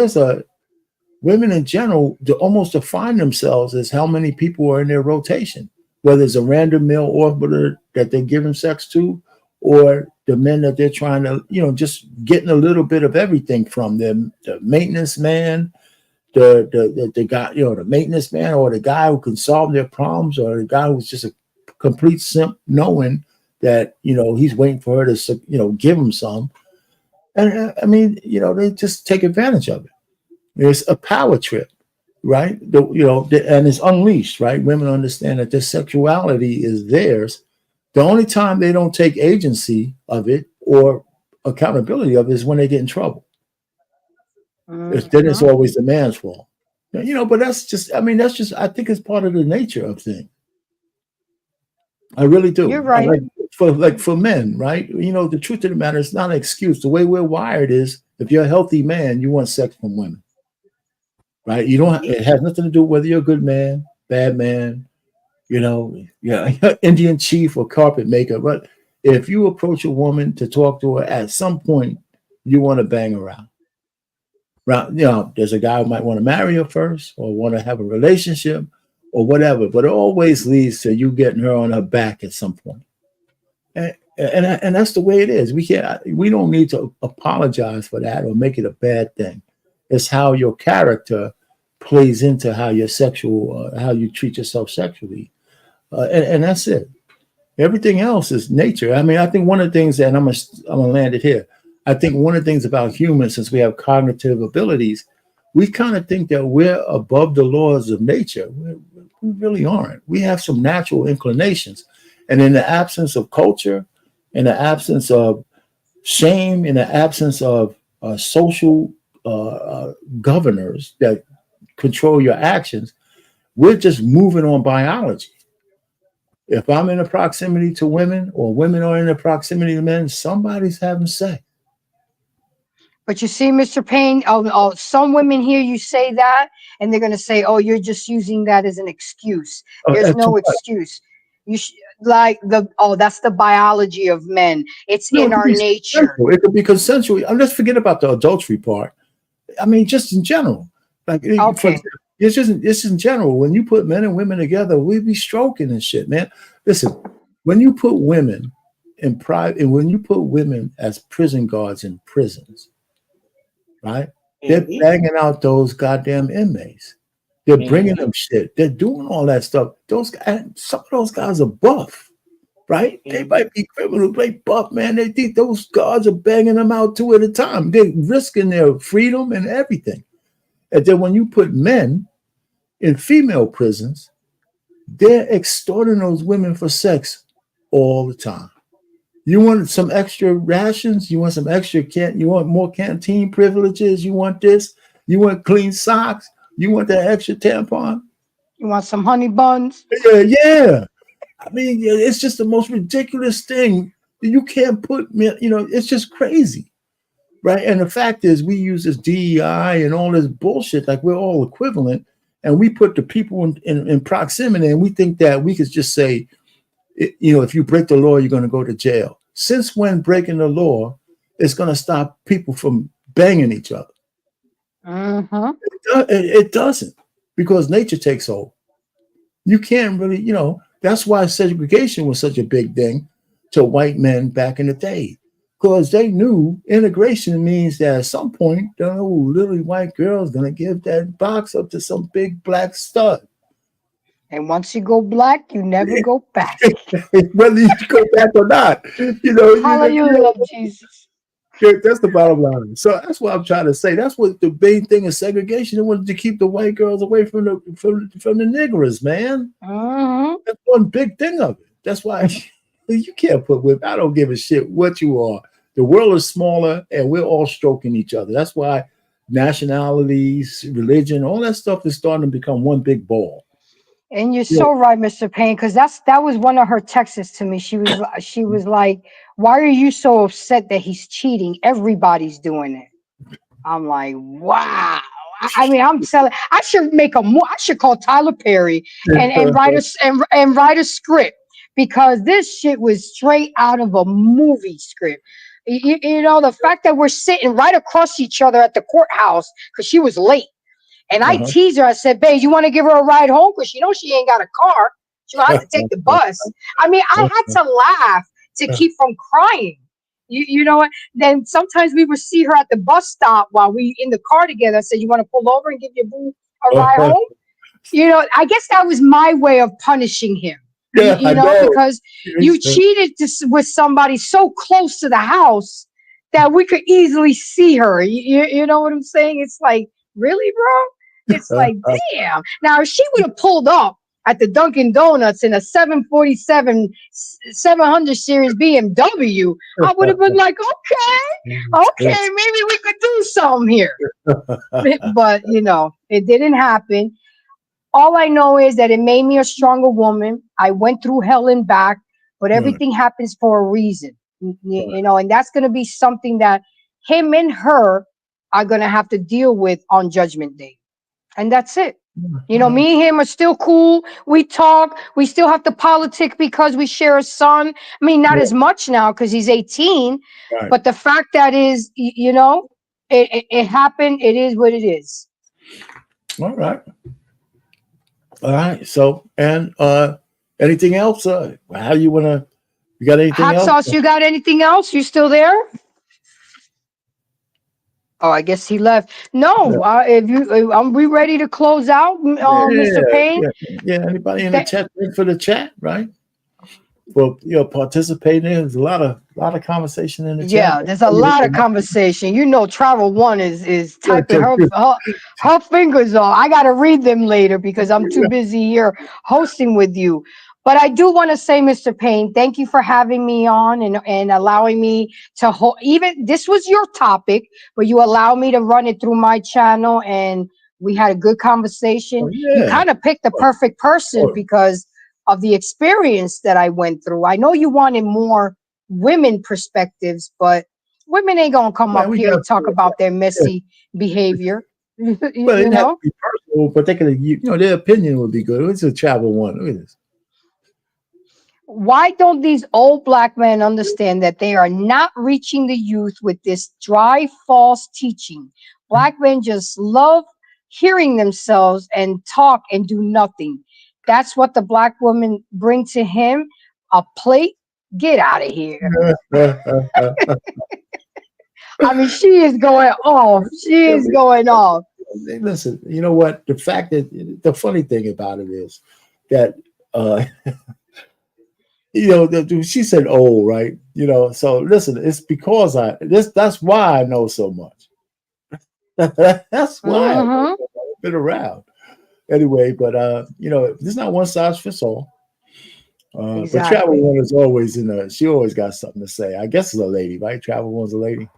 women in general almost define themselves as how many people are in their rotation, whether it's a random male orbiter that they're giving sex to, or the men that they're trying to, just getting a little bit of everything from them. The maintenance man, the guy, the maintenance man, or the guy who can solve their problems, or the guy who's just a complete simp, knowing that he's waiting for her to give him some. And I mean, they just take advantage of it. It's a power trip, right? And it's unleashed, right? Women understand that their sexuality is theirs. The only time they don't take agency of it or accountability of it is when they get in trouble. Then it's always the man's fault. But I think it's part of the nature of things. I really do. You're right. For men, right? The truth of the matter is not an excuse. The way we're wired is, if you're a healthy man, you want sex from women, right? It has nothing to do with whether you're a good man, bad man, Indian chief or carpet maker. But if you approach a woman to talk to her, at some point, you want to bang around. There's a guy who might want to marry her first, or want to have a relationship, or whatever. But it always leads to you getting her on her back at some point. And that's the way it is. We don't need to apologize for that or make it a bad thing. It's how your character plays into how your how you treat yourself sexually. And that's it. Everything else is nature. I mean, I think one of the things, and I'm gonna land it here. I think one of the things about humans, since we have cognitive abilities, we kind of think that we're above the laws of nature. We really aren't. We have some natural inclinations. And in the absence of culture, in the absence of shame, in the absence of social governors that control your actions, we're just moving on biology. If I'm in a proximity to women, or women are in a proximity to men, somebody's having sex. But you see, Mr. Payne, some women hear you say that, and they're going to say, "Oh, you're just using that as an excuse." There's no excuse. That's the biology of men. It's in our nature. It could be consensual. Let's forget about the adultery part. I mean, just in general, it's just in general. When you put men and women together, we be stroking and shit, man. Listen, when you put women in private, and when you put women as prison guards in prisons, right? They're banging out those goddamn inmates. They're bringing them shit. They're doing all that stuff. Some of those guys are buff, right? They might be criminals, they buff, man. They think those guards are banging them out two at a time. They're risking their freedom and everything. And then when you put men in female prisons, they're extorting those women for sex all the time. You want some extra rations? You want some extra you want more canteen privileges? You want this? You want clean socks? You want that extra tampon? You want some honey buns? Yeah. I mean, it's just the most ridiculous thing. You can't put, it's just crazy, right? And the fact is, we use this DEI and all this bullshit like we're all equivalent, and we put the people in proximity, and we think that we could just say, if you break the law, you're going to go to jail. Since when breaking the law is going to stop people from banging each other? It doesn't, because nature takes hold. You can't really, that's why segregation was such a big thing to white men back in the day, because they knew integration means that at some point, the little white girl is going to give that box up to some big black stud. And once you go black, you never go back. Whether you go back or not, Hallelujah, Jesus. That's the bottom line. So that's what I'm trying to say. That's what the big thing is segregation. They wanted to keep the white girls away from the niggers, man. That's one big thing of it. That's why You can't put women. I don't give a shit what you are. The world is smaller, and we're all stroking each other. That's why nationalities, religion, all that stuff is starting to become one big ball. And you're so right, Mr. Payne, because that was one of her texts to me. She was like, "Why are you so upset that he's cheating? Everybody's doing it." I'm like, wow. I mean, I'm telling. I should make a more. I should call Tyler Perry and write and write a script, because this shit was straight out of a movie script. You know, the fact that we're sitting right across each other at the courthouse because she was late. And I teased her. I said, babe, you want to give her a ride home? Because you know she ain't got a car. She'll have to take the bus. I mean, I had to laugh to keep from crying. You know what? Then sometimes we would see her at the bus stop while we in the car together. I said, you want to pull over and give your boo a ride home? You know, I guess that was my way of punishing him. Yeah, you know, because you cheated with somebody so close to the house that we could easily see her. You know what I'm saying? It's like, really, bro? It's like, damn. Now, if she would have pulled up at the Dunkin' Donuts in a 747 700 series BMW, I would have been like, okay, maybe we could do something here. But, you know, it didn't happen. All I know is that it made me a stronger woman. I went through hell and back, but everything happens for a reason, you know, and that's going to be something that him and her are going to have to deal with on Judgment Day. And that's it. You know, me and him are still cool. We talk. We still have to politic because we share a son. I mean, not as much now because he's 18. Right. But the fact that is, you know, it happened. It is what it is. All right. All right. So, and anything else? How you want to? You got anything Hot else? sauce, you got anything else? You still there? Oh, I guess he left. No, if you, are we ready to close out, Mr. Payne? Yeah. Anybody in the chat? Thanks for the chat, right? Well, participating. There's a lot of conversation in the chat. Yeah, there's a lot of conversation. You know, Travel One is typing her fingers off. I got to read them later because I'm too busy here hosting with you. But I do want to say, Mr. Payne, thank you for having me on and allowing me to even this was your topic, but you allowed me to run it through my channel and we had a good conversation. You kind of picked the perfect person because of the experience that I went through. I know you wanted more women perspectives, but women ain't gonna come up here and talk about their messy behavior. Well, it has to be personal, but they can, their opinion would be good. It's a Travel One. Look at this. Why don't these old black men understand that they are not reaching the youth with this dry, false teaching? Black men just love hearing themselves and talk and do nothing. That's what the black women bring to him. A plate. Get out of here. I mean, she is going off. She is going off. Listen, you know what? The funny thing about it is that, she said old, right? So listen, it's because that's why I know so much. That's why I've been around. Anyway, but there's not one size fits all. But Travel One is always she always got something to say. I guess it's a lady, right? Travel One's a lady.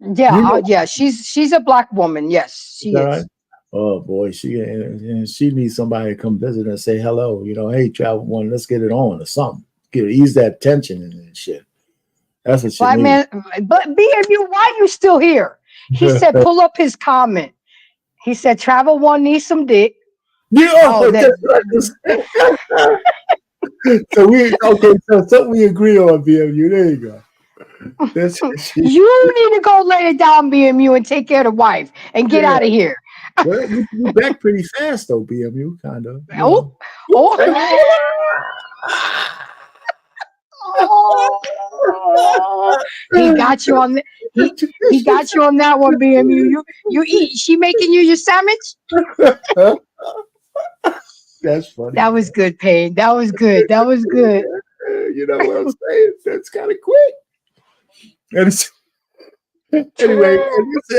Yeah, she's a black woman. Yes, she is. Right? Oh boy, she needs somebody to come visit and say hello. Hey, Travel One, let's get it on or something. Ease that tension and shit. That's what she needs. Man, but BMU, why you still here? He said, pull up his comment. He said, Travel One needs some dick. So something we agree on, BMU. There you go. You need to go lay it down, BMU, and take care of the wife and get out of here. Well, you're back pretty fast though, BMU, kind of. He got you on he got you on that one, BMU. You eat. She making you your sandwich? That's funny. That was good, Payne. That was good. That was good. You know what I'm saying? That's kind of quick. Anyway,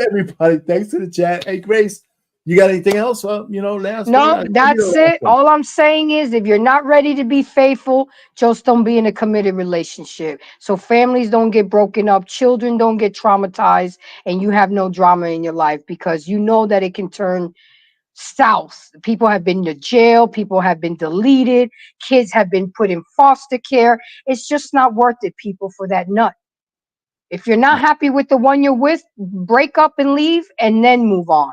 everybody, thanks to the chat. Hey, Grace, You got anything else? Last No, word? that's it. All I'm saying is if you're not ready to be faithful, just don't be in a committed relationship. So families don't get broken up, children don't get traumatized, and you have no drama in your life because you know that it can turn south. People have been to jail, people have been deleted, kids have been put in foster care. It's just not worth it, people, for that nut. If you're not happy with the one you're with, break up and leave and then move on.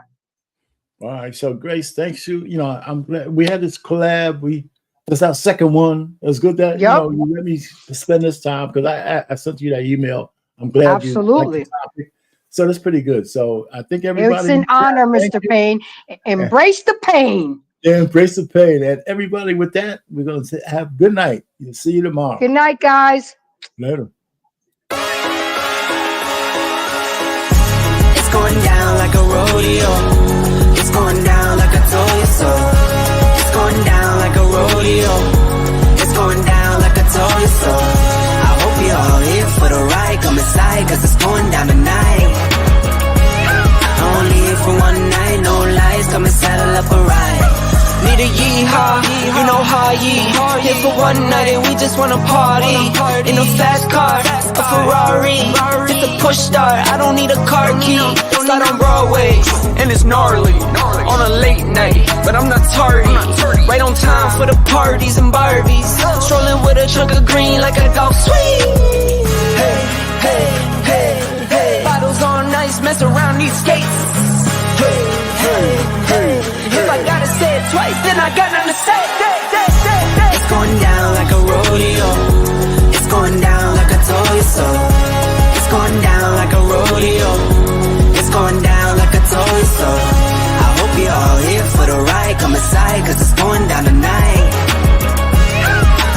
All right, so Grace, thanks you. I'm glad we had this collab. That's our second one. It's good that you let me spend this time because I sent you that email. I'm glad Absolutely. you liked the topic. So that's pretty good. So I think everybody. It's an honor, Mr. Payne. Embrace the pain. Yeah, embrace the pain. And everybody, with that, we're going to have good night. We'll see you tomorrow. Good night, guys. Later. It's going down like a rodeo. It's going down like I told you so. It's going down like a rodeo. It's going down like I told you so. I hope you're all here for the ride. Come inside, cause it's going down tonight. Only here for one night, no lies. Come and saddle up a ride. Need a yeehaw, you know how ye. Here for one night and we just wanna party. In a fast car, a Ferrari. It's a push start, I don't need a car key. Slide on Broadway, and it's gnarly. On a late night, but I'm not tardy. Right on time for the parties and Barbies. Strolling with a chunk of green like a golf swing. Hey, hey, hey, hey. Bottles on ice, mess around these skates. Hey, hey, hey. If I gotta say it twice, then I got nothing to say. It's going down like a rodeo. It's going down like I told you so. It's going down like a rodeo. It's going down like I told you so. I hope you're all here for the ride. Come inside, cause it's going down tonight.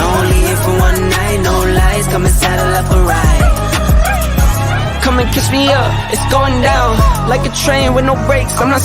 Only here for one night, no lies. Come and saddle up a ride. Come and kiss me up, it's going down like a train with no brakes. I'm not